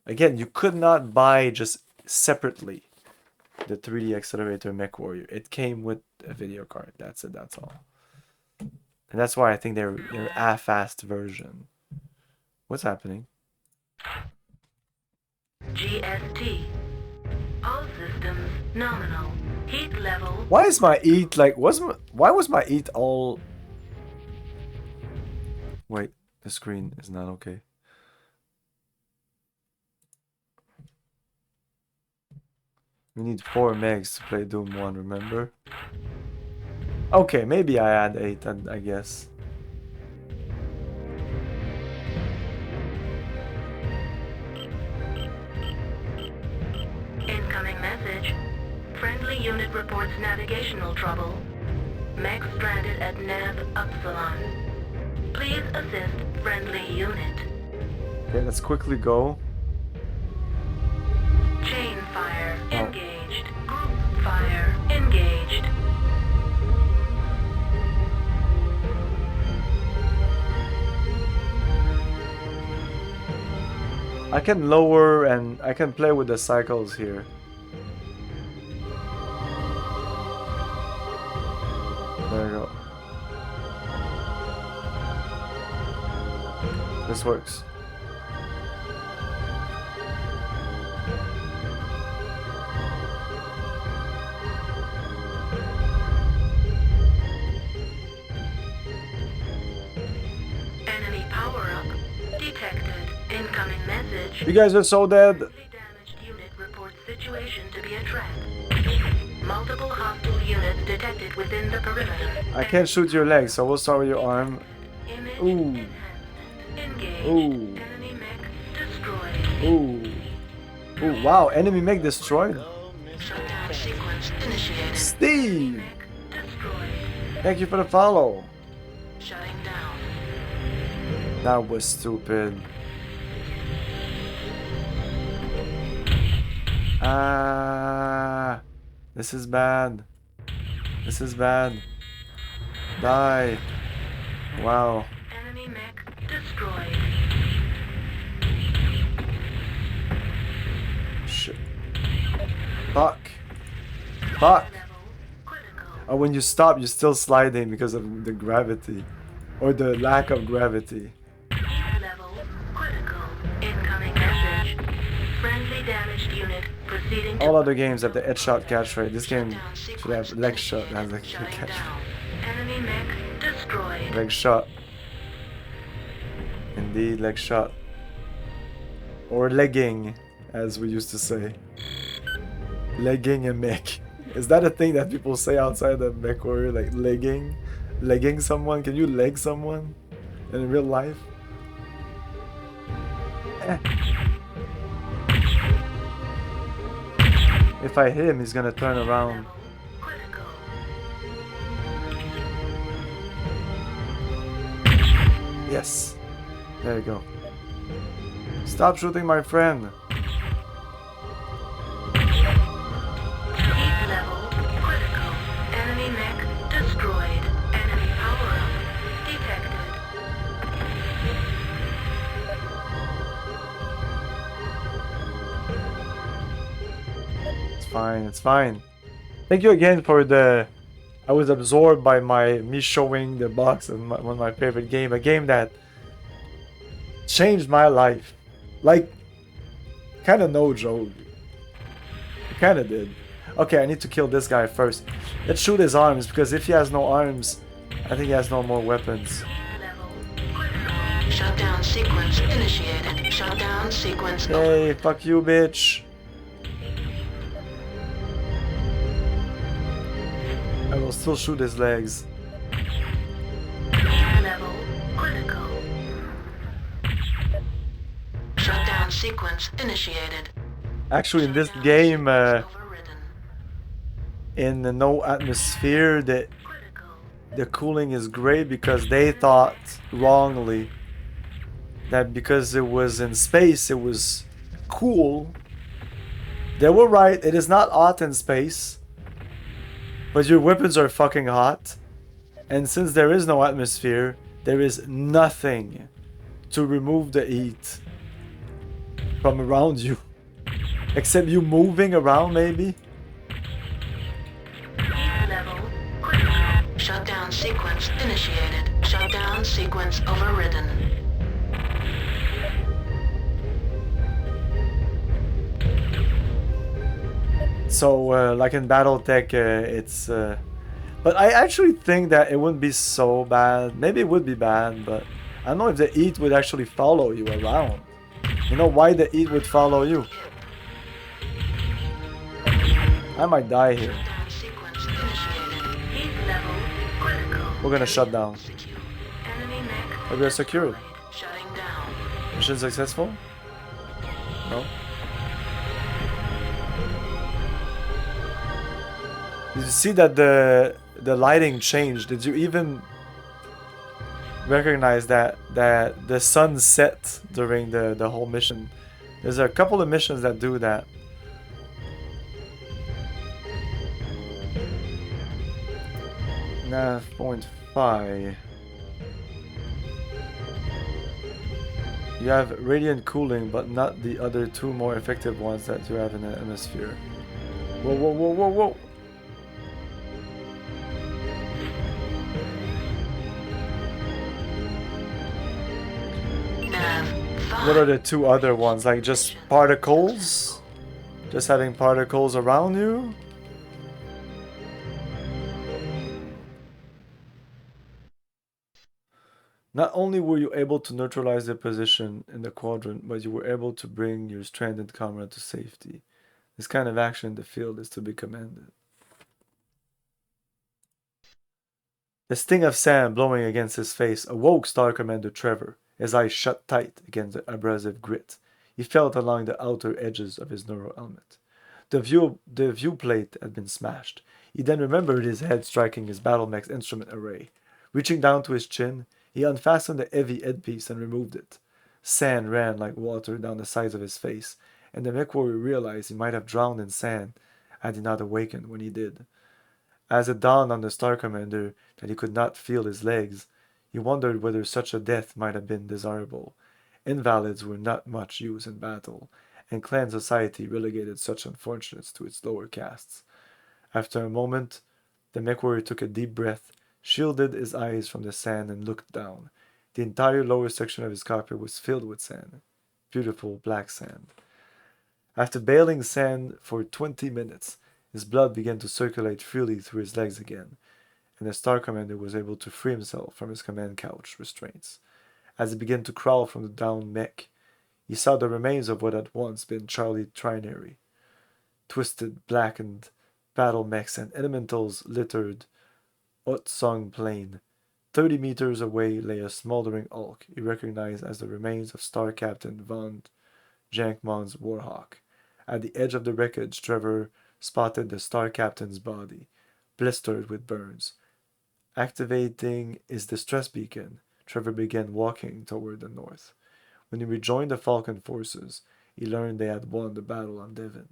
Again, you could not buy just separately the 3D accelerator Mechwarrior. It came with a video card. That's it. That's all. And that's why I think they're a fast version. What's happening? GST. All systems nominal. Heat level. Why is my eat like why was my eat all? Wait, the screen is not okay. We need 4 megs to play Doom 1, remember? Okay, maybe I add 8, I guess. Incoming message. Friendly unit reports navigational trouble. Mech stranded at Nav Upsilon. Please assist friendly unit. Okay, let's quickly go. Chain fire engaged. Group fire engaged. I can lower and I can play with the cycles here. There you go. This works. Enemy power-up detected. Incoming message. You guys are so dead. Damaged unit reports situation to be a trap. Multiple hostile units detected within the perimeter. I can't shoot your legs, so we'll start with your arm. Image Ooh. enhancement. Engaged. Ooh. Enemy mech destroyed. Ooh. Ooh, wow, enemy mech destroyed. Shutdown sequence initiated. Steve! Mech destroyed. Thank you for the follow. Shutting down. That was stupid. Ah, this is bad. This is bad. Die. Wow. Enemy mech destroyed. Shit. Fuck. Fuck. Oh, when you stop, you're still sliding because of the gravity. Or the lack of gravity. Level critical. Incoming message. Friendly damaged unit proceeding to All other games have the headshot catch rate. This game should have leg shot. That has a catch rate. enemy mech destroyed. Leg shot. Indeed, leg shot. Or legging, as we used to say. Legging a mech. Is that a thing that people say outside of Mechwarrior? Like legging? Legging someone? Can you leg someone? In real life? If I hit him, he's gonna turn around. Yes. There you go. Stop shooting my friend. Level critical. Enemy mech destroyed. Enemy power-up detected. It's fine, it's fine. Thank you again for the... I was absorbed by me showing the box of one of my favorite game. A game that changed my life. Like, kind of no joke. It kind of did. Okay, I need to kill this guy first. Let's shoot his arms, because if he has no arms, I think he has no more weapons. Shutdown sequence initiated. Shutdown sequence. Hey, fuck you, bitch. I will still shoot his legs. Level critical. Shutdown sequence initiated. Actually, in this game, in the no atmosphere, the cooling is great because they thought wrongly that because it was in space, it was cool. They were right. It is not hot in space, but your weapons are fucking hot. And since there is no atmosphere, there is nothing to remove the heat from around you. Except you moving around, maybe? Level critical. Shutdown sequence initiated. Shutdown sequence overridden. So, like in Battletech, it's... but I actually think that it wouldn't be so bad. Maybe it would be bad, but I don't know if the heat would actually follow you around. You know why the heat would follow you? I might die here. We're gonna shut down. But we are secured. Mission successful? No? Did you see that the lighting changed? Did you even recognize that the sun set during the whole mission? There's a couple of missions that do that. Nav.5. You have radiant cooling, but not the other two more effective ones that you have in the atmosphere. Whoa, whoa, whoa, whoa, whoa! What are the two other ones? Like just particles? Just having particles around you? Not only were you able to neutralize their position in the quadrant, but you were able to bring your stranded comrade to safety. This kind of action in the field is to be commended. The sting of sand blowing against his face awoke Star Commander Trevor. His eyes shut tight against the abrasive grit. He felt along the outer edges of his neural helmet. The viewplate had been smashed. He then remembered his head striking his battle mech's instrument array. Reaching down to his chin, he unfastened the heavy headpiece and removed it. Sand ran like water down the sides of his face, and the Mechwarrior realized he might have drowned in sand had he not awakened when he did. As it dawned on the Star Commander that he could not feel his legs, He wondered whether such a death might have been desirable. Invalids were not much use in battle, and clan society relegated such unfortunates to its lower castes. After a moment, the Mechwarrior took a deep breath, shielded his eyes from the sand, and looked down. The entire lower section of his cockpit was filled with sand. Beautiful black sand. After bailing sand for 20 minutes, his blood began to circulate freely through his legs again, and the Star Commander was able to free himself from his command couch restraints. As he began to crawl from the downed mech, he saw the remains of what had once been Charlie Trinary. Twisted, blackened battle mechs and elementals littered Otsung Plain. 30 meters away lay a smoldering hulk he recognized as the remains of Star Captain von Jankmon's Warhawk. At the edge of the wreckage, Trevor spotted the Star Captain's body, blistered with burns. Activating his distress beacon, Trevor began walking toward the north. When he rejoined the Falcon forces, he learned they had won the battle on Devon.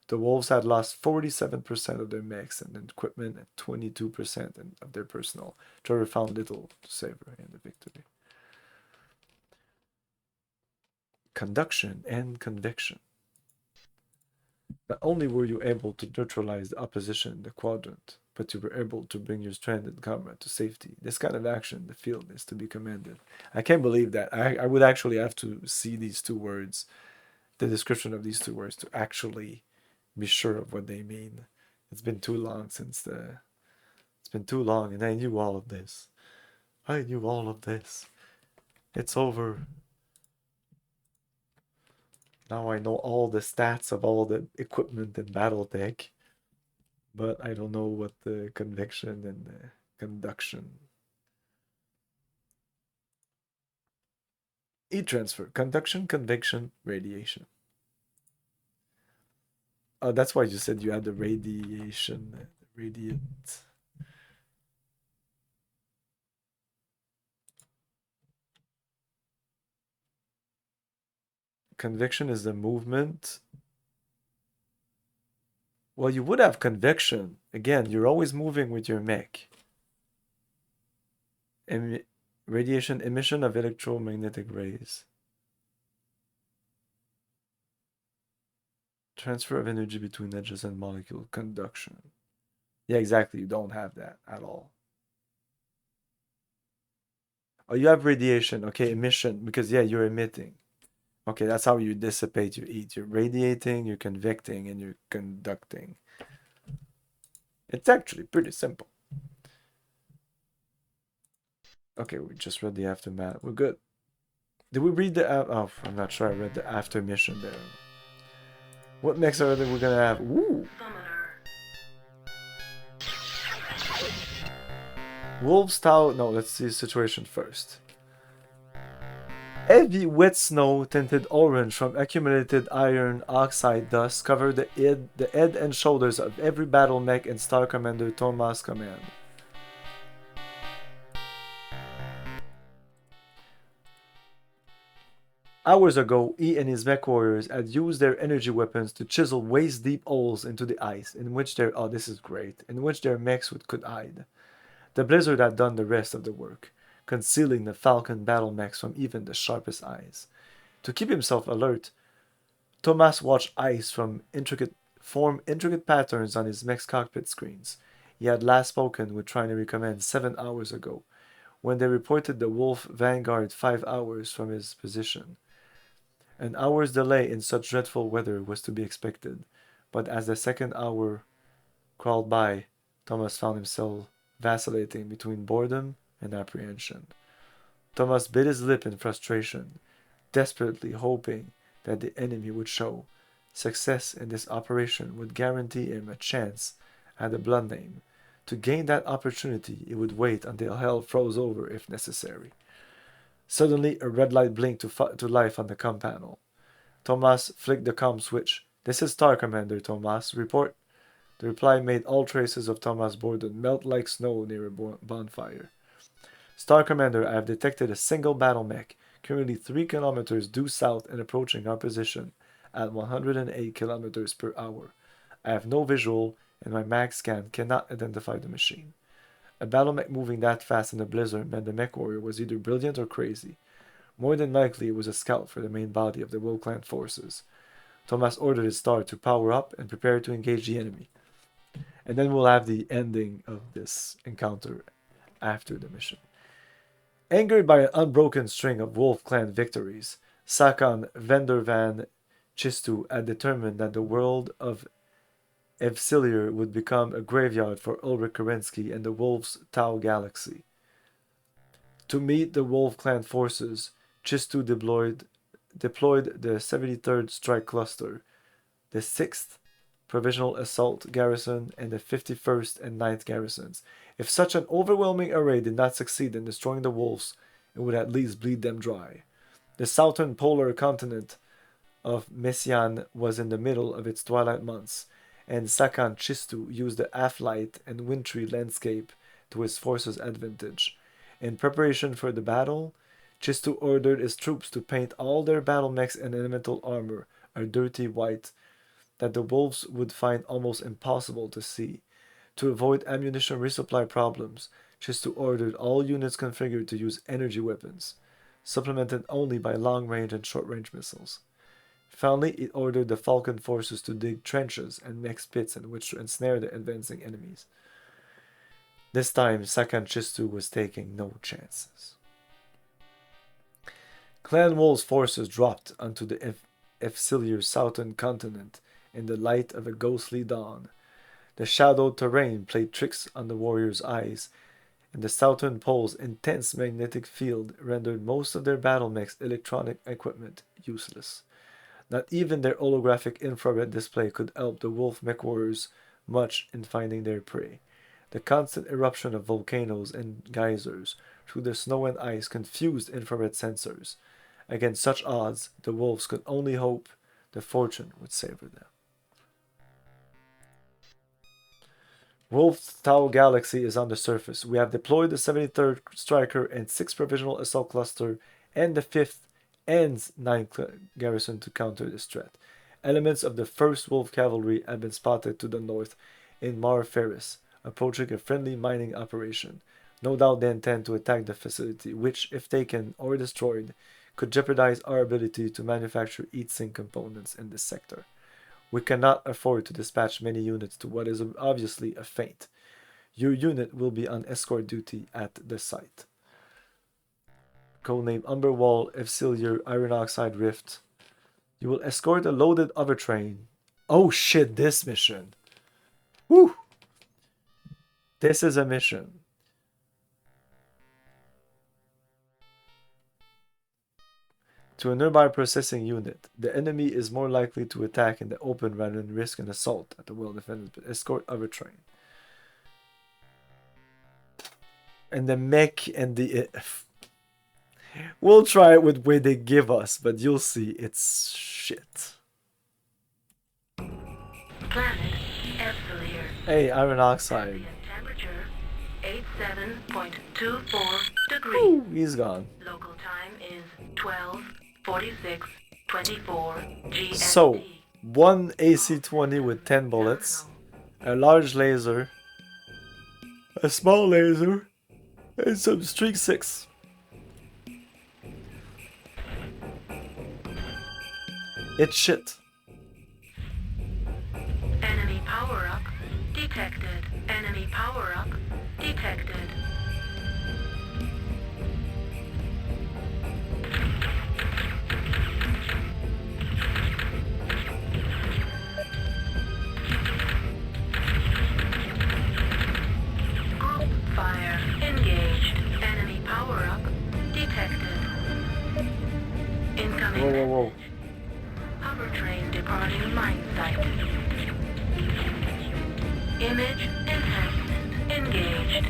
The Wolves had lost 47% of their mechs and equipment and 22% of their personnel. Trevor found little to savor in the victory. Conduction and conviction. Not only were you able to neutralize the opposition in the quadrant, but you were able to bring your stranded comrade to safety. This kind of action in the field is to be commended. I can't believe that. I would actually have to see these two words, the description of these two words, to actually be sure of what they mean. It's been too long It's been too long, and I knew all of this. I knew all of this. It's over. Now I know all the stats of all the equipment and battle tech, but I don't know what the conviction and the conduction. E-transfer, conduction, conviction, radiation. Oh, that's why you said you had the radiation, radiant. Conviction is the movement. Well, you would have convection. Again, you're always moving with your mech. Radiation, emission of electromagnetic rays. Transfer of energy between edges and molecule. Conduction. Yeah, exactly. You don't have that at all. Oh, you have radiation. Okay, emission. Because, yeah, you're emitting. Okay, that's how you dissipate your heat. You're radiating, you're convecting, and you're conducting. It's actually pretty simple. Okay, we just read the aftermath. We're good. Did we read the... oh, I'm not sure I read the after mission there. What next are we gonna have? Ooh! Wolves Tower... No, let's see the situation first. Heavy wet snow tinted orange from accumulated iron oxide dust covered the head and shoulders of every battle mech in Star Commander Thomas' command. Hours ago, he and his Mechwarriors had used their energy weapons to chisel waist-deep holes into the ice, in which their in which their mechs could hide. The blizzard had done the rest of the work, concealing the Falcon battle mechs from even the sharpest eyes. To keep himself alert, Thomas watched ice form intricate patterns on his mech's cockpit screens. He had last spoken with Trinary Command 7 hours ago, when they reported the Wolf Vanguard 5 hours from his position. An hour's delay in such dreadful weather was to be expected, but as the second hour crawled by, Thomas found himself vacillating between boredom and apprehension. Thomas bit his lip in frustration, desperately hoping that the enemy would show. Success in this operation would guarantee him a chance at the blood name. To gain that opportunity, he would wait until hell froze over if necessary. Suddenly, a red light blinked to life on the comm panel. Thomas flicked the comm switch. "This is Star Commander, Thomas. Report." The reply made all traces of Thomas' boredom melt like snow near a bonfire. "Star Commander, I have detected a single battle mech, currently 3 kilometers due south and approaching our position at 108 kilometers per hour. I have no visual, and my mag scan cannot identify the machine. A battle mech moving that fast in a blizzard meant the Mechwarrior was either brilliant or crazy. More than likely, it was a scout for the main body of the Wolf Clan forces. Thomas ordered his star to power up and prepare to engage the enemy. And then we'll have the ending of this encounter after the mission. Angered by an unbroken string of Wolf Clan victories, Sakon Vendervan Chistu had determined that the world of Evsilier would become a graveyard for Ulrich Kerensky and the Wolf's Tau Galaxy. To meet the Wolf Clan forces, Chistu deployed the 73rd Strike Cluster, the 6th Provisional Assault Garrison, and the 51st and 9th Garrisons. If such an overwhelming array did not succeed in destroying the wolves, it would at least bleed them dry. The southern polar continent of Messian was in the middle of its twilight months, and Sakon Chistu used the half-light and wintry landscape to his forces' advantage. In preparation for the battle, Chistu ordered his troops to paint all their battle mechs and elemental armor a dirty white that the wolves would find almost impossible to see. To avoid ammunition resupply problems, Chistu ordered all units configured to use energy weapons, supplemented only by long-range and short-range missiles. Finally, it ordered the Falcon forces to dig trenches and mech pits in which to ensnare the advancing enemies. This time, Sakon Chistu was taking no chances. Clan Wolf's forces dropped onto the Evsilier southern continent in the light of a ghostly dawn. The shadowed terrain played tricks on the warriors' eyes, and the southern pole's intense magnetic field rendered most of their battle mech's electronic equipment useless. Not even their holographic infrared display could help the wolf mech warriors much in finding their prey. The constant eruption of volcanoes and geysers through the snow and ice confused infrared sensors. Against such odds, the wolves could only hope the fortune would savor them. Wolf's Tau Galaxy is on the surface. We have deployed the 73rd Striker and 6th Provisional Assault Cluster and the 5th and 9th Garrison to counter this threat. Elements of the 1st Wolf Cavalry have been spotted to the north in Mar Ferris, approaching a friendly mining operation. No doubt they intend to attack the facility, which, if taken or destroyed, could jeopardize our ability to manufacture heatsink components in this sector. We cannot afford to dispatch many units to what is obviously a feint. Your unit will be on escort duty at the site. Codename Umberwall, Evsilier, Iron Oxide Rift. You will escort a loaded overtrain. Oh shit, this mission. Woo! This is a mission. To a nearby processing unit, the enemy is more likely to attack in the open rather than risk an assault at the well-defended but escort overtrain. And the mech and the... We'll try it with what they give us, but you'll see it's shit. Planet Evsilier. Hey, Iron Oxide. Temperature 87.24 degrees. Ooh, he's gone. Local time is 12:46:24 GMT. So, one AC-20 with 10 bullets, a large laser, a small laser, and some Streak 6. It's shit. Enemy power-up detected. Enemy power-up detected. Group fire engaged. Enemy power-up detected. Incoming. Whoa, whoa, whoa. Hover train departing mine site. Image enhancement engaged.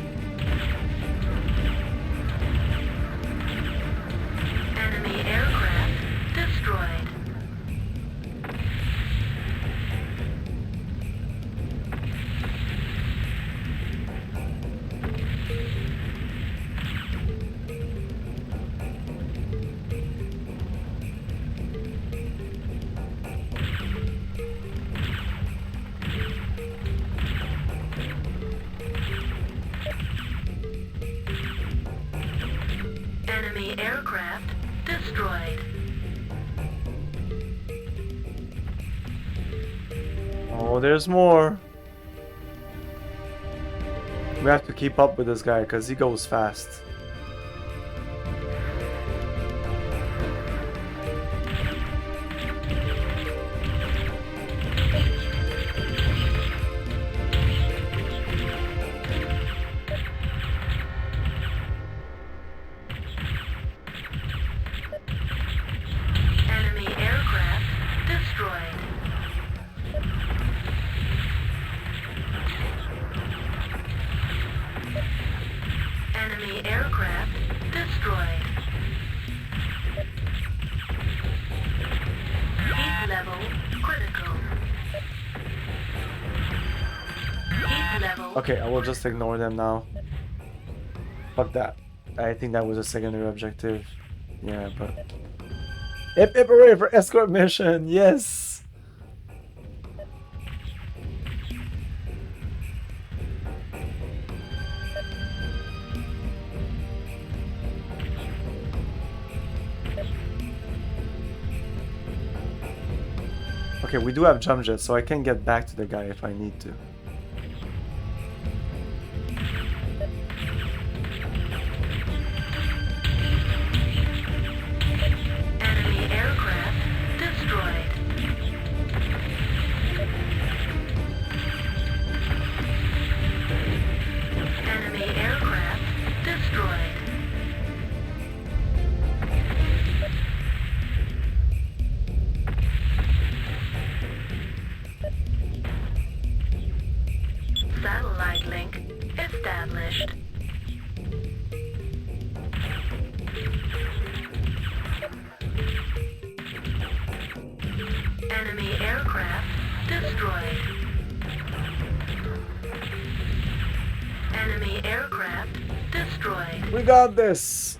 Enemy aircraft destroyed. Enemy aircraft destroyed. Oh, there's more. We have to keep up with this guy because he goes fast. Enemy aircraft destroyed. Enemy aircraft destroyed. Heat level critical. Heat level. Okay, I will just ignore them now. Fuck that. I think that was a secondary objective. Yeah, but... Hip hooray for escort mission! Yes! Okay, we do have jump jets, so I can get back to the guy if I need to. Enemy aircraft destroyed. Enemy aircraft destroyed. Satellite link established. Enemy aircraft destroyed. Enemy aircraft destroyed. We got this!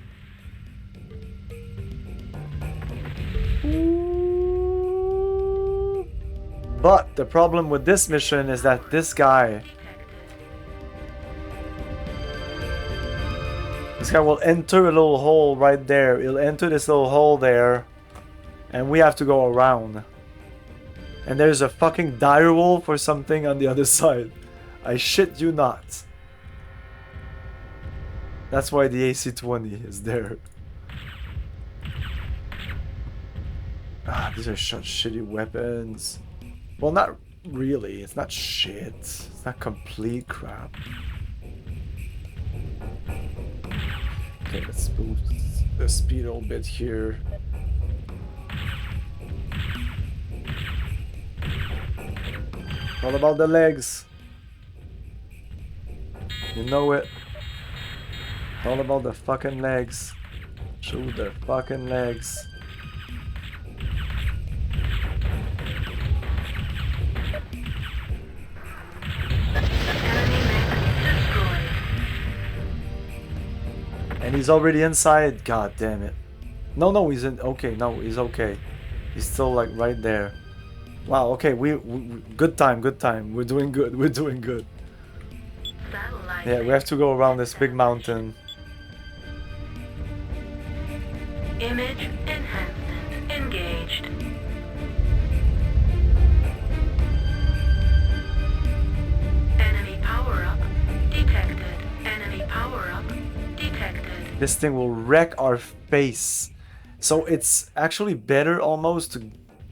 But the problem with this mission is that this guy will enter a little hole right there. He'll enter this little hole there. And we have to go around. And there's a fucking direwolf or something on the other side. I shit you not. That's why the AC-20 is there. Ah, these are such shitty weapons. Well, not really. It's not shit. It's not complete crap. Okay, let's boost the speed a little bit here. All about the legs. You know it. All about the fucking legs. Shoot the fucking legs. And he's already inside. God damn it. No, he's in. Okay, no, he's okay. He's still like right there. Wow. Okay, we good time. We're doing good. We're doing good. Yeah, we have to go around this big mountain. Image enhancement engaged. Enemy power-up detected. Enemy power-up detected. This thing will wreck our face. So it's actually better almost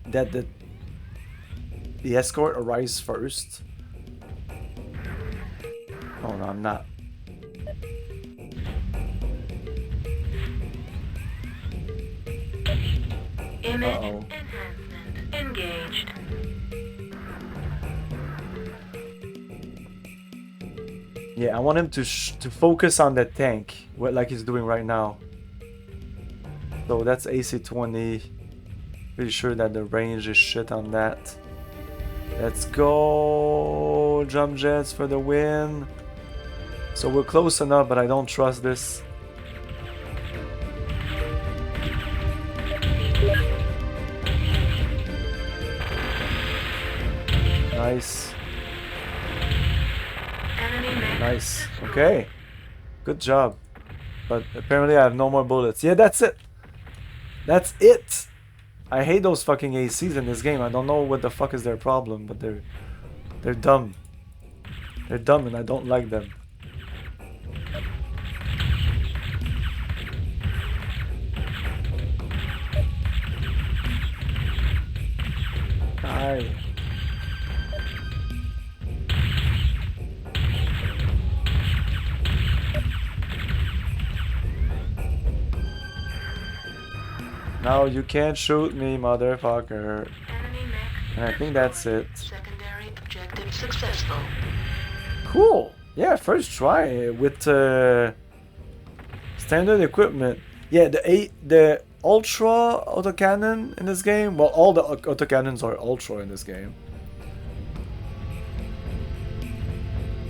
that the escort arrives first. Oh no, I'm not. Image Uh-oh. enhancement engaged. Yeah, I want him to focus on the tank, like he's doing right now. So that's AC-20. Pretty sure that the range is shit on that. Let's go, jump jets for the win. So we're close enough, but I don't trust this. Nice. Enemy mech Nice. Okay. Good job. But apparently I have no more bullets. Yeah, that's it. That's it. I hate those fucking ACs in this game. I don't know what the fuck is their problem, but they're dumb. They're dumb and I don't like them. Aye. No, you can't shoot me, motherfucker. And I think that's it. Secondary objective successful. Cool. Yeah, first try with standard equipment. Yeah, the ultra autocannon in this game. Well, all the autocannons are ultra in this game.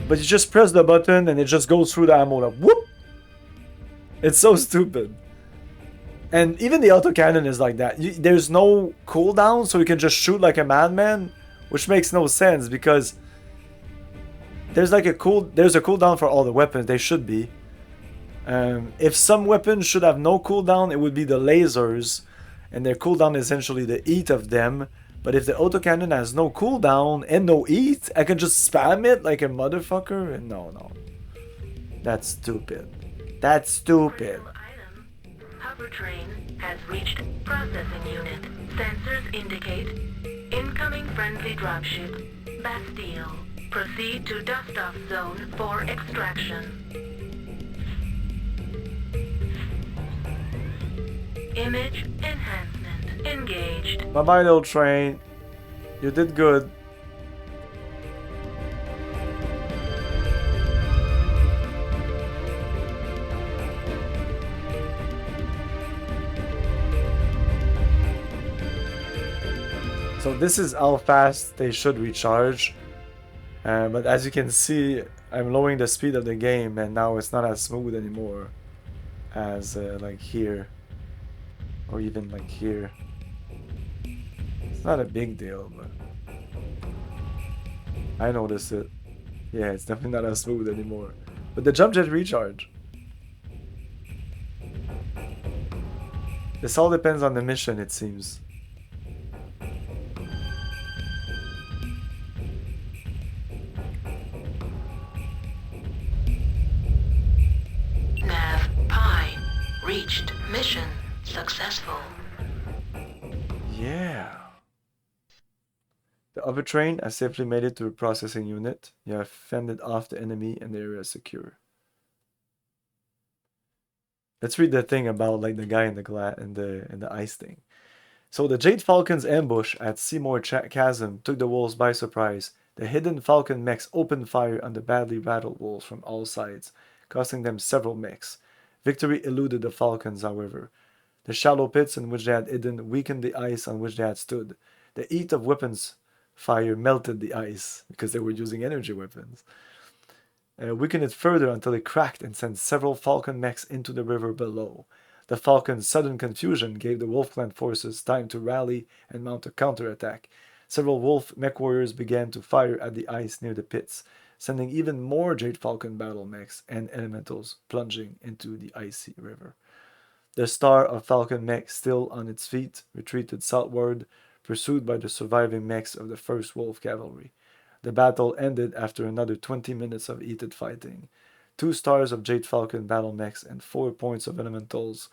But you just press the button and it just goes through the ammo. Like, whoop! It's so stupid. And even the autocannon is like that. There's no cooldown, so you can just shoot like a madman, which makes no sense because there's a cooldown for all the weapons. They should be. If some weapons should have no cooldown, it would be the lasers, and their cooldown is essentially the heat of them. But if the autocannon has no cooldown and no heat, I can just spam it like a motherfucker. And no, that's stupid. That's stupid. Hover train has reached processing unit. Sensors indicate incoming friendly dropship, Bastille. Proceed to dust-off zone for extraction. Image enhancement engaged. Bye-bye, little train. You did good. So this is how fast they should recharge. But as you can see, I'm lowering the speed of the game and now it's not as smooth anymore as like here. Or even like here. It's not a big deal, but I noticed it. Yeah, it's definitely not as smooth anymore. But the jump jet recharge. This all depends on the mission, it seems. Nav Pi reached. Mission successful. Yeah. The other train has safely made it to the processing unit. You have fended off the enemy and the area is secure. Let's read the thing about like the guy in the ice thing. So the Jade Falcon's ambush at Seymour Chasm took the wolves by surprise. The hidden Falcon mechs opened fire on the badly rattled wolves from all sides, costing them several mechs. Victory eluded the Falcons, however. The shallow pits in which they had hidden weakened the ice on which they had stood. The heat of weapons fire melted the ice, because they were using energy weapons. Weakened it further until it cracked and sent several Falcon mechs into the river below. The Falcon's sudden confusion gave the Wolf Clan forces time to rally and mount a counterattack. Several Wolf Mechwarriors began to fire at the ice near the pits, sending even more Jade Falcon battle mechs and elementals plunging into the icy river. The star of Falcon mech, still on its feet, retreated southward, pursued by the surviving mechs of the 1st Wolf Cavalry. The battle ended after another 20 minutes of heated fighting. 2 stars of Jade Falcon battle mechs and 4 points of elementals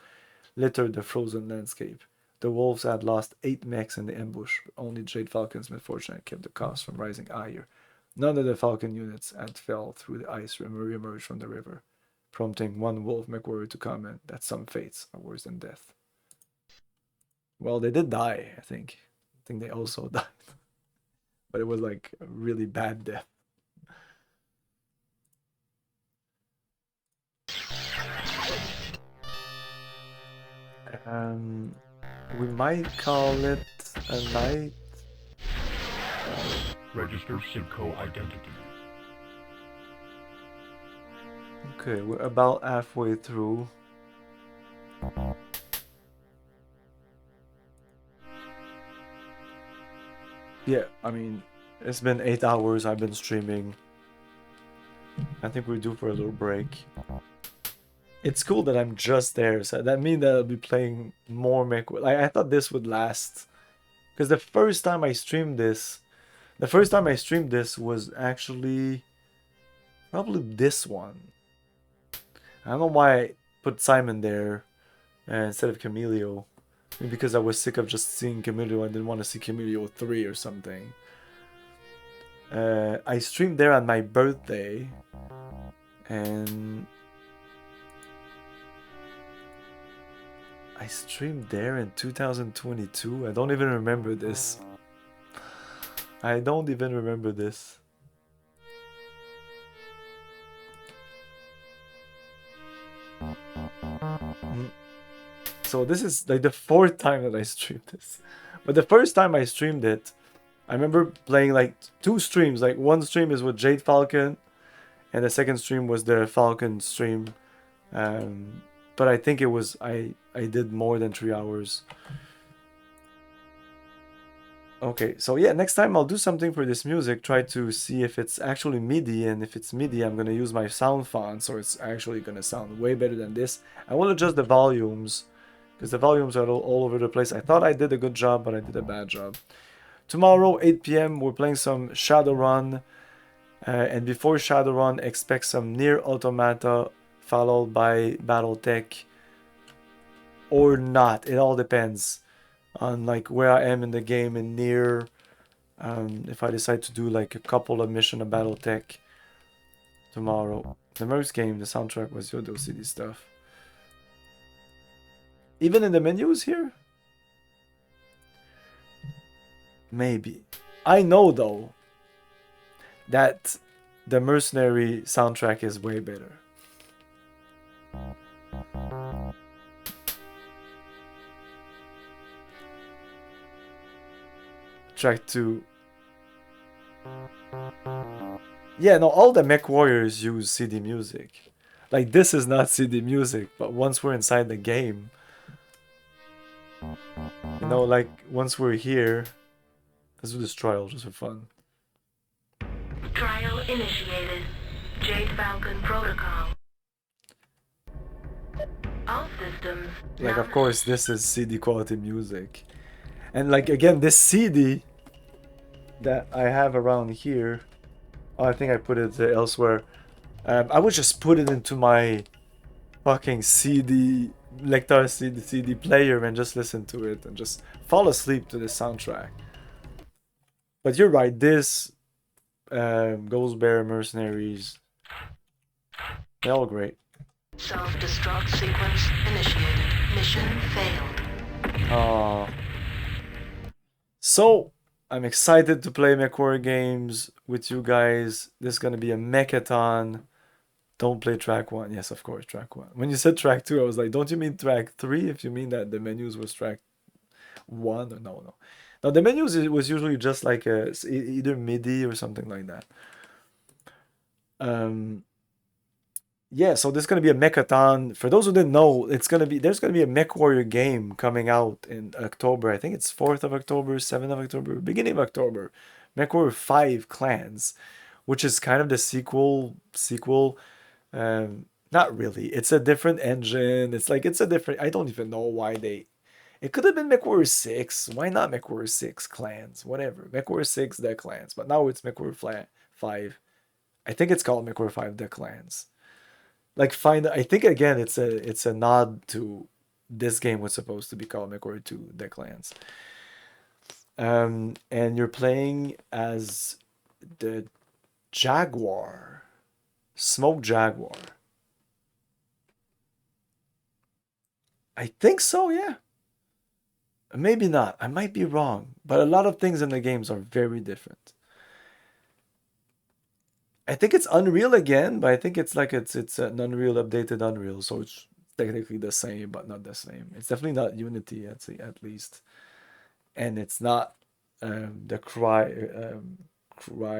littered the frozen landscape. The wolves had lost 8 mechs in the ambush, but only Jade Falcon's misfortune had kept the cost from rising higher. None of the Falcon units had fell through the ice and re-emerged from the river, prompting one Wolf Mechwarrior to comment that some fates are worse than death. Well, they did die, I think. I think they also died. But it was like a really bad death. We might call it a night. Register Simcoe identity. Okay, we're about halfway through. Yeah, I mean, it's been 8 hours I've been streaming. I think we're due for a little break. It's cool that I'm just there, so that means that I'll be playing more Mech. Like I thought this would last, because the first time I streamed this, was actually probably this one. I don't know why I put Simon there instead of Camilio. Maybe because I was sick of just seeing Camilio and didn't want to see Camilio 3 or something. I streamed there on my birthday, and I streamed there in 2022. I don't even remember this. I don't even remember this. So this is like the 4th time that I streamed this. But the first time I streamed it, I remember playing like 2 streams. Like one stream is with Jade Falcon, and the second stream was the Falcon stream. But I think it was I did more than 3 hours. Okay, so yeah, next time I'll do something for this music, try to see if it's actually MIDI, and if it's MIDI, I'm gonna use my sound font, so it's actually gonna sound way better than this. I will adjust the volumes, because the volumes are all over the place. I thought I did a good job, but I did a bad job. Tomorrow, 8 p.m., we're playing some Shadowrun, and before Shadowrun, expect some Nier Automata, followed by Battletech, or not. It all depends on like where I am in the game and Nier. If I decide to do like a couple of mission of Battletech tomorrow. The first game, the soundtrack was Yodo City stuff. Even in the menus here? Maybe. I know though that the Mercenary soundtrack is way better. Track 2. Yeah, no, all the Mechwarriors use CD music. Like, this is not CD music, but once we're inside the game, you know, like, once we're here, let's do this trial just for fun. Trial initiated. Jade Falcon protocol. All systems. Like, of course, this is CD quality music. And, like, again, this CD that I have around here, oh, I think I put it elsewhere. I would just put it into my fucking CD Lector CD player and just listen to it and just fall asleep to the soundtrack. But you're right, this Ghost Bear, Mercenaries, they're all great. Self-destruct sequence initiated. Mission failed. So I'm excited to play Mechwarrior games with you guys. This is gonna be a Mech-A-Thon. Don't play track 1. Yes, of course, track 1. When you said track 2, I was like, don't you mean track 3? If you mean that the menus was track 1 or no. Now the menus was usually just like either MIDI or something like that. Yeah, so there's gonna be a Mech-A-Thon. For those who didn't know, there's gonna be a Mechwarrior game coming out in October. I think it's 4th of October, 7th of October, beginning of October. Mechwarrior 5 Clans, which is kind of the sequel. Not really. It's a different engine. It's a different. I don't even know why they. It could have been Mechwarrior 6. Why not Mechwarrior 6 Clans? Whatever. Mechwarrior 6 The Clans. But now it's Mechwarrior 5. I think it's called Mechwarrior 5 The Clans. I think again it's a nod to this game was supposed to be called Mechwarrior 2 The Clans. And you're playing as the Jaguar. Smoke Jaguar. I think so, yeah. Maybe not. I might be wrong. But a lot of things in the games are very different. I think it's Unreal again, but I think it's an Unreal updated Unreal, so it's technically the same, but not the same. It's definitely not Unity at least, and it's not the Cry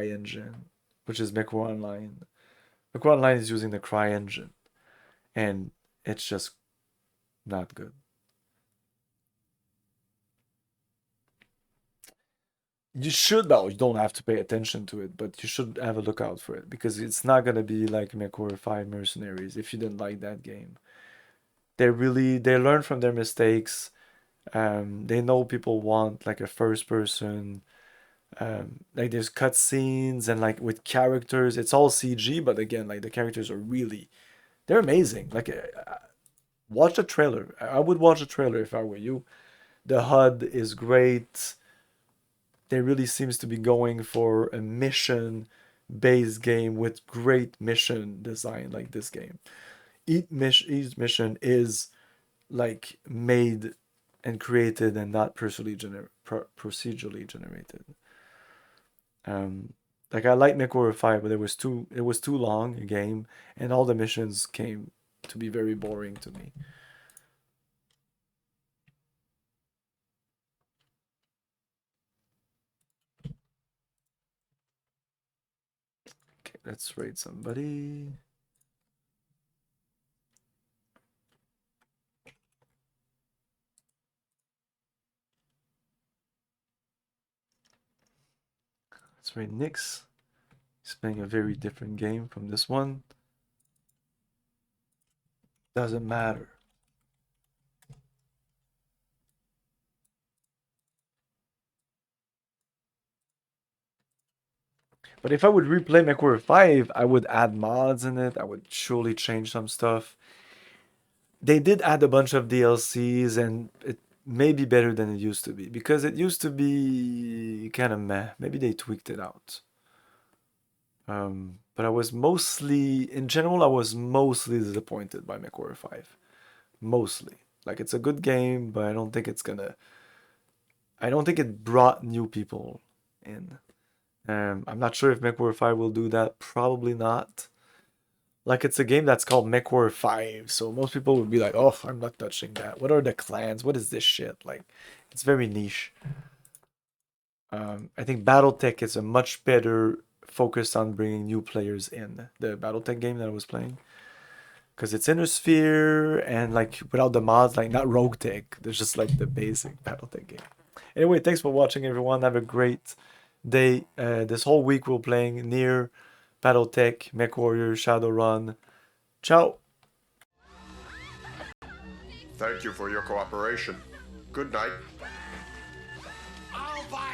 engine, which is Mechwarrior Online. Mechwarrior Online is using the Cry engine, and it's just not good. You should, well, you don't have to pay attention to it, but you should have a look out for it, because it's not going to be like Mechwarrior 5 Mercenaries if you didn't like that game. they learn from their mistakes. They know people want like a first person. Like there's cutscenes and like with characters, it's all CG, but again, like the characters are really, they're amazing. Like watch the trailer. I would watch the trailer if I were you. The HUD is great. They really seems to be going for a mission based game with great mission design like this game. Each mission is like made and created and not procedurally generated. Like I like Mechwarrior 5, but it was too long a game, and all the missions came to be very boring to me. Okay, let's rate somebody. Let's rate Nyx. He's playing a very different game from this one. Doesn't matter. But if I would replay Mechwarrior 5, I would add mods in it. I would surely change some stuff. They did add a bunch of DLCs, and it may be better than it used to be. Because it used to be kind of meh. Maybe they tweaked it out. But I was mostly, in general, I was mostly disappointed by Mechwarrior 5. Mostly. Like, it's a good game, but I don't think it's gonna... I don't think it brought new people in. I'm not sure if Mechwarrior 5 will do that. Probably not. Like, it's a game that's called Mechwarrior 5, so most people would be like, oh, I'm not touching that. What are the clans? What is this shit? Like, it's very niche. I think Battletech is a much better focus on bringing new players in. The Battletech game that I was playing. Because it's Innersphere, and like, without the mods, like, not Rogue Tech. There's just like the basic Battletech game. Anyway, thanks for watching, everyone. Have a great day. This whole week we're playing Nier, Battletech, Mechwarrior, Shadowrun. Ciao! Thank you for your cooperation. Good night. I'll buy